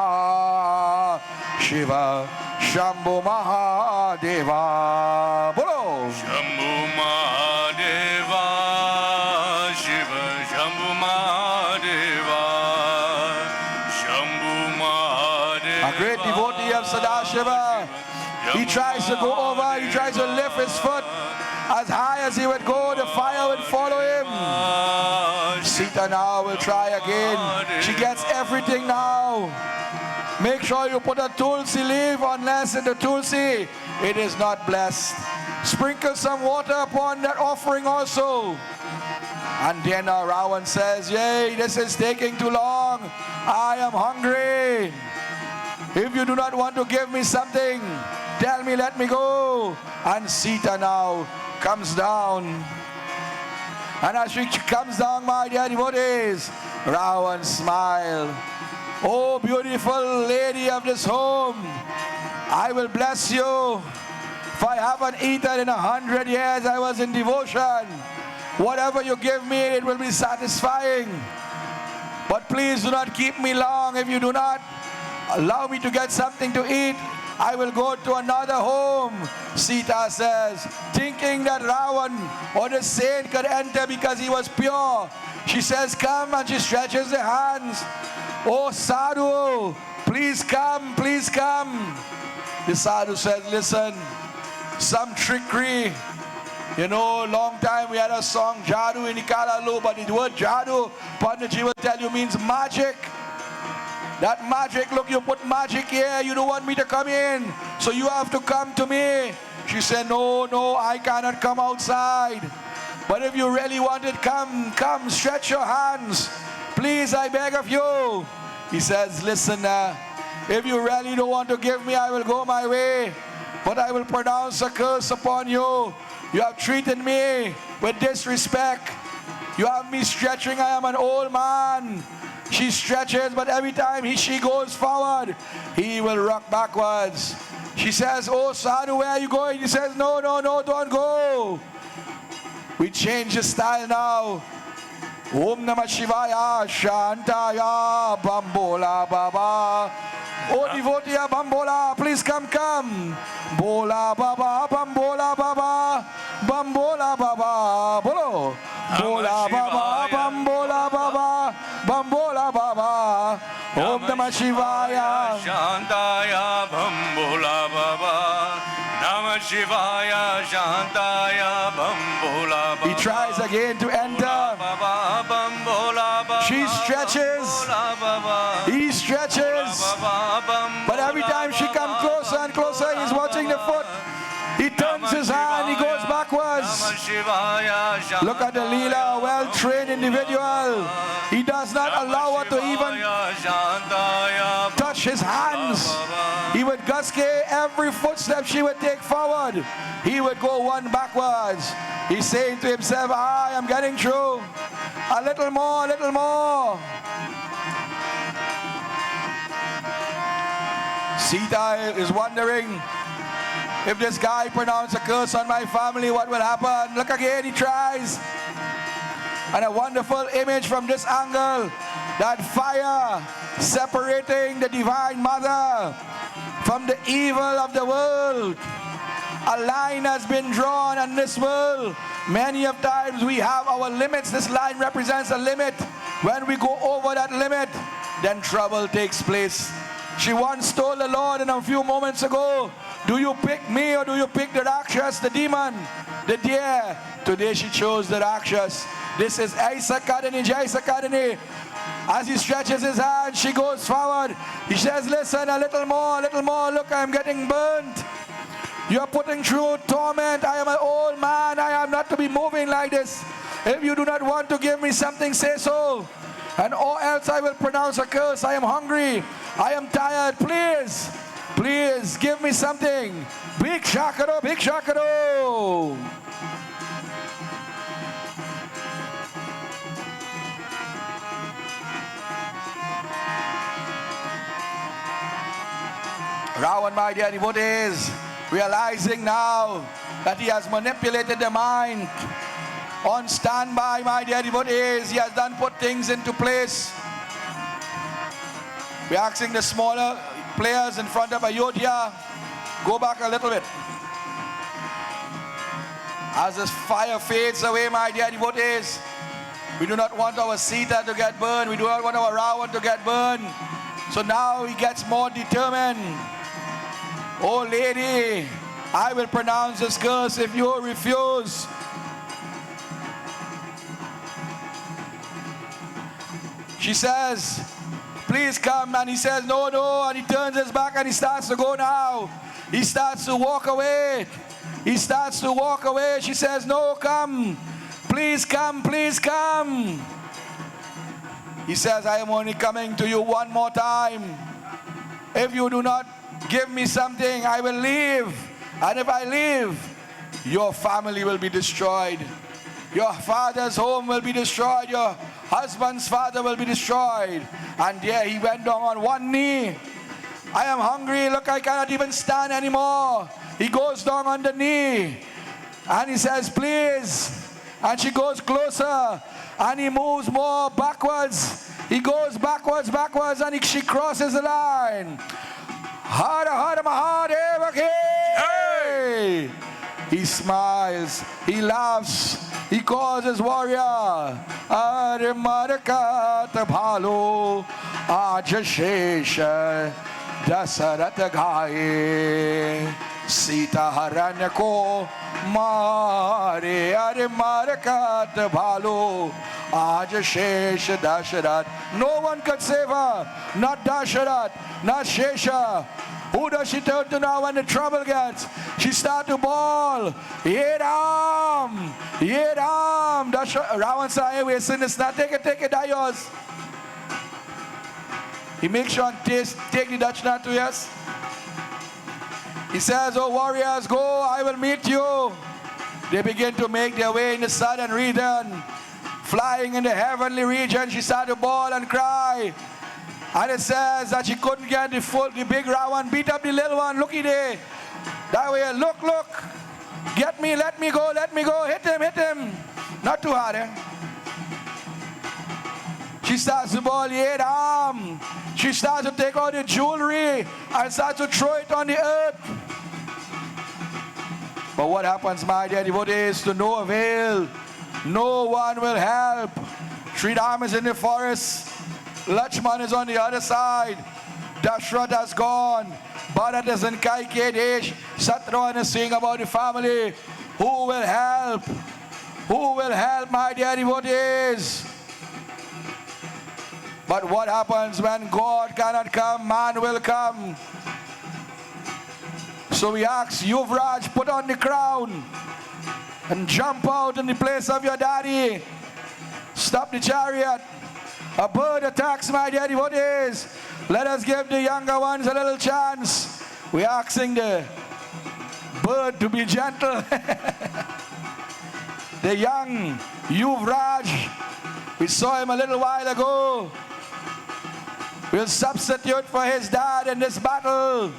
Shiva Shambhu Mahadeva Bolo Shambhu Mahadeva Shiva Shambhu Mahadeva Shambhu Mahadeva. A great devotee of Sadashiva. He tries to go over, he tries to lift his foot. As high as he would go, the fire would follow him. Sita now will try again. She gets everything now. Make sure you put a tulsi leaf, unless in the tulsi it is not blessed. Sprinkle some water upon that offering also. And then Ravan says, yay, this is taking too long. I am hungry. If you do not want to give me something, tell me, let me go. And Sita now comes down. And as she comes down, my dear devotees, Ravan smiled. Oh, beautiful lady of this home, I will bless you. If I haven't eaten in 100 years, I was in devotion. Whatever you give me, it will be satisfying. But please do not keep me long. If you do not allow me to get something to eat, I will go to another home. Sita says, thinking that Ravan or the saint could enter because he was pure. She says, come, and she stretches the hands. Oh, sadhu, please come, please come. The sadhu says, listen, some trickery. You know, long time we had a song, Jadu in Ikalalu, but the word Jadu, Panditji will tell you, means magic. That magic, look, you put magic here, you don't want me to come in, so you have to come to me. She said, no, no, I cannot come outside. But if you really want it, come, come, stretch your hands. Please, I beg of you. He says, listen, if you really don't want to give me, I will go my way. But I will pronounce a curse upon you. You have treated me with disrespect. You have me stretching, I am an old man. She stretches, but every time she goes forward, he will rock backwards. She says, oh, sadhu, where are you going? He says, no, no, no, don't go. We change the style now. Om Namah Shivaya, Shantaya, Bambola Baba. Oh, devotee of Bambola, please come, come. Bola Baba, Bambola Baba, Bambola Baba, Bolo. Bola Baba, Bambola Baba, Bambola Baba. Om Namah Shivaya, Shantaya, Bambola Baba. Namah Shivaya, Shantaya, Bambola Baba. He tries again to enter. She stretches. He stretches. But every time she comes closer and closer, he's watching the foot. He turns his hand, he goes backwards. Look at the Leela, well-trained individual. He does not allow her to even touch his hands. He would guske every footstep she would take forward. He would go one backwards. He's saying to himself, I am getting through. A little more, a little more. Sita is wondering, if this guy pronounces a curse on my family, what will happen? Look again, he tries. And a wonderful image from this angle, that fire separating the Divine Mother from the evil of the world. A line has been drawn in this world. Many of times we have our limits. This line represents a limit. When we go over that limit, then trouble takes place. She once told the Lord in a few moments ago, do you pick me or do you pick the Rakshas, the demon, the deer? Today she chose the Rakshas. This is Aisa Kadini, Jaisa Kadini. As he stretches his hand, she goes forward. He says, listen, a little more, look, I'm getting burnt. You're putting through torment. I am an old man. I am not to be moving like this. If you do not want to give me something, say so. And or else I will pronounce a curse. I am hungry. I am tired. Please, please give me something. Big shakado, big shakado. Ravan, my dear devotees, realizing now that he has manipulated the mind. On standby, my dear devotees, he has done put things into place. We're asking the smaller players in front of Ayodhya, go back a little bit. As this fire fades away, my dear devotees, we do not want our Sita to get burned. We do not want our Ravan to get burned. So now he gets more determined. Oh lady, I will pronounce this curse if you refuse. She says, please come. And he says, no, no. And he turns his back and he starts to go now. He starts to walk away. He starts to walk away. She says, no, come. Please come, please come. He says, I am only coming to you one more time. If you do not give me something, I will leave. And if I leave, your family will be destroyed. Your father's home will be destroyed. Your husband's father will be destroyed. And there he went down on one knee. I am hungry. Look, I cannot even stand anymore. He goes down on the knee. And he says, please. And she goes closer. And he moves more backwards. He goes backwards, backwards. And she crosses the line. Hara Hara Mahadeva Hey! He smiles, he laughs, he calls his warrior. Are Marakat Bhalo Ajashesha Dasarat Gaye Sita Haranyako Mare Are Marakat Bhalo Ajashesha Dasharat. No one could save her, not Dasharat, not Shesha. Who does she turn to now when the trouble gets? She starts to bawl. Yeram! Yeram! Ravan said, we're sin this not. Take it, that yours. He makes sure and take the Dachshund to us. He says, oh warriors, go, I will meet you. They begin to make their way in the southern region. Flying in the heavenly region, she started to bawl and cry. And it says that she couldn't get the big Ravan, beat up the little one. Looky there. That way, look. Get me, let me go. Hit him. Not too hard, eh? She starts to ball the arm. She starts to take out the jewelry and starts to throw it on the earth. But what happens, my dear devotees, to no avail. No one will help. Sri Ram is in the forest. Lakshman is on the other side. Dashrath has gone. Bharat is in Kaikedesh. Satrughna is saying about the family. Who will help? Who will help, my dear devotees? But what happens when God cannot come? Man will come. So we ask Yuvraj, put on the crown and jump out in the place of your daddy. Stop the chariot. A bird attacks, my dear devotees. Let us give the younger ones a little chance. We're asking the bird to be gentle. The young Yuvraj, we saw him a little while ago, will substitute for his dad in this battle.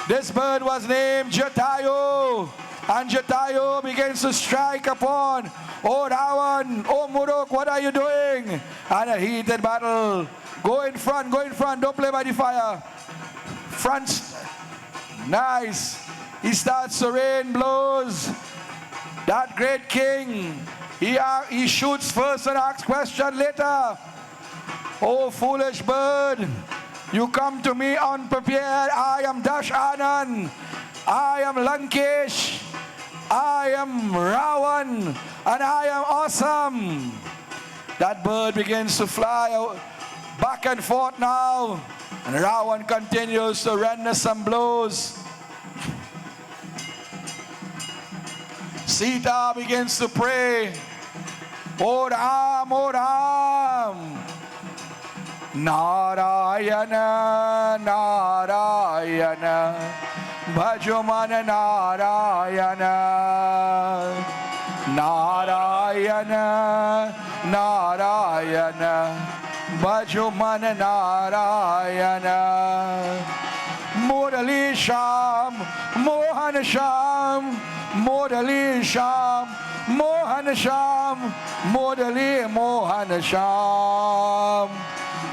This bird was named Jatayu. And Jatayu begins to strike upon Oh, Ravan, oh, Muruk, what are you doing? And a heated battle. Go in front, don't play by the fire. Front, nice. He starts to rain blows. That great king, he shoots first and asks question later. Oh, foolish bird, you come to me unprepared. I am Dash Anand. I am Lankesh. I am Ravan. And I am awesome. That bird begins to fly back and forth now. And Ravan continues to render some blows. Sita begins to pray. O Ram, O Ram. Narayana, Narayana. Bhajumana Narayana. Narayana, Narayana. Bhajumana Narayana. Murali Sham, Mohan Sham. Murali Sham, Mohan Sham. Murali Mohan Sham.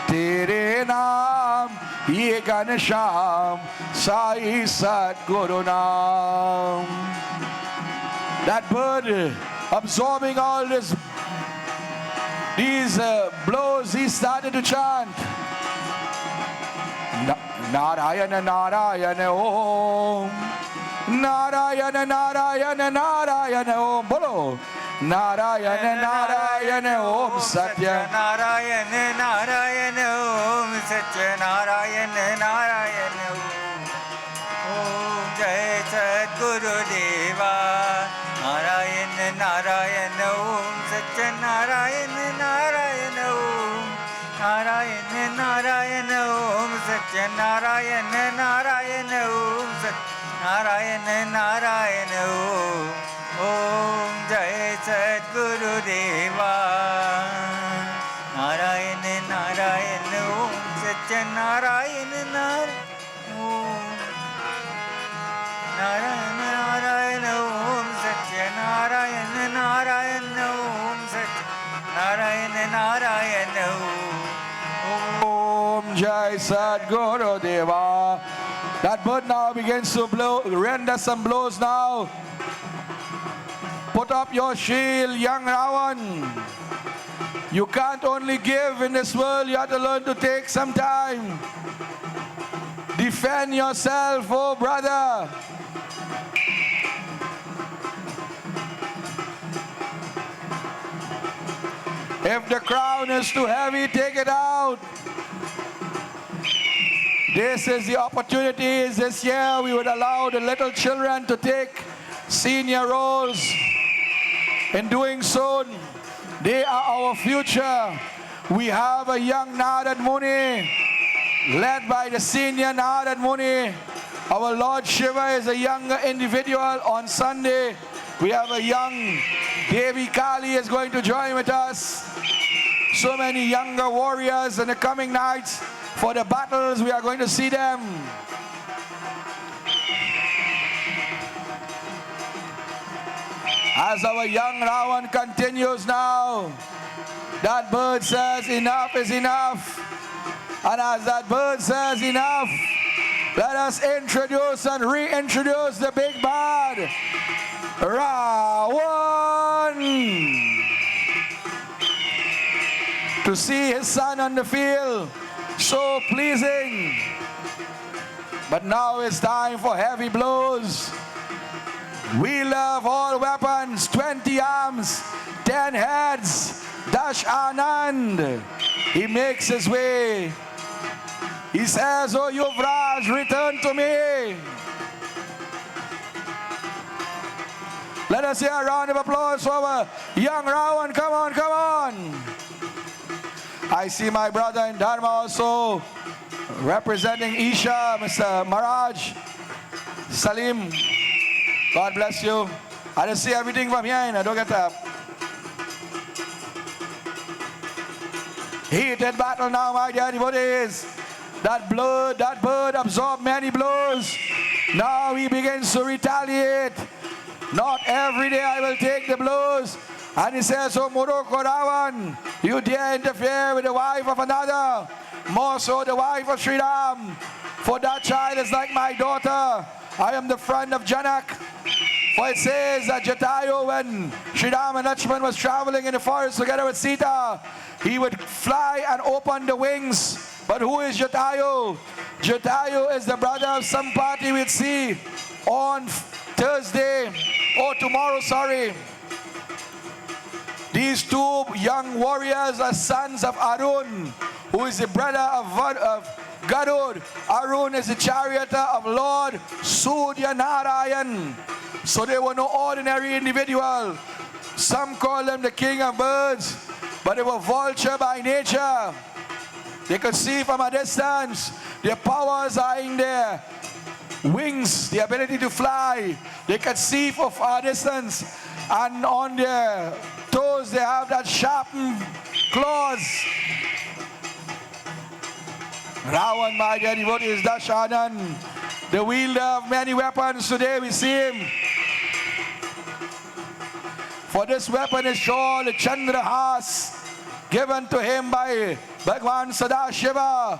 Tere naam ye Ganesham, Sai Satguru Naam. That bird absorbing all these blows, he started to chant. Narayana, Narayana, Om. Narayana, Narayana, Narayana, Om. Bolo. Narayana, Narayana, Om Satya. Narayana, Narayana, Om Satya. Narayana, Narayana, Om Jai Sadguru Deva. Narayana, Narayana, Om Satya. Narayana, Narayana, Om. Narayana, Narayana, Om Satya. Narayana, Narayana, Om Satya. Narayana, Narayana, Om Jai Sadguru Deva. Narayana, Narayana, Om Satya. Narayana, Narayana, Om. Narayana, Narayana, Om Satya. Narayana, Narayana, Om Satya. Narayana, Narayana, Om Jai Sadguru Deva. That bird now begins to render some blows now. Put up your shield, young Ravan. You can't only give in this world, you have to learn to take some time. Defend yourself, oh brother. If the crown is too heavy, take it out. This is the opportunity. This year we would allow the little children to take senior roles. In doing so, they are our future. We have a young Narad Muni, led by the senior Narad Muni. Our Lord Shiva is a younger individual. On Sunday, we have a young Devi Kali is going to join with us. So many younger warriors in the coming nights. For the battles, we are going to see them. As our young Ravan continues now, that bird says enough is enough. And as that bird says enough, let us introduce and reintroduce the big bad, Ravan. To see his son on the field, so pleasing. But now it's time for heavy blows. We love all weapons, 20 arms, 10 heads. Dash Anand, he makes his way. He says, oh Yuvraj, return to me. Let us hear a round of applause for our young Ravan. Come on, come on. I see my brother in Dharma also representing Isha, Mr. Maraj, Salim. God bless you. I didn't see everything from here, don't get up. Heated battle now, my dear devotees. That bird absorbed many blows. Now he begins to retaliate. Not every day I will take the blows. And he says, "O Murukha Ravan, you dare interfere with the wife of another, more so the wife of Sri Ram. For that child is like my daughter. I am the friend of Janak." For it says that Jatayu, when Sri Ram and Lakshman was traveling in the forest together with Sita, he would fly and open the wings. But who is Jatayu? Jatayu is the brother of Sampati we'll see on Thursday, or tomorrow, sorry. These two young warriors are sons of Arun, who is the brother of Garud. Arun is the charioteer of Lord Surya Narayan. So they were no ordinary individual. Some call them the king of birds, but they were vulture by nature. They could see from a distance. Their powers are in their wings, the ability to fly. They could see from far distance. And on their toes, they have that sharpened claws. Ravan, my dear devotees, Dashanan, the wielder of many weapons. Today we see him. For this weapon is called the Chandrahas, given to him by Bhagwan Sadashiva.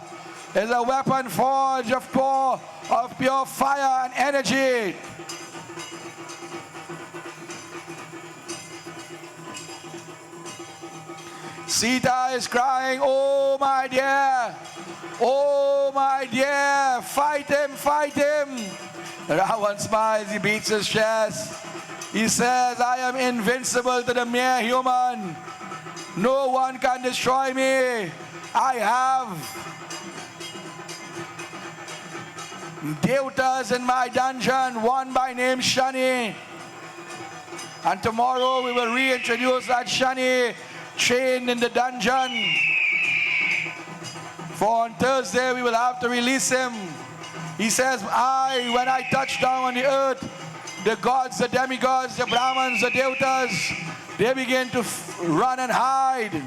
Is a weapon forged of pure fire and energy. Sita is crying, "Oh my dear, oh my dear, fight him, fight him." Ravan smiles, he beats his chest. He says, "I am invincible to the mere human. No one can destroy me. I have Devatas in my dungeon, one by name Shani. And tomorrow we will reintroduce that Shani chained in the dungeon. For on Thursday we will have to release him. He says, when I touch down on the earth, the gods, the demigods, the Brahmins, the Devatas, they begin to run and hide."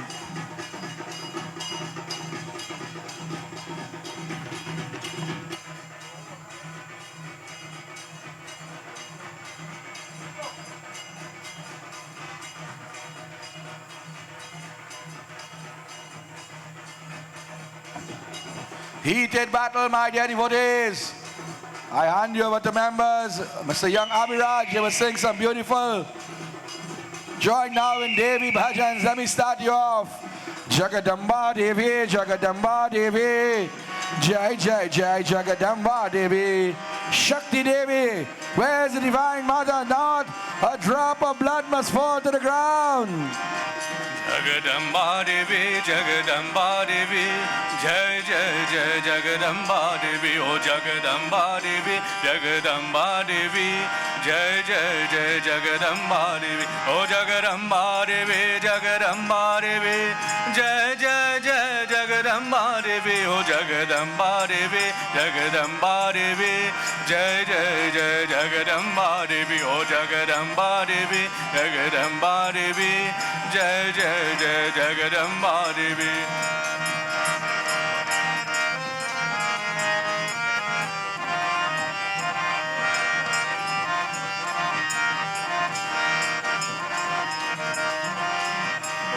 Heated battle, my dear devotees. I hand you over to members. Mr. Young Abhiraj, you will sing some beautiful. Join now in Devi Bhajans. Let me start you off. Jagadamba Devi, Jagadamba Devi. Jai Jai Jai Jagadamba Devi. Shakti Devi. Where's the Divine Mother? Not a drop of blood must fall to the ground. Jagadamba Devi, Jagadamba Devi, Jai Jai Jai Jagadamba Devi, O Jagadamba Devi, Jagadamba Devi, Jai Jai Jai Jagadamba Devi, O Jagadamba Devi, Jagadamba Devi, Jai Jai Jai Jagadamba Devi, O Jagadamba Devi, Jagadamba Devi, Jai Jai Jai Jagadamba Devi, O Jagadamba Devi, Jagadamba Devi, Jai Jai Jai Jagadamba Devi.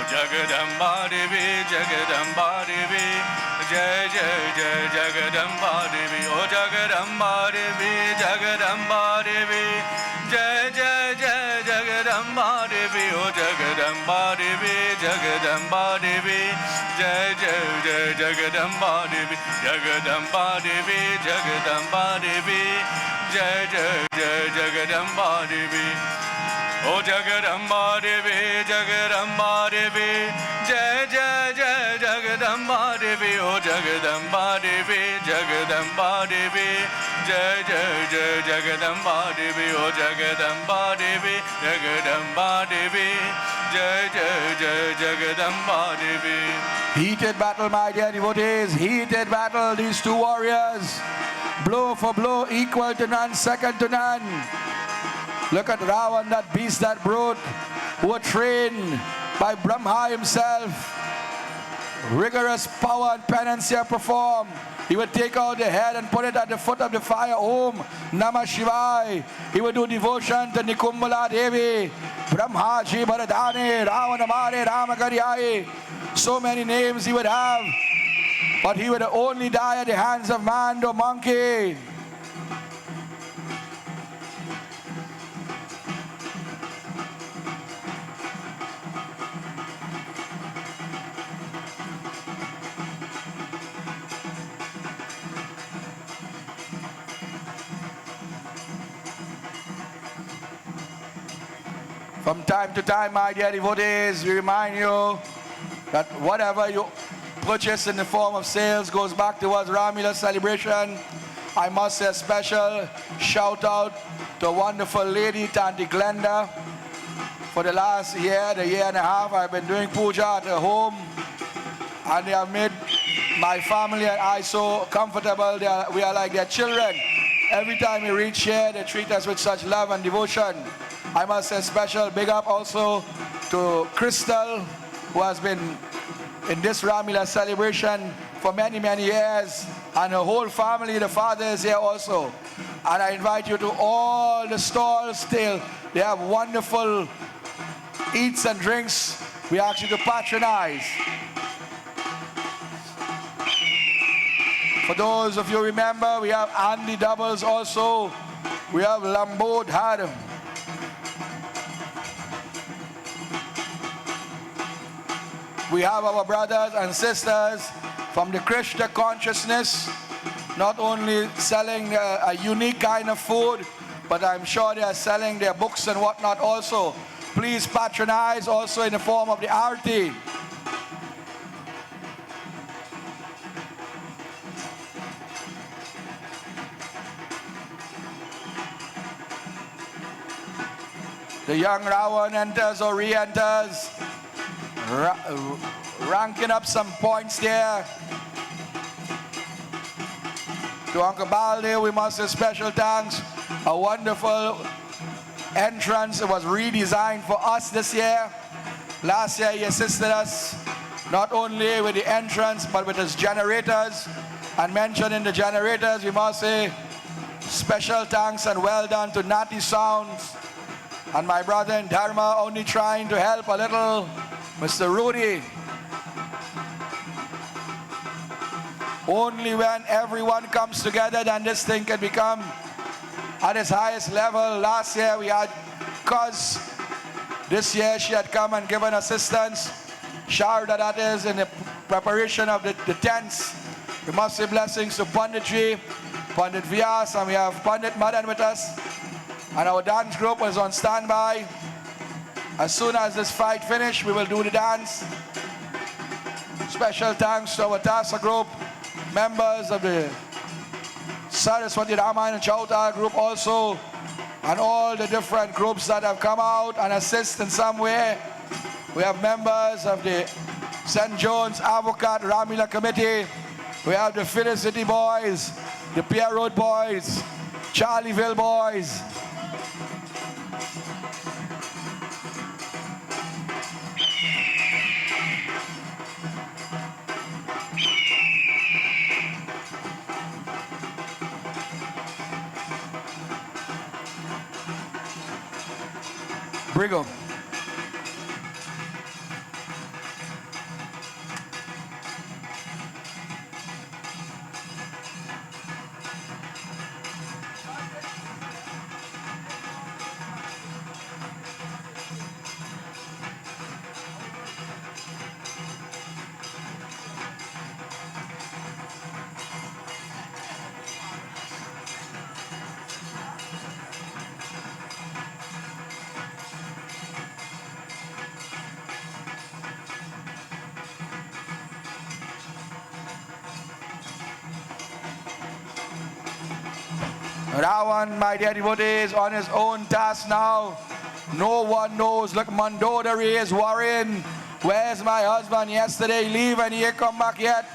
Jagadamba Devi, Jagadamba Devi, Jai Jai Jai Jagadamba Devi, O Jagadamba Devi, Jagadamba Devi, Jai Jai Jai Jagadamba Devi, O Jagadamba Devi, Jagadamba Devi, Jai Jai Jai Jagadamba Devi, Jagadamba Devi, Jagadamba Devi, Jai Jai Jai Jagadamba Devi. O Jagadamba Devi, Jagadamba Devi, Jai Jai Jai Jagadamba Devi, O Jagadamba Devi, Jagadamba Devi, Jai Jai Jai Jagadamba Devi, O Jagadamba Devi, Jagadamba Devi, Jai Jai Jai Jagadamba Devi. Heated battle, my dear devotees, heated battle. These two warriors, blow for blow, equal to none, second to none. Look at Ravan, that beast, that brute, who were trained by Brahma himself. Rigorous power and penance here performed. He would take out the head and put it at the foot of the fire. Om Namah Shivaya. He would do devotion to Nikumbala Devi, Brahmaji Bharadane, Ravanamare, Ramagaryai. So many names he would have, but he would only die at the hands of man or monkey. From time to time, my dear devotees, we remind you that whatever you purchase in the form of sales goes back towards Ramleela celebration. I must say a special shout out to a wonderful lady, Tanti Glenda. For the last year, the year and a half, I've been doing puja at her home, and they have made my family and I so comfortable. We are like their children. Every time we reach here, they treat us with such love and devotion. I must say special big up also to Crystal, who has been in this Ramleela celebration for many, many years, and her whole family. The father is here also. And I invite you to all the stalls still. They have wonderful eats and drinks. We ask you to patronize. For those of you who remember, we have Andy Doubles also. We have Lambo Dhar. We have our brothers and sisters from the Krishna consciousness, not only selling a unique kind of food, but I'm sure they are selling their books and whatnot also. Please patronize also in the form of the Aarti. The young Ravan enters or re-enters, ranking up some points there. To Uncle Balde, we must say special thanks. A wonderful entrance. It was redesigned for us this year. Last year he assisted us not only with the entrance but with his generators. And mentioned in the generators, we must say special thanks and well done to Nati Sounds and my brother in Dharma, only trying to help a little, Mr. Rudy. Only when everyone comes together then this thing can become at its highest level. Last year we had Cuz. This year she had come and given assistance. Sharda, that is, in the preparation of the tents. We must say blessings to Panditji, Pandit Vyas, and we have Pandit Madan with us. And our dance group was on standby. As soon as this fight finished, we will do the dance. Special thanks to our Tasa group, members of the Saraswati Ramayana Chauta group also, and all the different groups that have come out and assist in some way. We have members of the St. John's Advocate Ramleela Committee. We have the Felicity Boys, the Pierre Road Boys, Charlieville Boys. Brigham. Ravan, my dear devotees, on his own task now. No one knows. Look, Mandodari is worrying. Where's my husband? Yesterday leave and he ain't come back yet.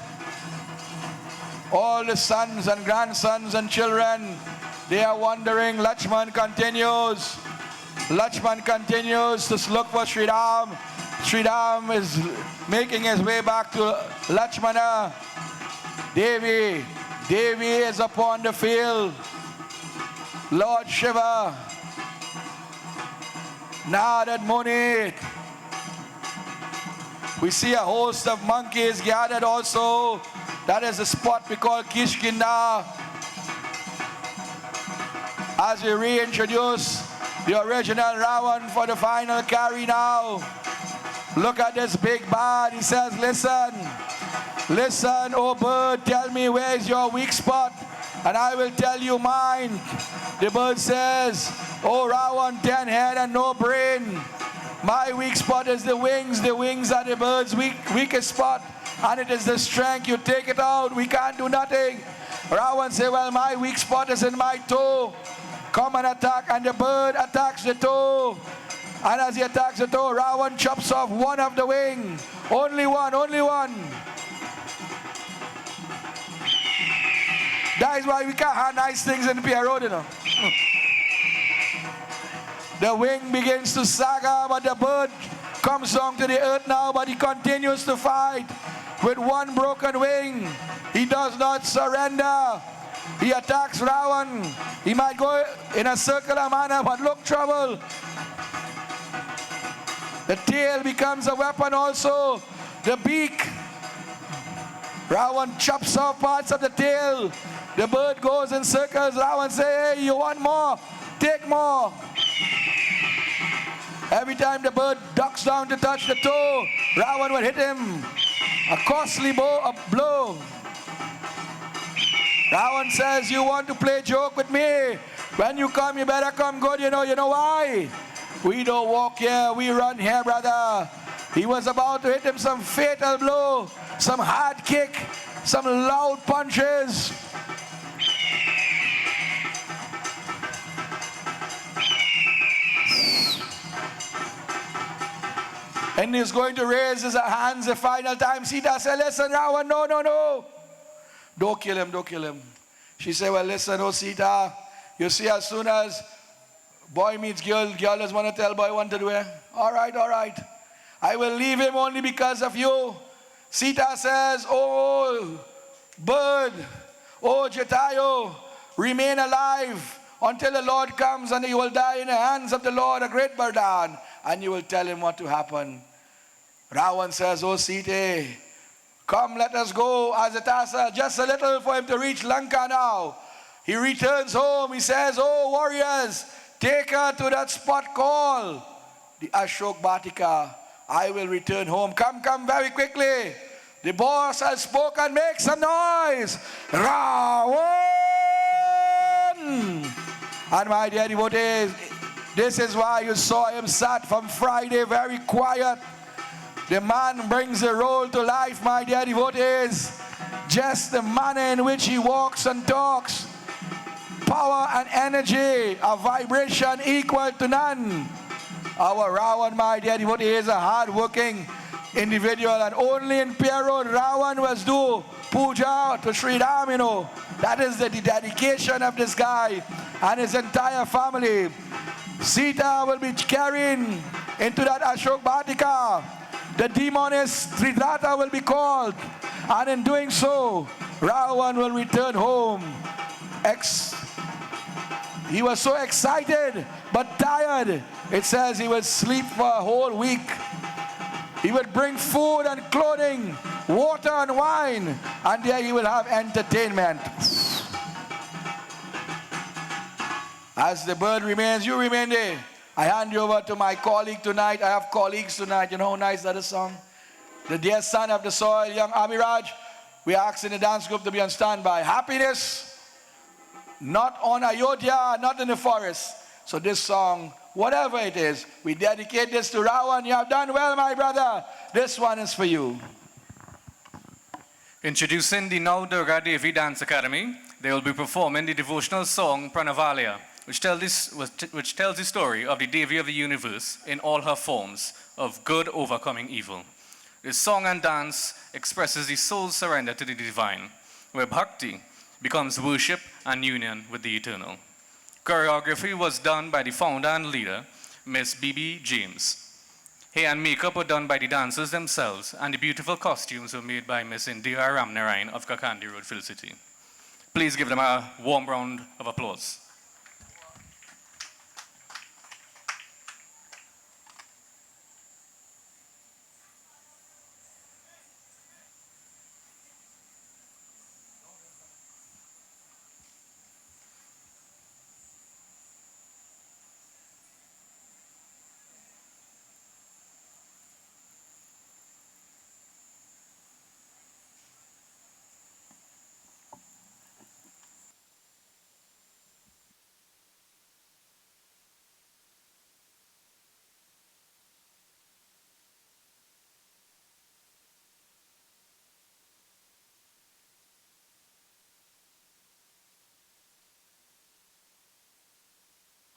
All the sons and grandsons and children, they are wondering. Lakshman continues. Lakshman continues to look for Sri Ram. Sri Ram is making his way back to Lakshmana Devi. Devi is upon the field. Lord Shiva, Narad Muni. We see a host of monkeys gathered also. That is the spot we call Kishkinda. As we reintroduce the original Ravan for the final carry now. Look at this big bird. He says, listen, listen, oh bird, tell me where's your weak spot, and I will tell you mine. The bird says, oh Ravan, 10 head and no brain. My weak spot is the wings. The wings are the bird's weakest spot, and it is the strength. You take it out, we can't do nothing. Ravan says, well, my weak spot is in my toe. Come and attack, and the bird attacks the toe. And as he attacks the toe, Ravan chops off one of the wing. Only one, only one. That is why we can't have nice things in Pierre Road, you know. The wing begins to saga, but the bird comes down to the earth now, but he continues to fight with one broken wing. He does not surrender. He attacks Ravan. He might go in a circular manner, but look, trouble. The tail becomes a weapon also. The beak. Ravan chops off parts of the tail. The bird goes in circles. Ravan says, hey, you want more? Take more. Every time the bird ducks down to touch the toe, Ravan will hit him a costly blow. Ravan says, you want to play joke with me? When you come, you better come good. You know why? We don't walk here, we run here, brother. He was about to hit him some fatal blow, some hard kick, some loud punches. And he's going to raise his hands the final time. Sita said, listen, Ravan, no, no, no. Don't kill him, don't kill him. She said, well, listen, oh Sita, you see, as soon as boy meets girl, girl doesn't want to tell boy what to do. All right, all right. I will leave him only because of you. Sita says, oh, bird, oh, Jatayu, remain alive until the Lord comes, and you will die in the hands of the Lord, a great burden, and you will tell him what to happen. Ravan says, oh, Sita, come, let us go, Azatasa, just a little for him to reach Lanka now. He returns home. He says, oh, warriors, take her to that spot called the Ashok Batika. I will return home. Come, come very quickly. The boss has spoken. Make some noise. Ravan! And my dear devotees, this is why you saw him sat from Friday very quiet. The man brings the role to life, my dear devotees. Just the manner in which he walks and talks. Power and energy, a vibration equal to none. Our Ravan, my dear devotee, is a hard-working individual, and only in Pierre Road, Ravan was do puja to Sri Ram, you know. That is the dedication of this guy and his entire family. Sita will be carrying into that Ashok Batika. The demoness Tridhata will be called, and in doing so, Ravan will return home. He was so excited but tired. It says he would sleep for a whole week. He would bring food and clothing, water and wine, and there he will have entertainment. As the bird remains, you remain there. I hand you over to my colleague tonight. I have colleagues tonight. You know how nice that is song? The dear son of the soil, young Abhiraj. We are asking the dance group to be on standby. Happiness, not on Ayodhya, not in the forest. So this song, whatever it is, we dedicate this to Ravan. You have done well, my brother. This one is for you. Introducing the now Durga Devi Dance Academy, they will be performing the devotional song Pranavalya, which tells the story of the Devi of the universe in all her forms of good overcoming evil. This song and dance expresses the soul's surrender to the divine, where bhakti becomes worship and union with the eternal. Choreography was done by the founder and leader, Miss B.B. James. Hair and makeup were done by the dancers themselves, and the beautiful costumes were made by Miss Indira Ramnaran of Kakandi Road, Phil City. Please give them a warm round of applause.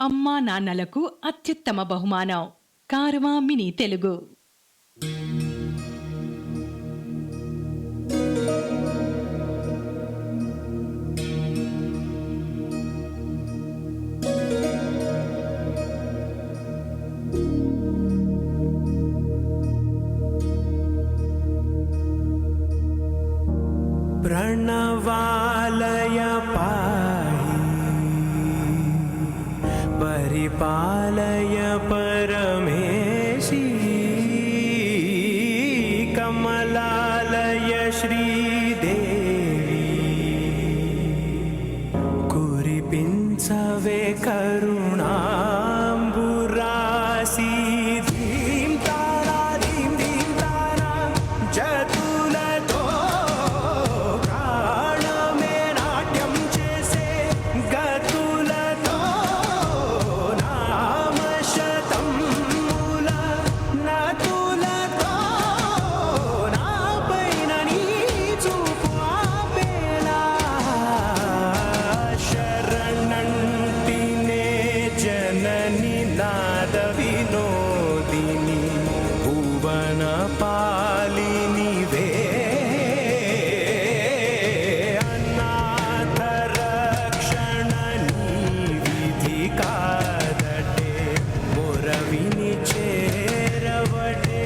అమ్మా నాన్నలకు అత్యుత్తమ బహుమానం కారవా mini Telugu. प्रणवालय पाहि परिपालय परमेशी कमलालय श्रीदेवी कुरिपिंचवे करुणांबुरासी धीम तारा धीम धीम तारा जतुलतो प्राणमे नाट्यं చేసే గతులతో నామశతం మూల నతులతో నాపైన నీ చూపు ఆపేలా శరణంటినే జనని నాద వినోదిని భువన పాలినివే అనాథ రక్షణ నీ విధి కాదటే మొరవిని చేరవటే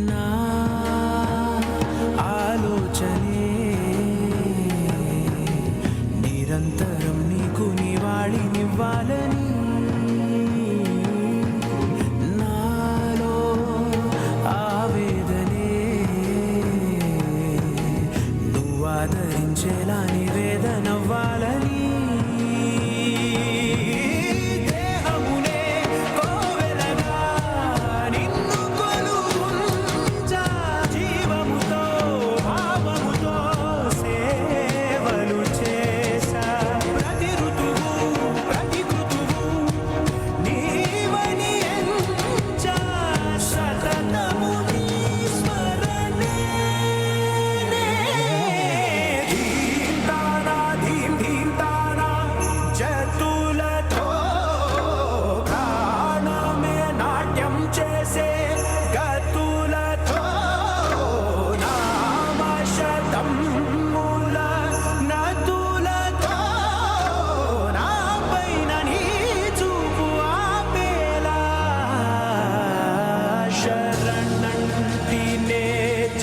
నా ఆలోచనే నిరంతరం నీకు నివాళినివ్వాలని నాలో ఆవేదనే నువ్వు ఆదరించేలా నివేదనవ్వాలని దేహమునే కోవెలగా నిన్ను కొలువుంచా జీవముతో భావముతో సేవలు చేసా ప్రతి ఋతువు ప్రతి కృతువు నీవని ఎంచా సతతము నీ స్మరణే ధీం తానా ధీం ధీం తానా జతులతో ప్రాణమే నాట్యం చేసే గతులతో నామశతం మూల నతులతో నాపైన నీ చూపు ఆపేలా శరణంటినే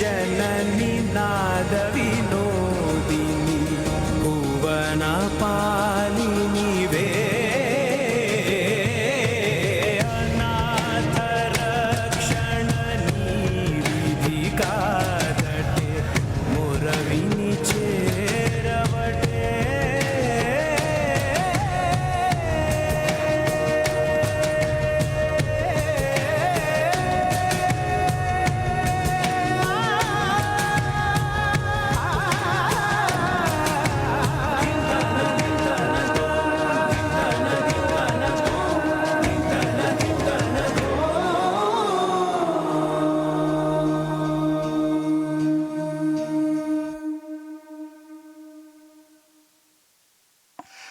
జనని నాద వినోదిని భువన పాలినివే అనాథ రక్షణ నీ విధి కాదటే మొరవిని చేరవటే ధింతానా ధింతానా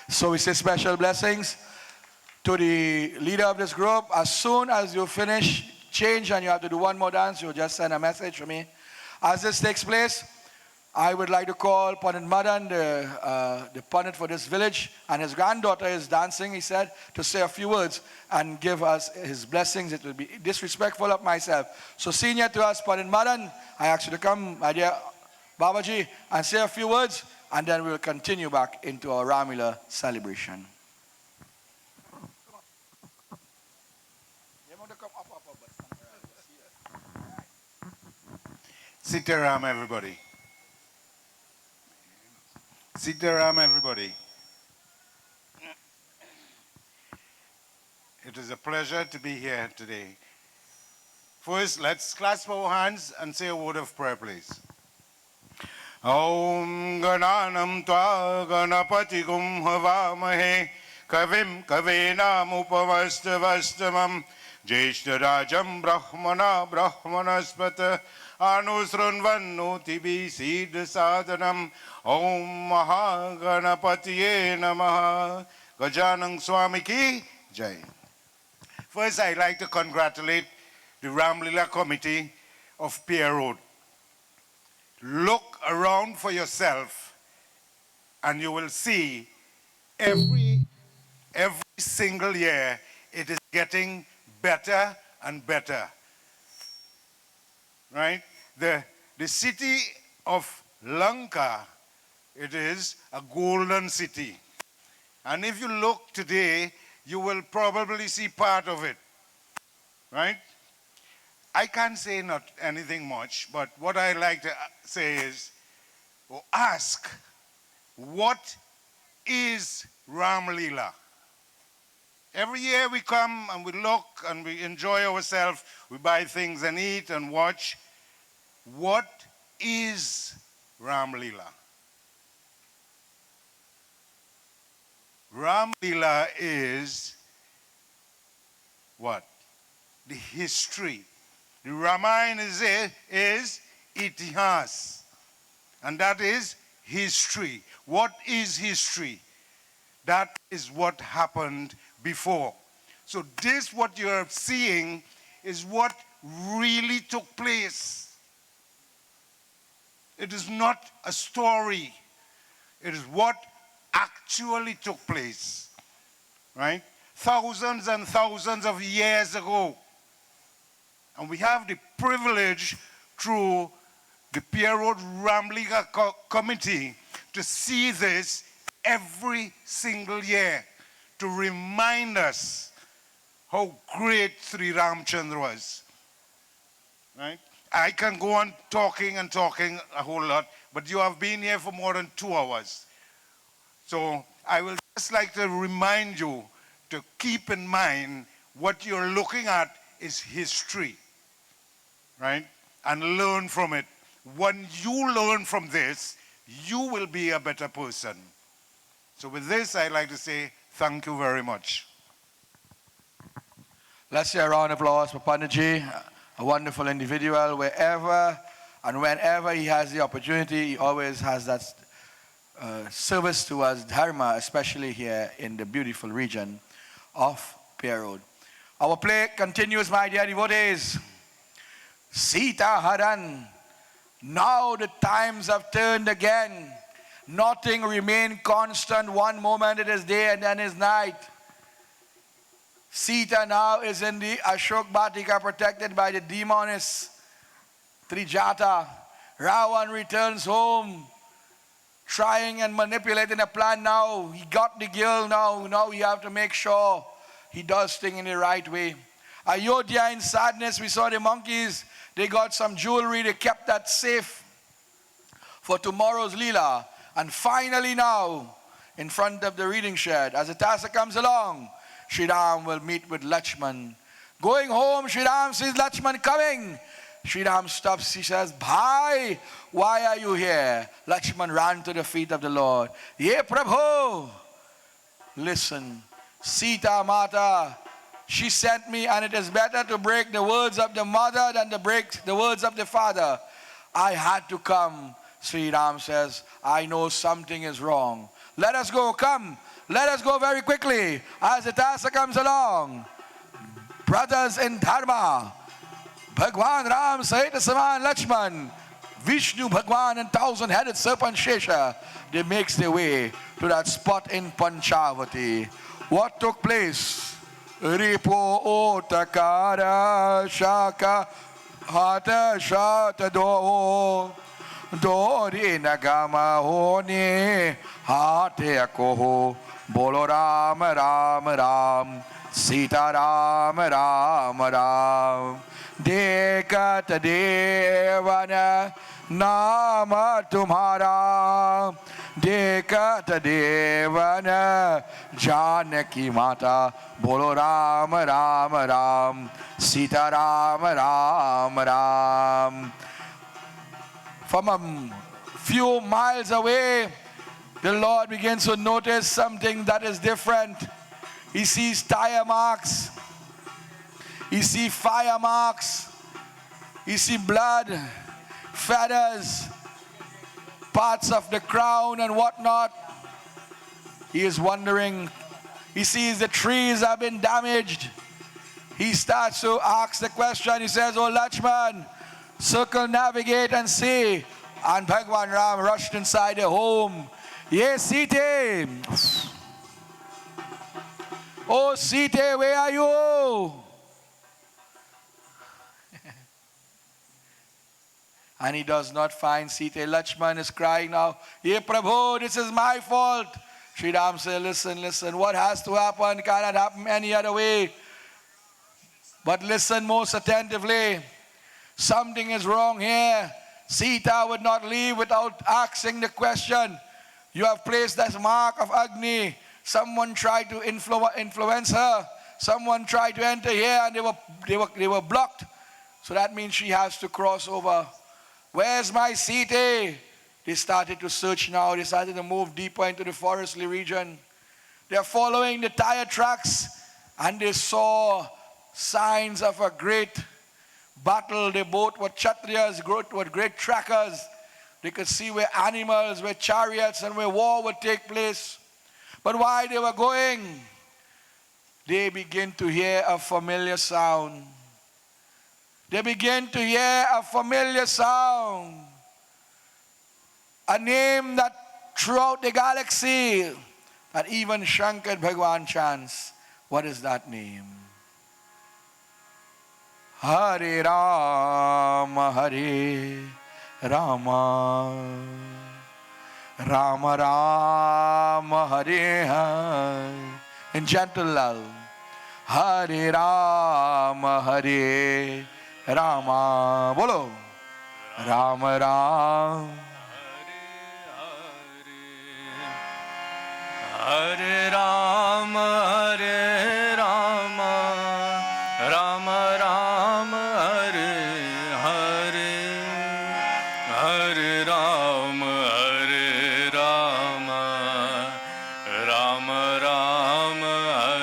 So we say special blessings to the leader of this group. As soon as you finish, change, and you have to do one more dance, you just send a message to me. As this takes place, I would like to call Pandit Madan, the Pandit for this village, and his granddaughter is dancing, he said, to say a few words and give us his blessings. It will be disrespectful of myself. So senior to us, Pandit Madan, I ask you to come, my dear Babaji, and say a few words, and then we'll continue back into our Ramleela celebration. Sitaram, everybody. Sitaram, everybody. It is a pleasure to be here today. First, let's clasp our hands and say a word of prayer, please. Om Gananam Tva Ganapati Gum Havamahe Kavim Kavenam Upavastavastamam Jeshtharajam Brahmana Brahmanaspata Anusrunvannoti Seed Sadhanam Om Mahaganapatiye Namaha Gajanang Swami Ki Jai. First, I'd like to congratulate the Ramleela Committee of Pierre Road. Look around for yourself and you will see every single year it is getting better and better. Right? The city of Lanka, it is a golden city. And if you look today, you will probably see part of it. Right? I can't say not anything much, but what I like to say is, or ask, what is Ramleela? Every year we come and we look and we enjoy ourselves, we buy things and eat and watch. What is Ramleela? Ramleela is what? The history. The Ramayana is itihas, and that is history. What is history? That is what happened before. So this, what you're seeing, is what really took place. It is not a story. It is what actually took place, right? Thousands and thousands of years ago. And we have the privilege through the Pierre Road Ramleela Committee to see this every single year to remind us how great Sri Ramchandra was. Right? I can go on talking and talking a whole lot, but you have been here for more than 2 hours. So I will just like to remind you to keep in mind what you're looking at is history, right? And learn from it. When you learn from this, you will be a better person. So with this, I'd like to say thank you very much. Let's say a round of applause for Panditji, a wonderful individual. Wherever and whenever he has the opportunity, he always has that service towards Dharma, especially here in the beautiful region of Pierre Road. Our play continues, my dear devotees. Sita Haran, now the times have turned again. Nothing remained constant. One moment it is day and then is night. Sita now is in the Ashok Batika, protected by the demoness Trijata. Ravan returns home, trying and manipulating a plan now. He got the girl now. Now we have to make sure he does things in the right way. Ayodhya in sadness, we saw the monkeys. They got some jewelry. They kept that safe for tomorrow's Leela. And finally now, in front of the reading shed, as the Tassa comes along, Shri Ram will meet with Lakshman. Going home, Shri Ram sees Lakshman coming. Shri Ram stops. He says, Bhai, why are you here? Lakshman ran to the feet of the Lord. Ye Prabhu, listen, Sita Mata, she sent me, and it is better to break the words of the mother than to break the words of the father. I had to come. Sri Ram says, I know something is wrong. Let us go. Come. Let us go very quickly as the Tassa comes along. Brothers in Dharma, Bhagwan Ram, Sahita Saman, Lakshman, Vishnu Bhagwan and 1,000-headed serpent Shesha, they makes their way to that spot in Panchavati. What took place? Ripo Otakara Shaka Hata Shata Do Dori Nagama Honi Hate Akoho Bolo Ram Ram Ram Sita Ram Ram Ram Dekat Devana Nama Tumhara Dekat Devana Janaki Mata Bolo Ram Ram Ram Sita Ram Ram Ram. From a few miles away, the Lord begins to notice something that is different. He sees tire marks. He sees fire marks. He sees blood, feathers, parts of the crown and whatnot. He is wondering. He sees the trees have been damaged. He starts to ask the question. He says, "Oh Lakshman, circumnavigate and see." And Bhagwan Ram rushed inside the home. Yes, Sita. Oh, Sita, where are you? And he does not find Sita. Lakshman is crying now, "Ye Prabhu, this is my fault." Sri Ram said, listen, what has to happen cannot happen any other way. But listen most attentively. Something is wrong here. Sita would not leave without asking the question. You have placed this mark of Agni. Someone tried to influence her. Someone tried to enter here and they were blocked. So that means she has to cross over. Where's my Sita? They started to search now. They started to move deeper into the forestly region. They're following the tire tracks and they saw signs of a great battle. They both were Kshatriyas, were great trackers. They could see where animals, where chariots and where war would take place. But while they were going, they began to hear a familiar sound. They began to hear a familiar sound. A name that throughout the galaxy, that even Shankar Bhagwan chants. What is that name? Hare Rama, Hare Rama, Rama Rama, Hare Hare. In gentle lull. Hare Rama, Hare Rama. Bolo. Rama Rama. Hare Rama, Hare Rama, Rama Rama, Hare Hare, Hare Rama, Hare Rama, Rama Rama,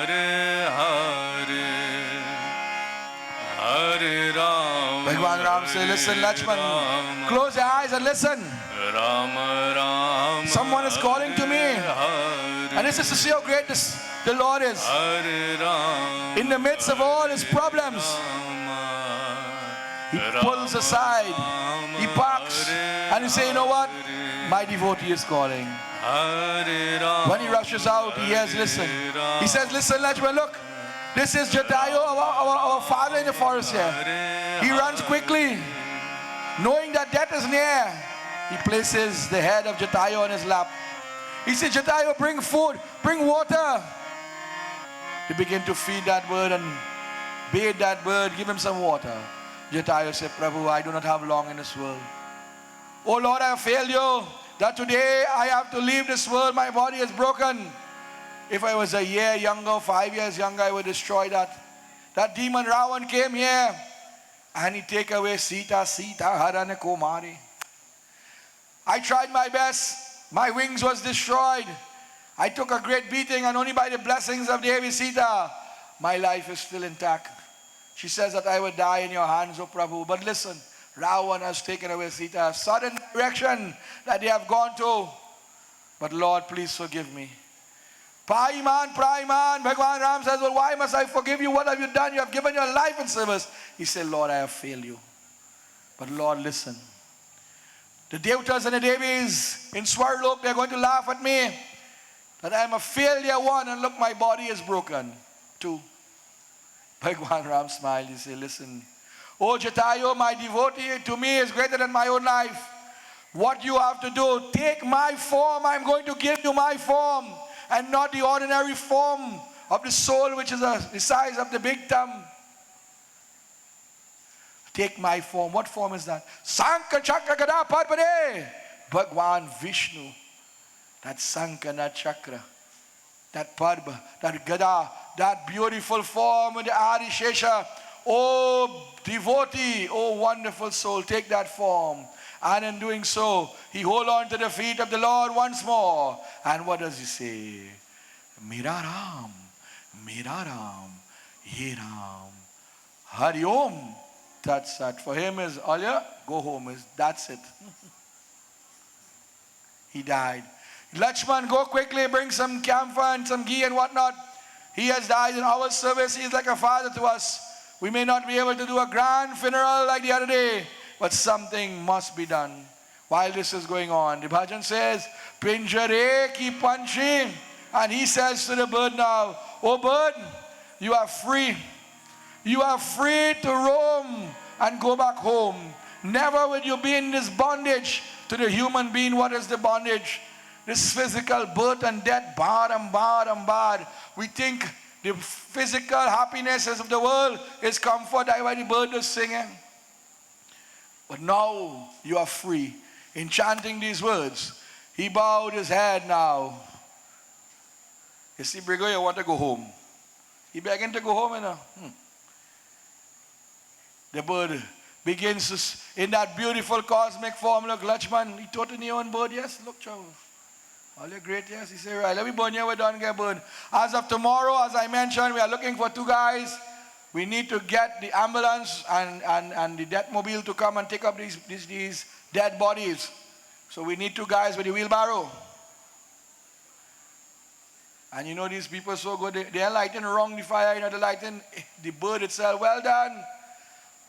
Hare Hare, Hare Rama. Bhagwan Ram said, listen, Lakshman, close your eyes and listen. Rama Rama. Someone is calling to me. And this is to see how great the Lord is. In the midst of all his problems, he pulls aside, he parks, and he says, you know what? My devotee is calling. When he rushes out, he hears, listen. He says, listen, Lakshman, look. This is Jatayu, our father in the forest here. He runs quickly, knowing that death is near. He places the head of Jatayu on his lap. He says, Jatayu, bring food, bring water. They begin to feed that bird and bathe that bird, give him some water. Jatayu said, Prabhu, I do not have long in this world. Oh Lord, I have failed you, that today I have to leave this world, my body is broken. If I was a year younger, 5 years younger, I would destroy that. That demon Ravan came here and he take away Sita Harana Kumari. I tried my best. My wings was destroyed. I took a great beating and only by the blessings of Devi Sita, my life is still intact. She says that I will die in your hands, O Prabhu. But listen, Ravan has taken away Sita. Sudden direction that they have gone to. But Lord, please forgive me. Praiman, Bhagwan Ram says, well, why must I forgive you? What have you done? You have given your life in service. He said, Lord, I have failed you. But Lord, listen. The Devatas and the Devis in Swarlok, they're going to laugh at me. That I'm a failure, one, and look, my body is broken. Two. Bhagwan Ram smiled. He said, listen. Oh, Jatayu, my devotee to me is greater than my own life. What you have to do, take my form. I'm going to give you my form. And not the ordinary form of the soul, which is the size of the big thumb. Take my form. What form is that? Sankha Chakra Gada Padmane. Bhagwan Vishnu. That Sankha, that Chakra, that Padma, that Gada, that beautiful form in the Adishesha. Oh, devotee, oh, wonderful soul, take that form. And in doing so, he hold on to the feet of the Lord once more. And what does he say? Miraram, Miraram, Yeram, Hari Om. That's that. For him is, Alya, go home. That's it. He died. Lakshman, go quickly, bring some camphor and some ghee and whatnot. He has died in our service. He is like a father to us. We may not be able to do a grand funeral like the other day, but something must be done. While this is going on, the bhajan says, Pinjare ki panchi. And he says to the bird now, oh bird, you are free. You are free to roam and go back home. Never will you be in this bondage to the human being. What is the bondage? This physical birth and death, bad and bad and bad. We think the physical happinesses of the world is comfort. That's why the bird is singing. But now you are free. In chanting these words, he bowed his head now. You see, Brigo, you want to go home. He began to go home, you know. The bird begins to, in that beautiful cosmic form, look, Lakshman, he taught in your own bird, yes, look, Chow. All your great, yes. He said, right, let me burn you, we don't get burned. As of tomorrow, as I mentioned, we are looking for 2 guys. We need to get the ambulance and the death mobile to come and take up these dead bodies. So we need 2 guys with the wheelbarrow. And you know these people are so good, they are lighting wrong the fire, you know, they're lighting the bird itself. Well done.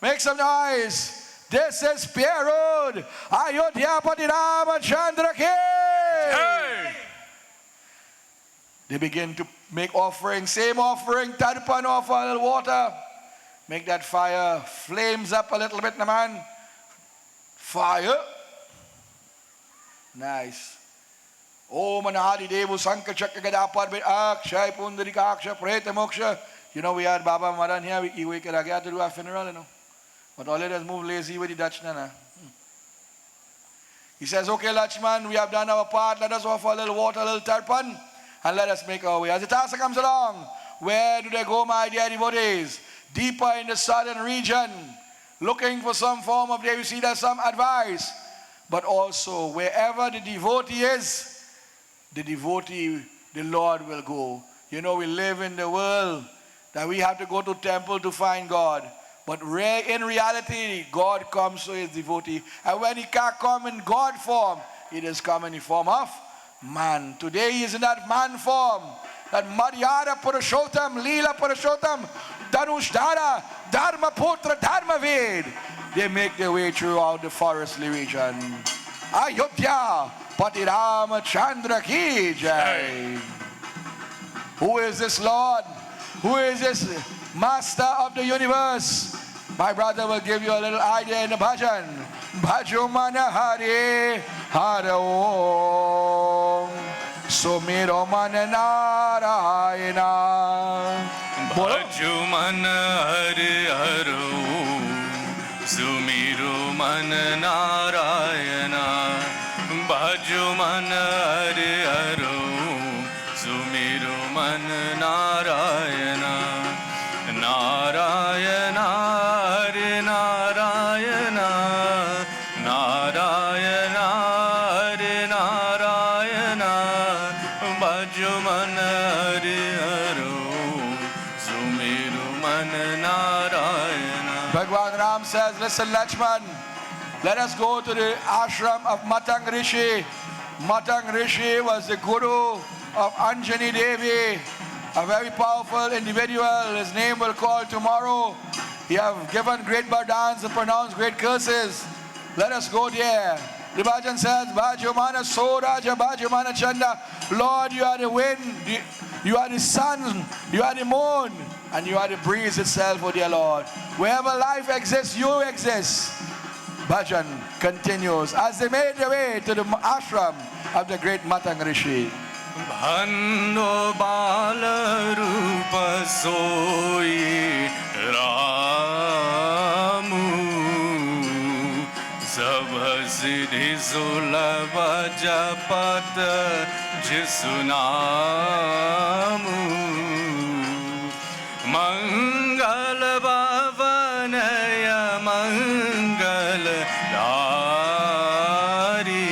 Make some noise. This is Pierre Road. Ayodhya Pati Ramachandra Ki. Hey. They begin to make offering, same offering, tarpan offer, a little water. Make that fire, flames up a little bit, man. Fire. Nice. Om Anahadi Devu Sankha Chakra Gada Padme Akshay Pundarika Akshay Preta Moksha. You know, we had Baba Maran here, we could have got to do a funeral, you know. But all it has moved lazy with the Dutch Nana. He says, okay, Lakshman, we have done our part. Let us offer a little water, a little tarpan, and let us make our way. As the Tassa comes along, where do they go, my dear devotees? Deeper in the southern region, looking for some form of, there you see there's some advice. But also, wherever the devotee is, the devotee, the Lord will go. You know, we live in the world that we have to go to temple to find God. But in reality, God comes to his devotee. And when he can't come in God form, he does come in the form of man. Today he is in that man form. That Madhyara Purushottam, Leela Purushottam, Danushdhara, Dharma Putra, Dharma Ved. They make their way throughout the forestly region. Ayodhya Pati Ramachandra Ki Jai. Who is this Lord? Who is this Master of the universe? My brother will give you a little idea in the bhajan. Bhajumana Hari Hara Om Sumiro Mana Narayana. Bhajumana Hari Hara Om Sumiro Mana Narayana. Bhajumana Hari Hara Om Sumiro Mana Narayana. Narayana, Hare Narayana, Narayana, Hare Narayana, Bhajumana Hare Haro, Sumiru Mana Narayana. Bhagwan Ram says, listen Lakshman, let us go to the ashram of Matang Rishi. Matang Rishi was the guru of Anjani Devi, a very powerful individual. His name will call tomorrow. He have given great bardans and pronounced great curses. Let us go there. The bhajan says, Bhajumana Soraja, Bhajumana Chanda. Lord, you are the wind, you are the sun, you are the moon, and you are the breeze itself, O dear Lord. Wherever life exists, you exist. Bhajan continues as they made their way to the ashram of the great Matang Rishi. Bhando bala rupa soi Ramu Sabha siddhi sulabha japat jisunamu Mangal bhavanaya mangal dari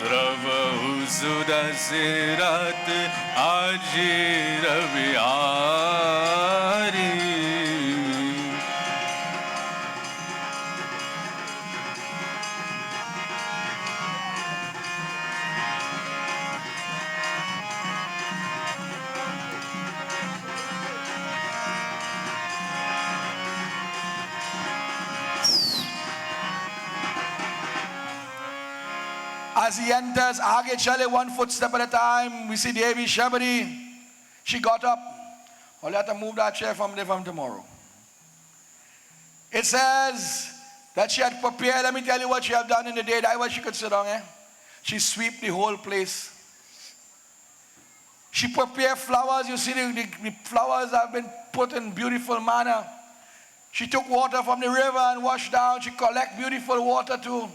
Drava Sudasirat Ajir Viari As he enters, aage chale, one footstep at a time, we see Devi Shabari. She got up. I'll let her move that chair from tomorrow. It says that she had prepared. Let me tell you what she had done in the day. That was she could sit down. She swept the whole place. She prepared flowers. You see the flowers have been put in beautiful manner. She took water from the river and washed down. She collect beautiful water too.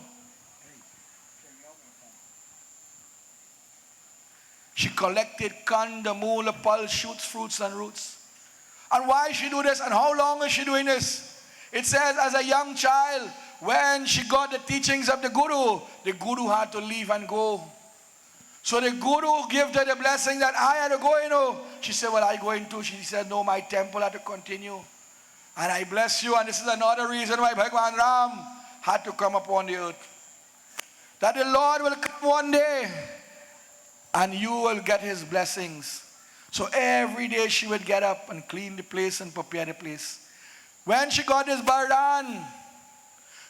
She collected kandamula, pulse, shoots, fruits and roots. And why she do this and how long is she doing this? It says as a young child, when she got the teachings of the Guru had to leave and go. So the Guru gave her the blessing that I had to go, She said, well, I going to. She said, no, my temple had to continue. And I bless you. And this is another reason why Bhagwan Ram had to come upon the earth. That the Lord will come one day and you will get his blessings. So every day she would get up and clean the place and prepare the place. When she got this bardan,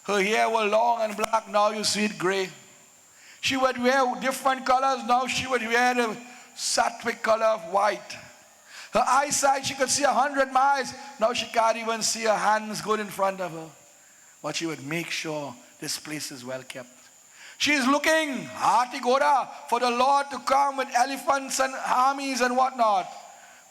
her hair was long and black, now you see it gray. She would wear different colors, now she would wear the sattvic color of white. Her eyesight, she could see 100 miles, now she can't even see her hands good in front of her. But she would make sure this place is well kept. She is looking, Hati Goda, for the Lord to come with elephants and armies and whatnot.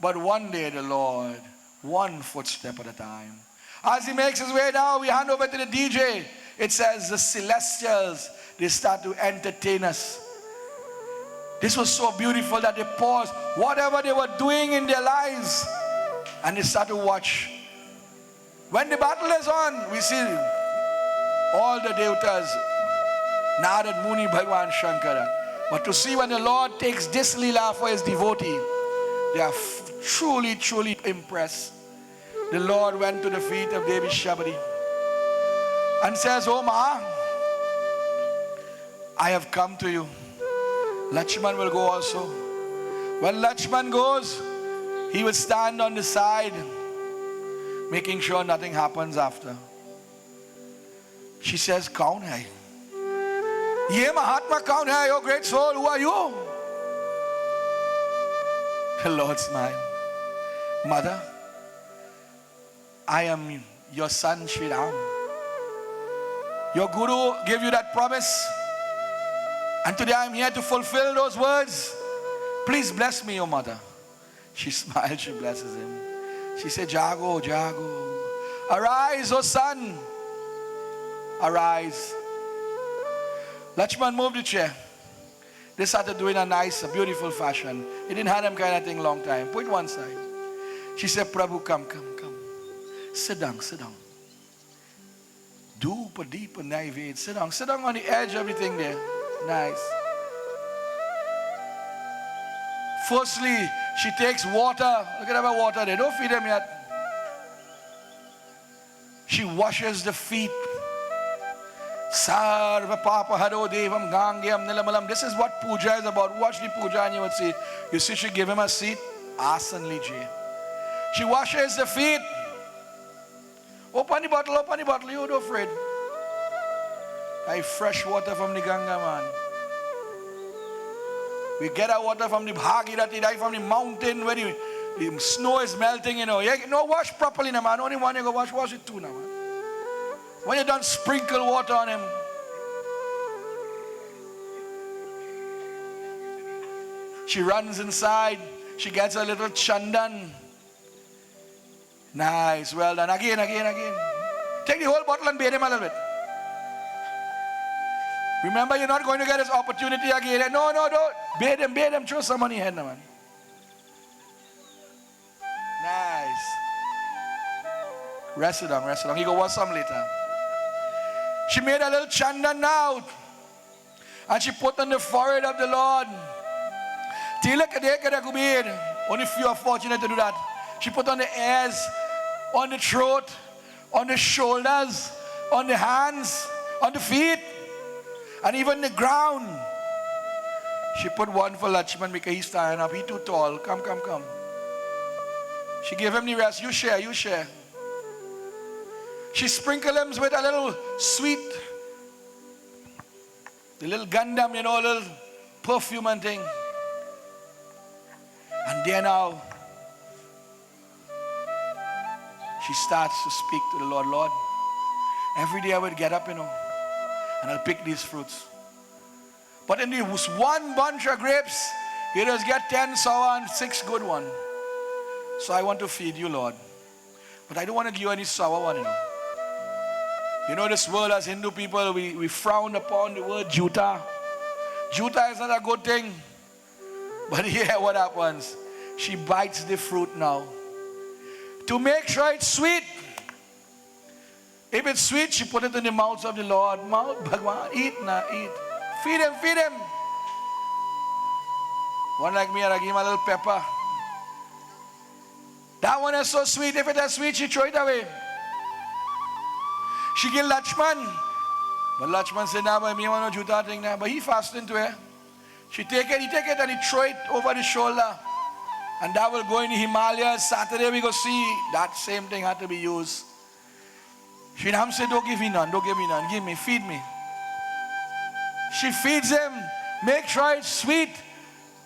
But one day the Lord, one footstep at a time. As he makes his way down, we hand over to the DJ. It says the celestials, they start to entertain us. This was so beautiful that they paused whatever they were doing in their lives and they start to watch. When the battle is on, we see all the devatas, Narad, Muni, Bhagwan, Shankara. But to see when the Lord takes this lila for his devotee, they are truly, truly impressed. The Lord went to the feet of Devi Shabari and says, oh Ma, I have come to you. Lakshman will go also. When Lakshman goes, he will stand on the side, making sure nothing happens after. She says, Kaun hai? Ye Mahatma kaun hai, oh great soul, who are you? The Lord smiled. Mother, I am your son Sri Ram. Your Guru gave you that promise. And today I am here to fulfill those words. Please bless me, O mother. She smiled, she blesses him. She said, Jago, Jago. Arise, O son. Arise. Lakshman moved the chair. They started doing a nice, a beautiful fashion. He didn't have them kind of thing long time. Put one side. She said, Prabhu, come. Sit down. Dupa, deepa, naive. Sit down on the edge, everything there. Nice. Firstly, she takes water. Look at that water there. Don't feed them yet. She washes the feet. Sarva Papa Haro Devam Gangyam Nilamalam. This is what puja is about. Watch the puja and you would see. You see, she gave him a seat. Asan liji. She washes the feet. Open the bottle, you don't afraid. I fresh water from the Ganga, man. We get our water from the Bhagirathi, from the mountain where the snow is melting, you know. Wash properly, man. Only one you go wash it too, man. When you done sprinkle water on him. She runs inside. She gets a little chandan. Nice, well done. Again. Take the whole bottle and bathe him a little bit. Remember, you're not going to get this opportunity again. No, don't. Bathe him. Throw some on your head, man. Nice. Rest it down. He go want some later. She made a little chandan now. And she put on the forehead of the Lord. Only few are fortunate to do that. She put on the ears, on the throat, on the shoulders, on the hands, on the feet, and even the ground. She put one for Lakshman because he's standing up. He's too tall. Come. She gave him the rest. You share. She sprinkled him with a little sweet, the little gandam, a little perfume and thing. And then now, she starts to speak to the Lord. Lord, every day I would get up, and I'll pick these fruits. But in this one bunch of grapes, you just get 10 sour and 6 good ones. So I want to feed you, Lord. But I don't want to give you any sour one, You know this world, as Hindu people, we frown upon the word juta. Juta is not a good thing. But here what happens? She bites the fruit now. To make sure it's sweet. If it's sweet, she put it in the mouths of the Lord. Mouth, Bhagwan, eat. Feed him. One like me, I give him a little pepper. That one is so sweet. If it is sweet, she throw it away. She give Lakshman. But Lakshman said, nah, but me want no juta thing now. But he fasting to her. He take it and he throw it over the shoulder. And that will go in the Himalayas. Saturday we go see that same thing had to be used. She said, don't give me none. Give me, feed me. She feeds him. Make sure it's sweet.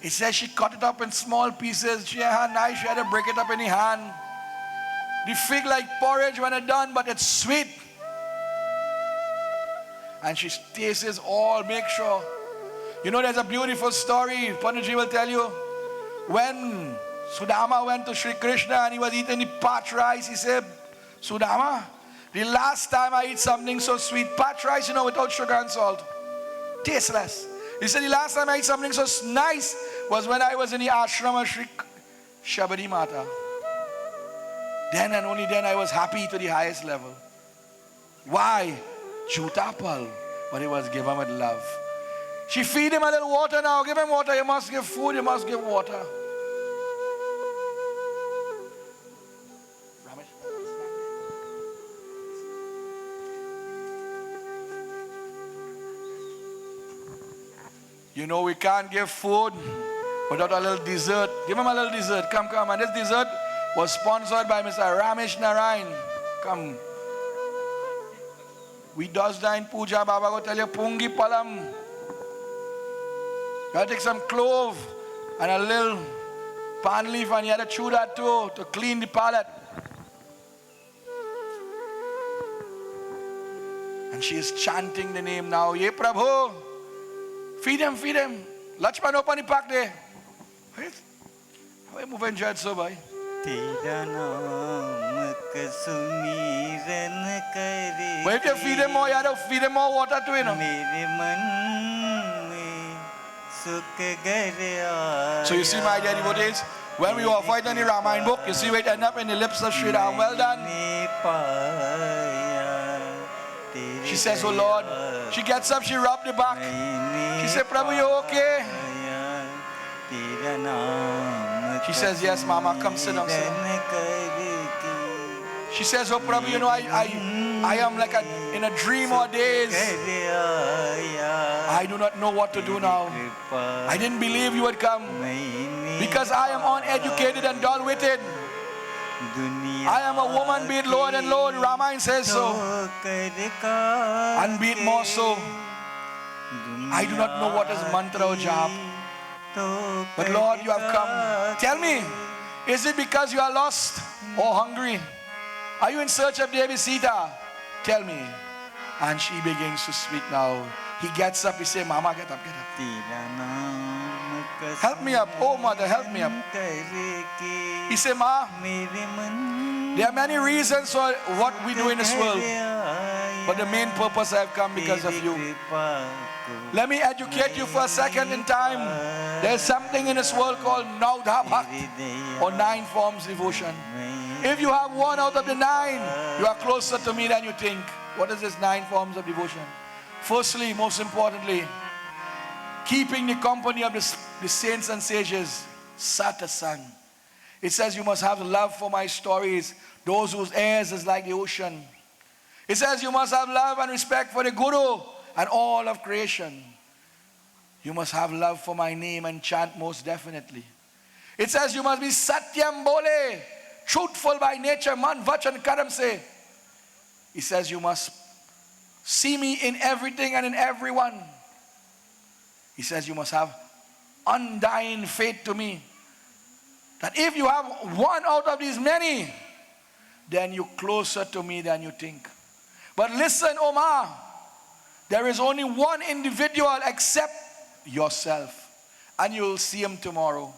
It says she cut it up in small pieces. She had a knife. She had to break it up in her hand. The fig like porridge when it's done, but it's sweet. And she tastes all. Make sure. There's a beautiful story. Panditji will tell you. When Sudama went to Sri Krishna and he was eating the parched rice, he said, Sudama, the last time I eat something so sweet, parched rice, without sugar and salt, tasteless. He said, the last time I ate something so nice was when I was in the ashram of Sri Shabari Mata. Then and only then I was happy to the highest level. Why? Jutapal, but it was given with love. She feed him a little water now. Give him water. You must give food. You must give water. We can't give food without a little dessert. Give him a little dessert. Come. And this dessert was sponsored by Mr. Ramesh Narayan. Come. We does that in puja. Baba go tell you, pungi palam. You gotta take some clove and a little pan leaf and you have to chew that too to clean the palate. And she is chanting the name now. Ye Prabhu, feed him. Lakshman, open the pack there. Wait. How are you moving, Judge, so bhai? Wait till feed him more, you have to feed him more water to him. So you see, my dear devotees, when we offer it in the Ramayana book, you see it end up in the lips of Sri Ram. Well done. She says, oh Lord. She gets up, she rubs the back. She said, Prabhu, you okay? She says, yes, Mama, come sit down. She says, oh Prabhu, I am like in a dream or daze. I do not know what to do now. I didn't believe you would come because I am uneducated and dull-witted. I am a woman, be it Lord and Lord. Ramayana says so. And be it more so. I do not know what is mantra or jap. But Lord, you have come. Tell me, is it because you are lost or hungry? Are you in search of Devi Sita? Tell me. And she begins to speak now. He gets up, he says, Mama, get up, get up. Help me up. Oh, mother, help me up. He said, Ma, there are many reasons for what we do in this world. But the main purpose I have come because of you. Let me educate you for a second in time. There's something in this world called Naudha Bhakti, or 9 forms devotion. If you have 1 out of the 9, you are closer to me than you think. What is this 9 forms of devotion? Firstly, most importantly, keeping the company of the saints and sages, satsang. It says you must have love for my stories, those whose airs is like the ocean. It says you must have love and respect for the Guru and all of creation. You must have love for my name and chant most definitely. It says you must be satyam bole, truthful by nature, man vachan karam se. It says you must see me in everything and in everyone. He says you must have undying faith to me. That if you have 1 out of these many, then you're closer to me than you think. But listen, Omar, there is only 1 individual except yourself. And you'll see him tomorrow.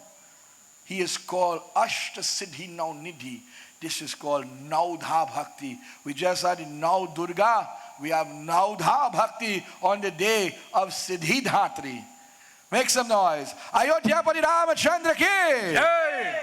He is called Ashta Siddhi Now Nidhi. This is called Naudha Bhakti. We just had in Now Durga. We have Naudha Bhakti on the day of Siddhi Dhatri. Make some noise. Ayodhya Pari Ramachandra ki. Hey!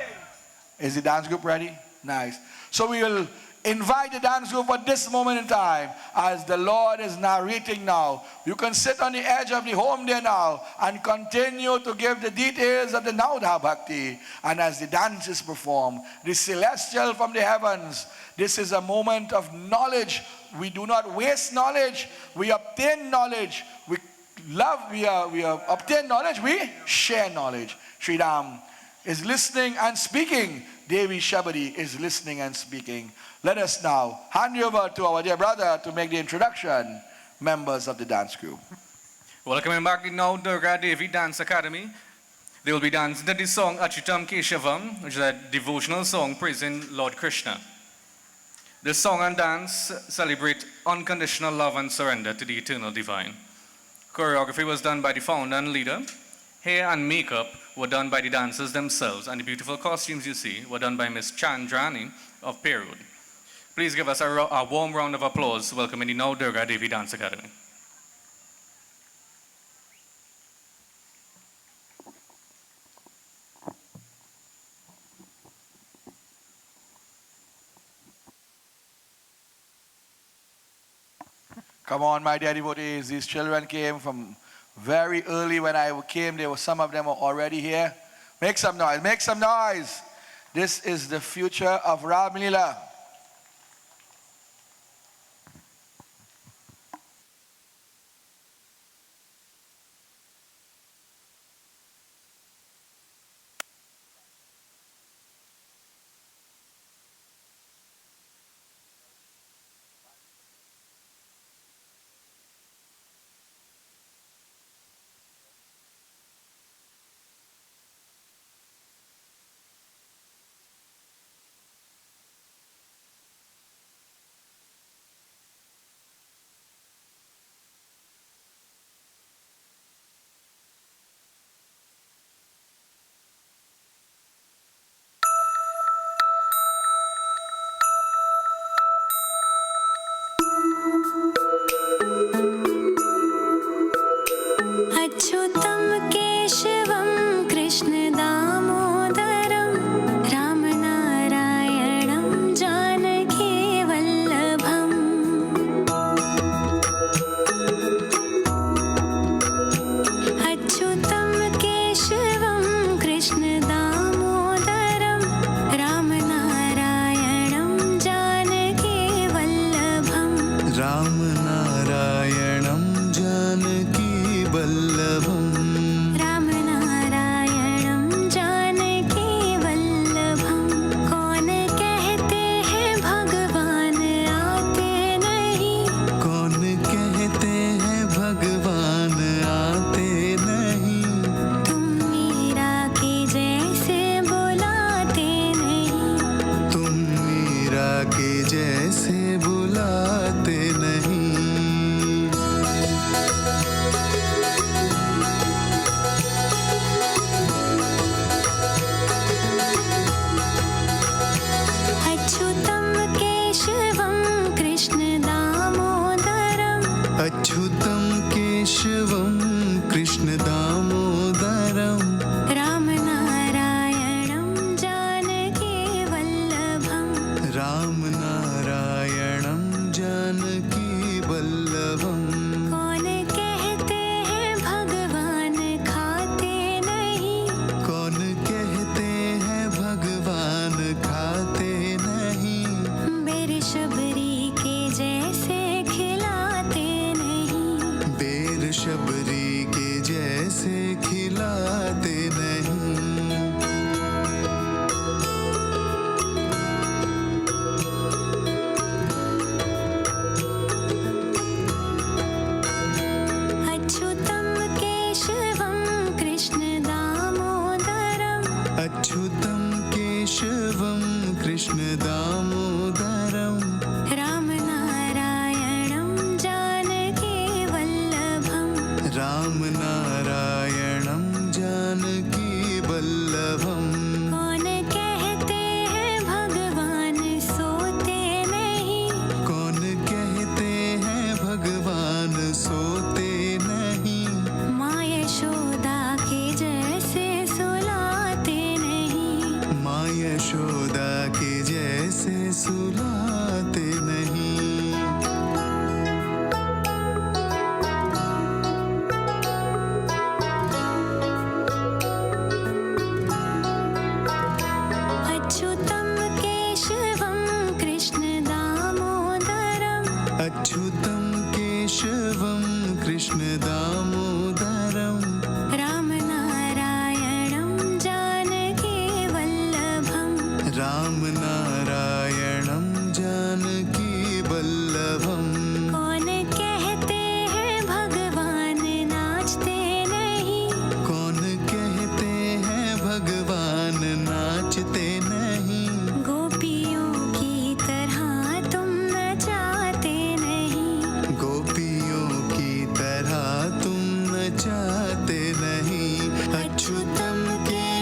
Is the dance group ready? Nice. So we will invite the dance group at this moment in time as the Lord is narrating now. You can sit on the edge of the home there now and continue to give the details of the Naudha Bhakti. And as the dance is performed, the celestial from the heavens, this is a moment of knowledge. We do not waste knowledge. We obtain knowledge. We obtain knowledge. We share knowledge. Sri Ram is listening and speaking. Devi Shabari is listening and speaking. Let us now hand you over to our dear brother to make the introduction, members of the dance group. Welcoming back the Now Durga Devi Dance Academy. They will be dancing to the song Achutam Keshavam, which is a devotional song praising Lord Krishna. This song and dance celebrate unconditional love and surrender to the eternal divine. Choreography was done by the founder and leader. Hair and makeup were done by the dancers themselves, and the beautiful costumes you see were done by Miss Chandrani of Pierre Road. Please give us a warm round of applause welcoming the Now Durga Devi Dance Academy. Come on, my dear devotees. These children came from very early. When I came, some of them were already here. Make some noise, make some noise. This is the future of Ramleela.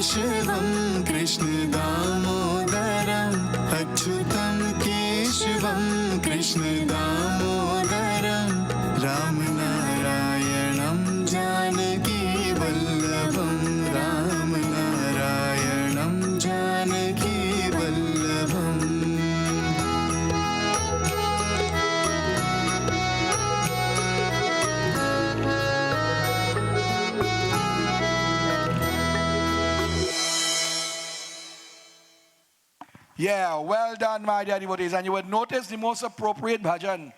केशवं कृष्णदामोदरम् अच्युतं केशवं कृष्णदामोदरम् रामनारायणं जानकीवल्लभं रामनारायणं जानकीवल्लभम् Yeah, well done, my dear devotees. And you would notice the most appropriate bhajan.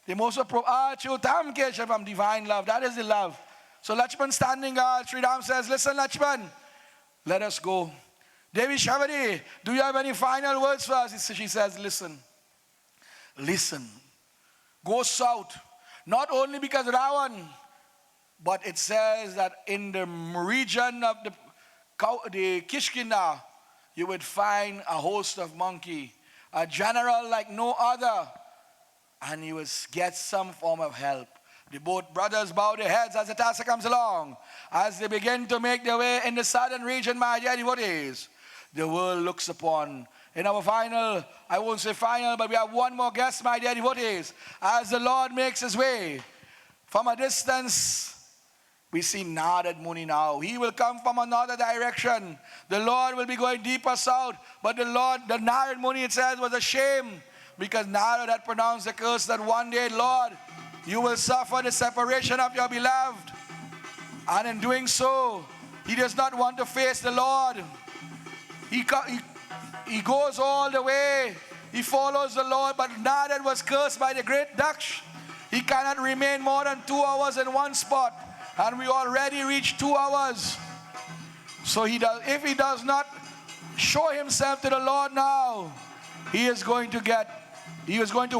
The most appropriate, Achyutam Keshavam, divine love. That is the love. So Lakshman standing guard, Sri Ram says, listen, Lakshman, let us go. Devi Shavari, do you have any final words for us? She says, listen. Listen. Go south. Not only because Ravan, but it says that in the region of the Kishkinda, you would find a host of monkey, a general like no other, and you would get some form of help. The both brothers bow their heads as the task comes along. As they begin to make their way in the southern region, my dear devotees, the world looks upon. In our final, I won't say final, but we have one more guest, my dear devotees. As the Lord makes his way from a distance, we see Narad Muni now. He will come from another direction. The Lord will be going deeper south. But the Narad Muni, it says, was ashamed because Narad had pronounced the curse that one day, Lord, you will suffer the separation of your beloved. And in doing so, he does not want to face the Lord. He goes all the way. He follows the Lord. But Narad was cursed by the great Daksh. He cannot remain more than 2 hours in one spot. And we already reached 2 hours. So if he does not show himself to the Lord now, he is going to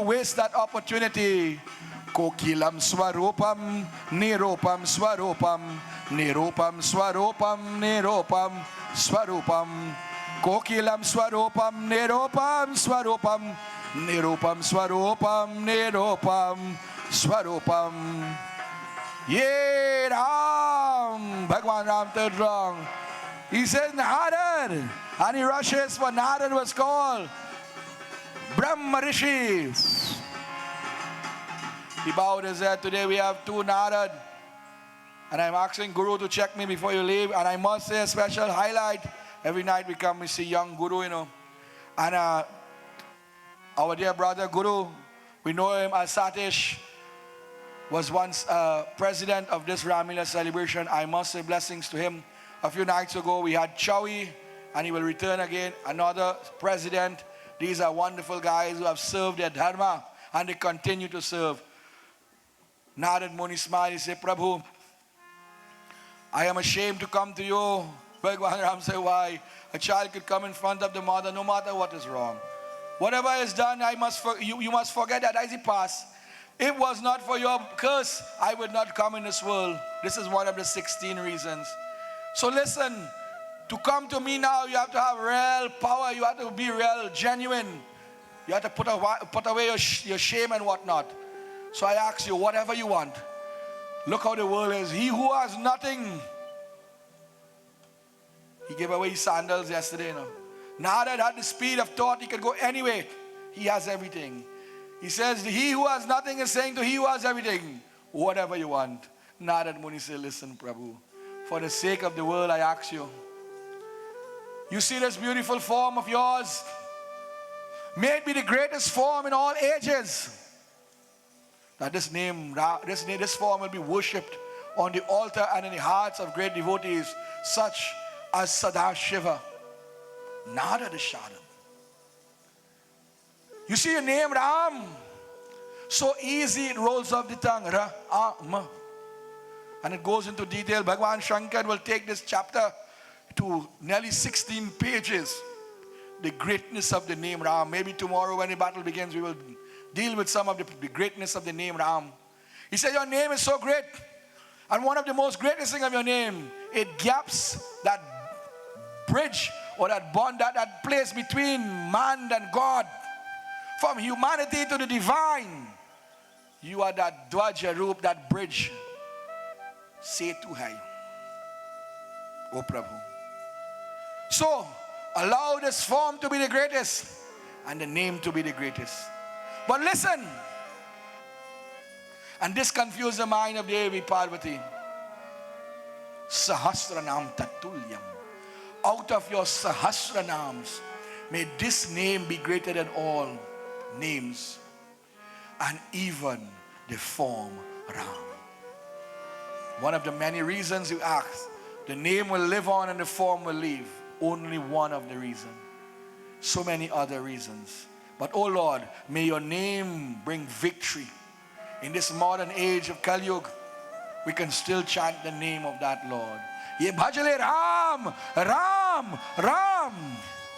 waste that opportunity. Kokilam swarupam, nirupam swarupam, nirupam swarupam, nirupam swarupam. Kokilam swarupam, nirupam swarupam, nirupam swarupam, nirupam swarupam. Ye Ram! Bhagwan Ram third wrong. He says Narad. And he rushes, for Narad was called Brahma Rishi. He bowed his head. Today we have 2 Narad. And I'm asking Guru to check me before you leave. And I must say a special highlight. Every night we come, we see young Guru, you know. And our dear brother Guru, we know him as Satish, was once president of this Ramleela celebration. I must say blessings to him. A few nights ago we had Chawi, and he will return again, another president. These are wonderful guys who have served their dharma, and they continue to serve. Narad Muni smiled, he said, Prabhu, I am ashamed to come to you. Bhagwan Ram said, why? A child could come in front of the mother no matter what is wrong. Whatever is done, you must forget that as it passed. If it was not for your curse, I would not come in this world. This is one of the 16 reasons. So listen, to come to me now, you have to have real power. You have to be real, genuine. You have to put away your shame and whatnot. So I ask you, whatever you want. Look how the world is. He who has nothing. He gave away his sandals yesterday, you know. Narad had the speed of thought. He could go anywhere. He has everything. He says, he who has nothing is saying to he who has everything, whatever you want. Narad Muni said, listen, Prabhu, for the sake of the world, I ask you. You see this beautiful form of yours? May it be the greatest form in all ages. That this form will be worshipped on the altar and in the hearts of great devotees, such as Sadashiva, Narada Shadam. You see your name Ram, so easy it rolls off the tongue. Ra-a-ma. And it goes into detail. Bhagwan Shankar will take this chapter to nearly 16 pages. The greatness of the name Ram. Maybe tomorrow when the battle begins, we will deal with some of the greatness of the name Ram. He said, your name is so great. And one of the most greatest things of your name, it gaps that bridge or that bond, that place between man and God. From humanity to the divine. You are that Dwaja Roop, that bridge. Setu hai. O Prabhu. So, allow this form to be the greatest and the name to be the greatest. But listen, and this confused the mind of Devi Parvati. Sahasranam Tatulyam. Out of your Sahasranams, may this name be greater than all names, and even the form Ram. One of the many reasons you ask, the name will live on and the form will leave. Only one of the reasons. So many other reasons. But oh Lord, may your name bring victory. In this modern age of Kali Yuga, we can still chant the name of that Lord. Ye bhajale Ram, Ram, Ram.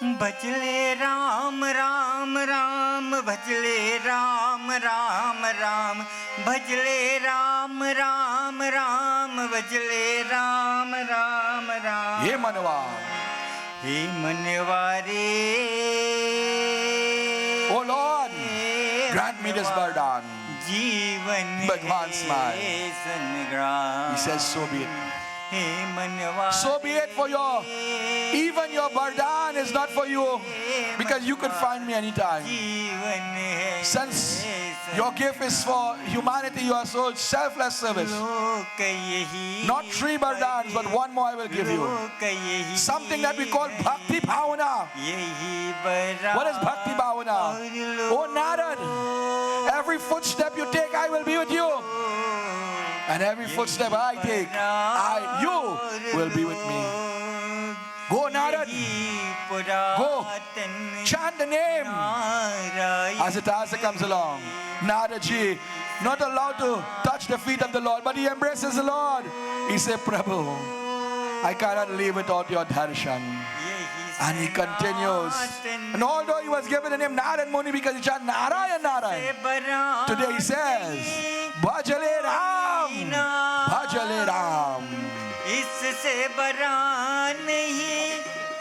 Bhajale Ram, Ram, Ram, Bhajale Ram, Ram, Ram, Bhajale Ram, Ram, Ram, Bhajale Ram, Ram, Ram. Ye manwa. He manware. Oh Lord, grant me this burden. Jeevan Bhagwan smile. He says, so be it. So be it for your, even your burden is not for you, because you could find me anytime. Since your gift is for humanity, you are so selfless service. Not 3 burdens, but one more I will give you. Something that we call Bhakti Bhavana. What is Bhakti Bhavana? Oh Narad, every footstep you take, I will be with you. And every footstep I take, you will be with me. Go, Narad. Go. Chant the name. As the Tasa comes along, Narad-ji, not allowed to touch the feet of the Lord, but he embraces the Lord. He said, Prabhu, I cannot live without your darshan. And he continues. And although he was given the name Narad Muni because he chanted Narayan, Narayan, today he says, Bhajale Ram, Bhajale Ram. इससे बरा नहीं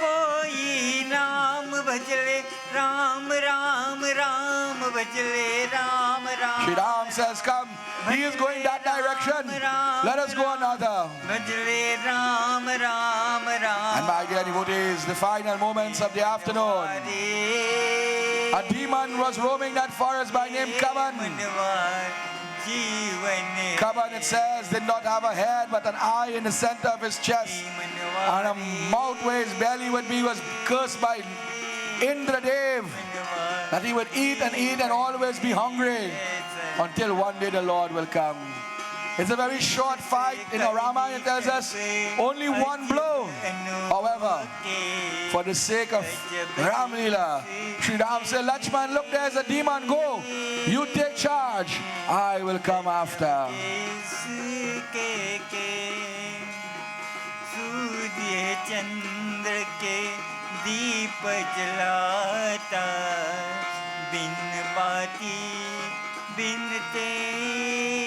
कोई नाम भजले राम राम राम भजले Ram Ram. Shri Ram says, come. He is going that direction. Let us go another. भजले Ram Ram Ram. And my dear devotees, the final moments of the afternoon. A demon was roaming that forest by name Kavan. Kavan, it says, did not have a head but an eye in the center of his chest. And a mouth where his belly would be was cursed by Indradev, that he would eat and always be hungry until one day the Lord will come. It's a very short fight. In the Ramayana it tells us only one blow. However, for the sake of Ramleela, Sri Ram said, Lakshman, look, there's a demon, go. You take charge. I will come after.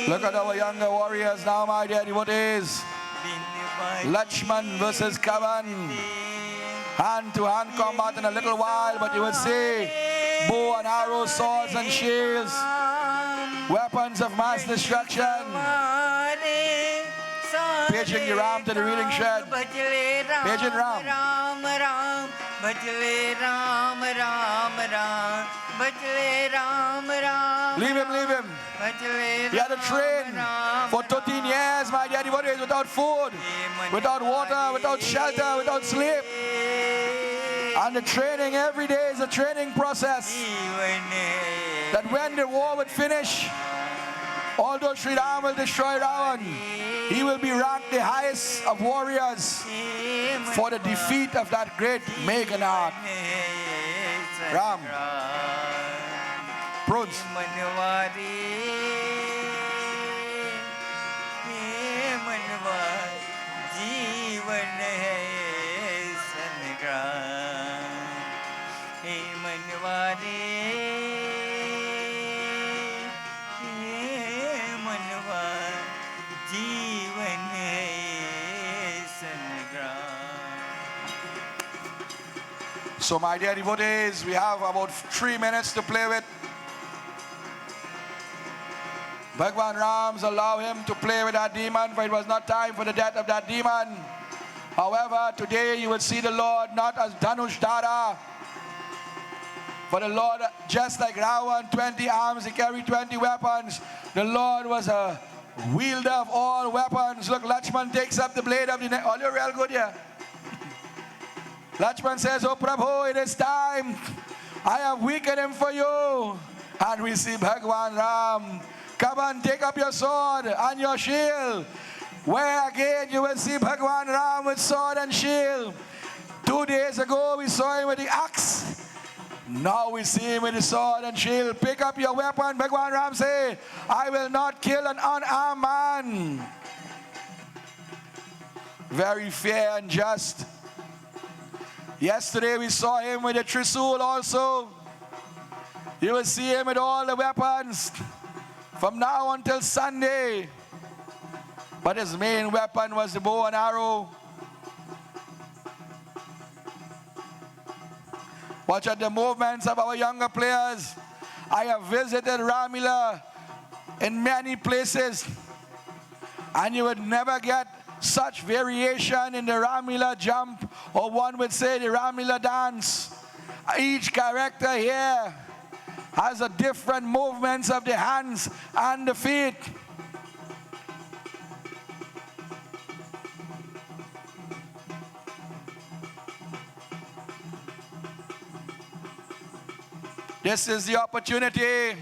Look at our younger warriors now, my dear devotees. Lakshman versus Kavan. Hand-to-hand combat in a little while, but you will see bow and arrows, swords and shields, weapons of mass destruction. Paging the Ram to the reading shed. Paging Ram. Leave him, leave him. He had to train for 13 years, my dear devotees, without food, without water, without shelter, without sleep. And the training every day is a training process. That when the war would finish, although Sri Ram will destroy Ravan, he will be ranked the highest of warriors for the defeat of that great Meghannath. Ram. Prunes. So my dear devotees, we have about 3 minutes to play with. Bhagwan Rams allow him to play with that demon, for it was not time for the death of that demon. However, today you will see the Lord not as Dhanush Dara. For the Lord, just like Ravan, 20 arms, he carried 20 weapons. The Lord was a wielder of all weapons. Look, Lakshman takes up the blade of the neck. Oh, you're real good here. Lakshman says, "Oh Prabhu, it is time. I have weakened him for you." And we see Bhagwan Ram. Come on, take up your sword and your shield. Where again you will see Bhagwan Ram with sword and shield. 2 days ago we saw him with the axe. Now we see him with the sword and shield. Pick up your weapon. Bhagwan Ram say, "I will not kill an unarmed man." Very fair and just. Yesterday we saw him with a trisul also. You will see him with all the weapons from now until Sunday. But his main weapon was the bow and arrow. Watch out the movements of our younger players. I have visited Ramleela in many places, and you would never get such variation in the Ramleela jump, or one would say the Ramleela dance. Each character here has a different movements of the hands and the feet. This is the opportunity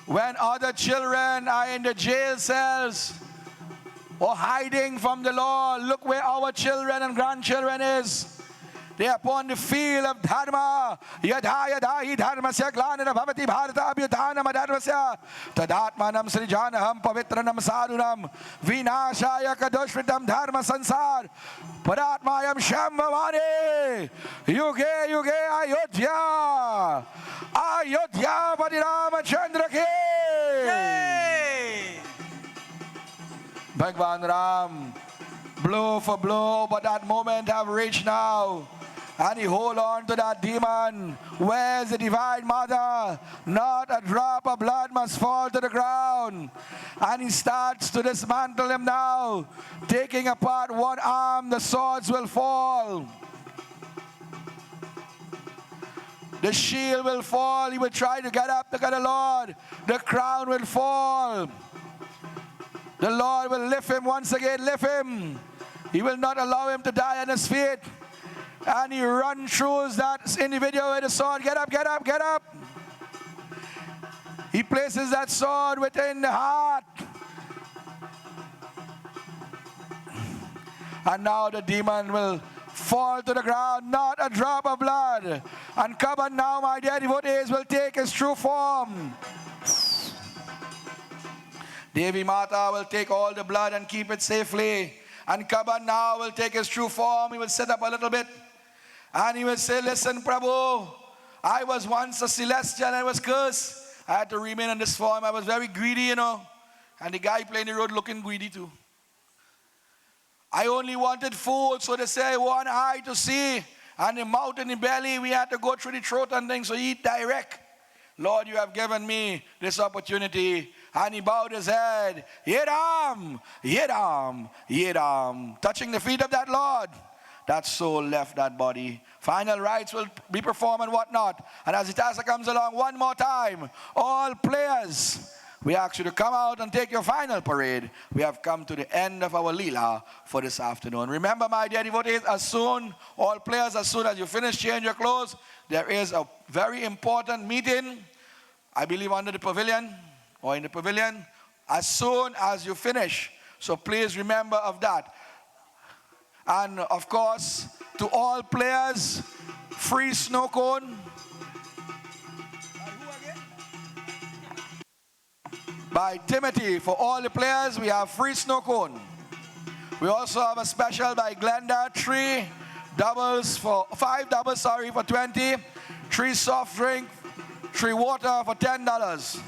when other children are in the jail cells or hiding from the law. Look where our children and grandchildren is. They are upon the field of Dharma. Yadha yadha hi dharmasya glanana bhavati bharata abhyudhanam adharmasya tadatmanam srijanaham pavitranam sadhunam vinashaya kadoshritam dharma sansar paratmayam shambhavane yuge yuge ayodhya ayodhya pati ramachandra ke. Bhagwan Ram, blow for blow, but that moment have reached now. And he hold on to that demon. Where's the Divine Mother? Not a drop of blood must fall to the ground. And he starts to dismantle him now. Taking apart one arm, the swords will fall. The shield will fall. He will try to get up to the Lord. The crown will fall. The Lord will lift him once again, lift him. He will not allow him to die on his feet. And he runs through that individual with the sword. Get up, get up, get up. He places that sword within the heart. And now the demon will fall to the ground, not a drop of blood. And Kaban now, my dear devotees, will take his true form. Devi Mata will take all the blood and keep it safely. And Kaban now will take his true form. He will sit up a little bit. And he will say, "Listen, Prabhu, I was once a celestial and I was cursed. I had to remain in this form. I was very greedy, you know." And the guy playing the road looking greedy too. "I only wanted food, so they say one eye to see, and the mouth and the belly, we had to go through the throat and things, so eat direct. Lord, you have given me this opportunity." And he bowed his head. Yedam, Yedam, Yedam. Touching the feet of that Lord. That soul left that body. Final rites will be performed and whatnot. And as Itasa comes along one more time, all players, we ask you to come out and take your final parade. We have come to the end of our Leela for this afternoon. Remember, my dear devotees, all players, as soon as you finish changing your clothes, there is a very important meeting, I believe under the pavilion, or in the pavilion, as soon as you finish. So please remember of that. And of course, to all players, free snow cone. By Timothy, for all the players, we have free snow cone. We also have a special by Glenda, 5 doubles for 20, 3 soft drink, 3 water for $10.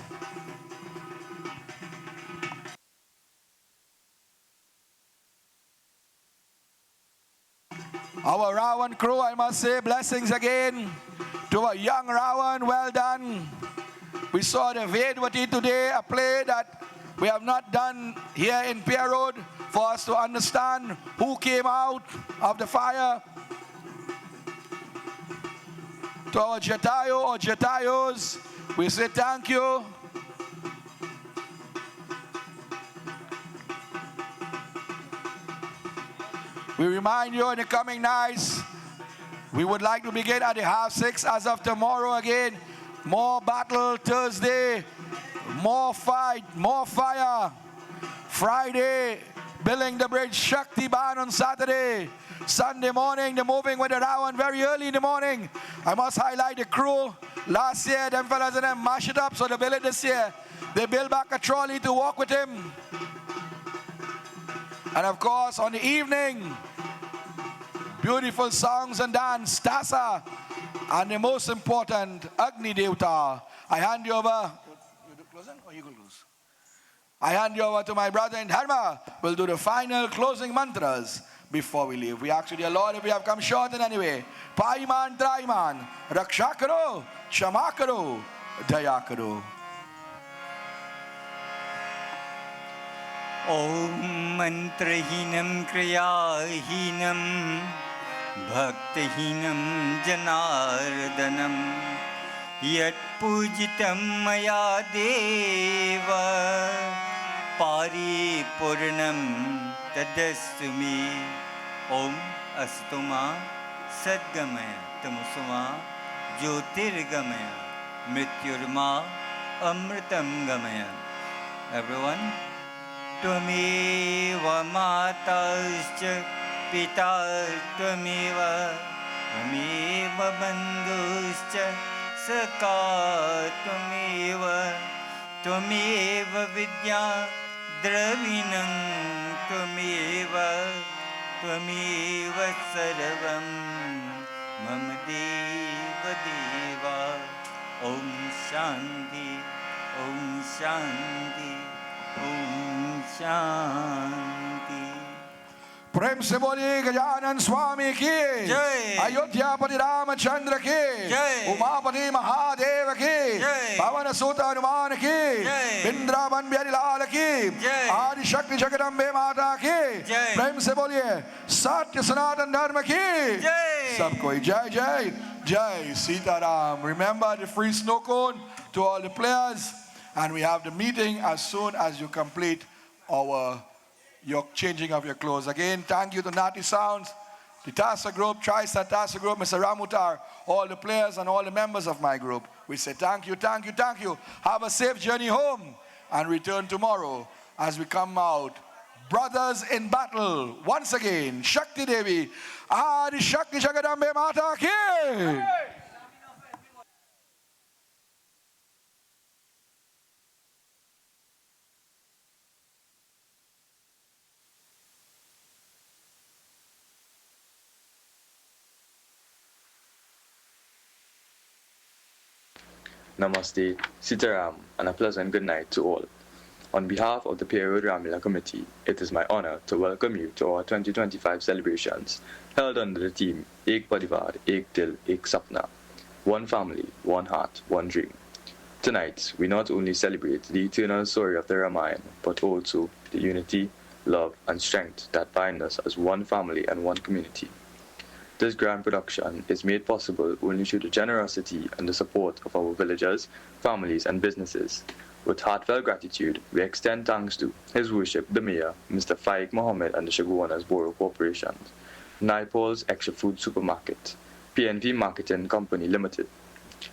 Our Ravan crew, I must say, blessings again to our young Ravan, well done. We saw the Vedvati today, a play that we have not done here in Pierre Road for us to understand who came out of the fire. To our Jatayo or Jatayos, we say thank you. We remind you in the coming nights, we would like to begin at the 6:30 as of tomorrow again. More battle Thursday, more fight, more fire. Friday, building the bridge Shakti Band on Saturday. Sunday morning, the moving with the Rawan very early in the morning. I must highlight the crew. Last year, them fellas and them mash it up, so they build it this year. They build back a trolley to walk with him. And of course, on the evening, beautiful songs and dance, Tasa, and the most important, Agni Devta. I hand you over. You do closing or you go close? I hand you over to my brother in Dharma. We'll do the final closing mantras before we leave. We ask you, dear Lord, if we have come short in any way, Paiman, Traiman, Rakshakaro, Shamakaro, Dayakaro. Om Mantrahinam Kriyahinam Bhaktahinam Janardanam Yat Pujitam Maya Deva Paripurnam Tadasumi Om Astuma Sadgamaya Tamusuma Jyotirgamaya Mrityurma Amritam Gamaya. Everyone, Tvameva matascha pita tvameva bandhuscha saka tvameva vidya dravinam tvameva sarvam mama deva deva. Om Shanti, Om Shanti, Om Shanti. प्रेम से बोलिए गजानन स्वामी की जय। अयोध्यापति रामचंद्र की जय। उमापति महादेव की जय। पवन सुत हनुमान की जय। वृंदावन बिहारी लाल की जय। आदि शक्ति जगदम्बे माता की जय। प्रेम से बोलिए सत्य सनातन धर्म की जय। सब कोई जय जय जय Sitaram. Remember the free snow cone to all the players, and we have the meeting as soon as you complete your changing of your clothes. Again, thank you to Nati Sounds, the Tasa Group, Trisa Tasa Group, Mr. Ramutar, all the players and all the members of my group. We say thank you, thank you, thank you. Have a safe journey home and return tomorrow as we come out. Brothers in battle, once again, Shakti Devi, Adi Shakti Jagadambe Mata ki. Namaste, Sitaram, and a pleasant good night to all. On behalf of the Pierre Road Ramleela Committee, it is my honor to welcome you to our 2025 celebrations, held under the theme Ek Parivar, Ek Dil, Ek Sapna, one family, one heart, one dream. Tonight, we not only celebrate the eternal story of the Ramayana, but also the unity, love, and strength that bind us as one family and one community. This grand production is made possible only through the generosity and the support of our villagers, families, and businesses. With heartfelt gratitude, we extend thanks to His Worship the Mayor, Mr. Faik Mohammed and the Sugarwanas Borough Corporation, Naipol's Extra Food Supermarket, PNP Marketing Company Limited,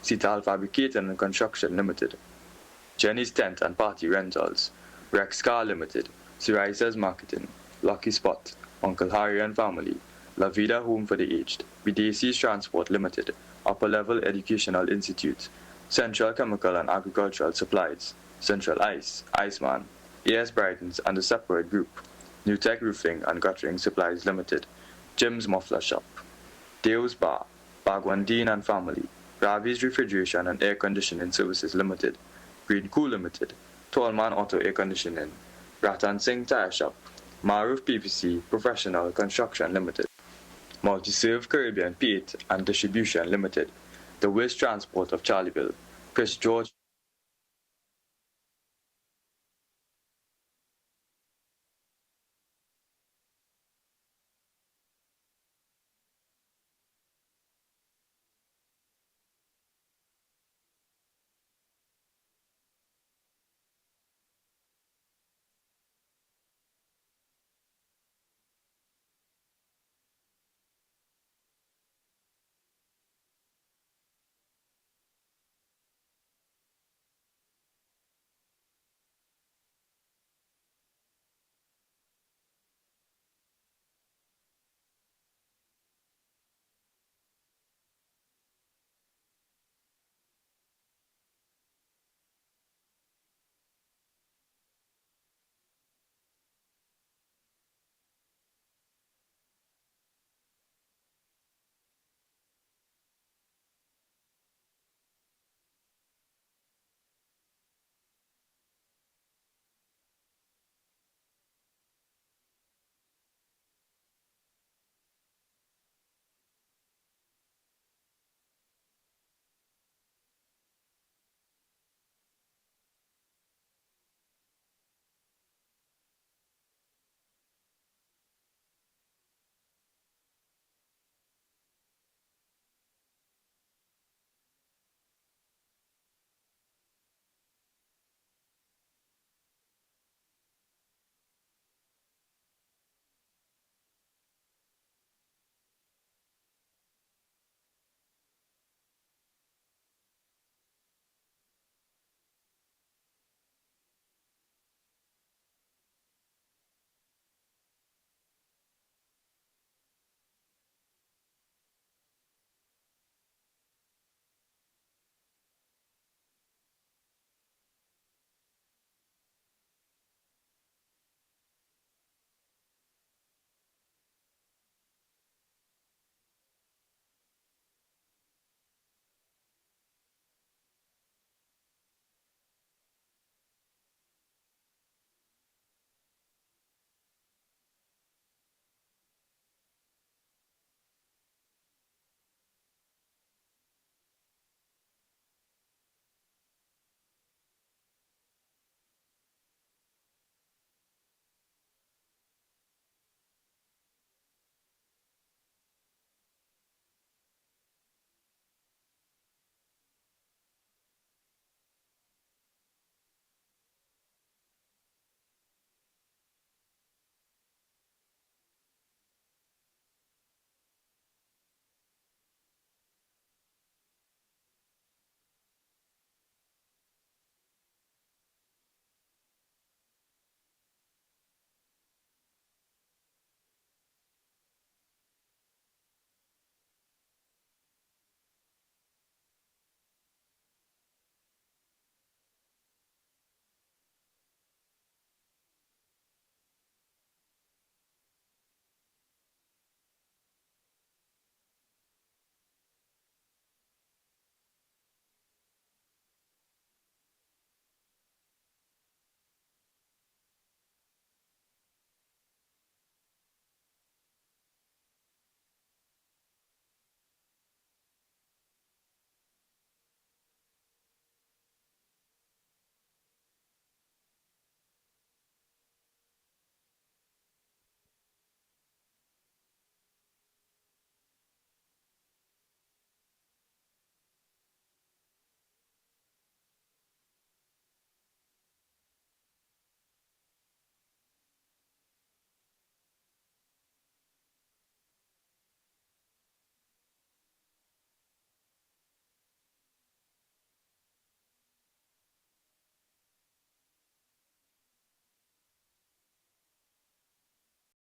Sital Fabricating and Construction Limited, Jenny's Tent and Party Rentals, Rex Car Limited, Sirisa's Marketing, Lucky Spot, Uncle Harry and Family, La Vida Home for the Aged, BDC's Transport Limited, Upper Level Educational Institute, Central Chemical and Agricultural Supplies, Central Ice, Iceman, AS Brightons and the Separate Group, New Tech Roofing and Guttering Supplies Limited, Jim's Muffler Shop, Deo's Bar, Bagwandine and Family, Ravi's Refrigeration and Air Conditioning Services Limited, Green Cool Limited, Tallman Auto Air Conditioning, Ratan Singh Tire Shop, Maruf PVC Professional Construction Limited, Multi-Serve Caribbean Paint and Distribution Limited, The Wiz Transport of Charleville, Chris George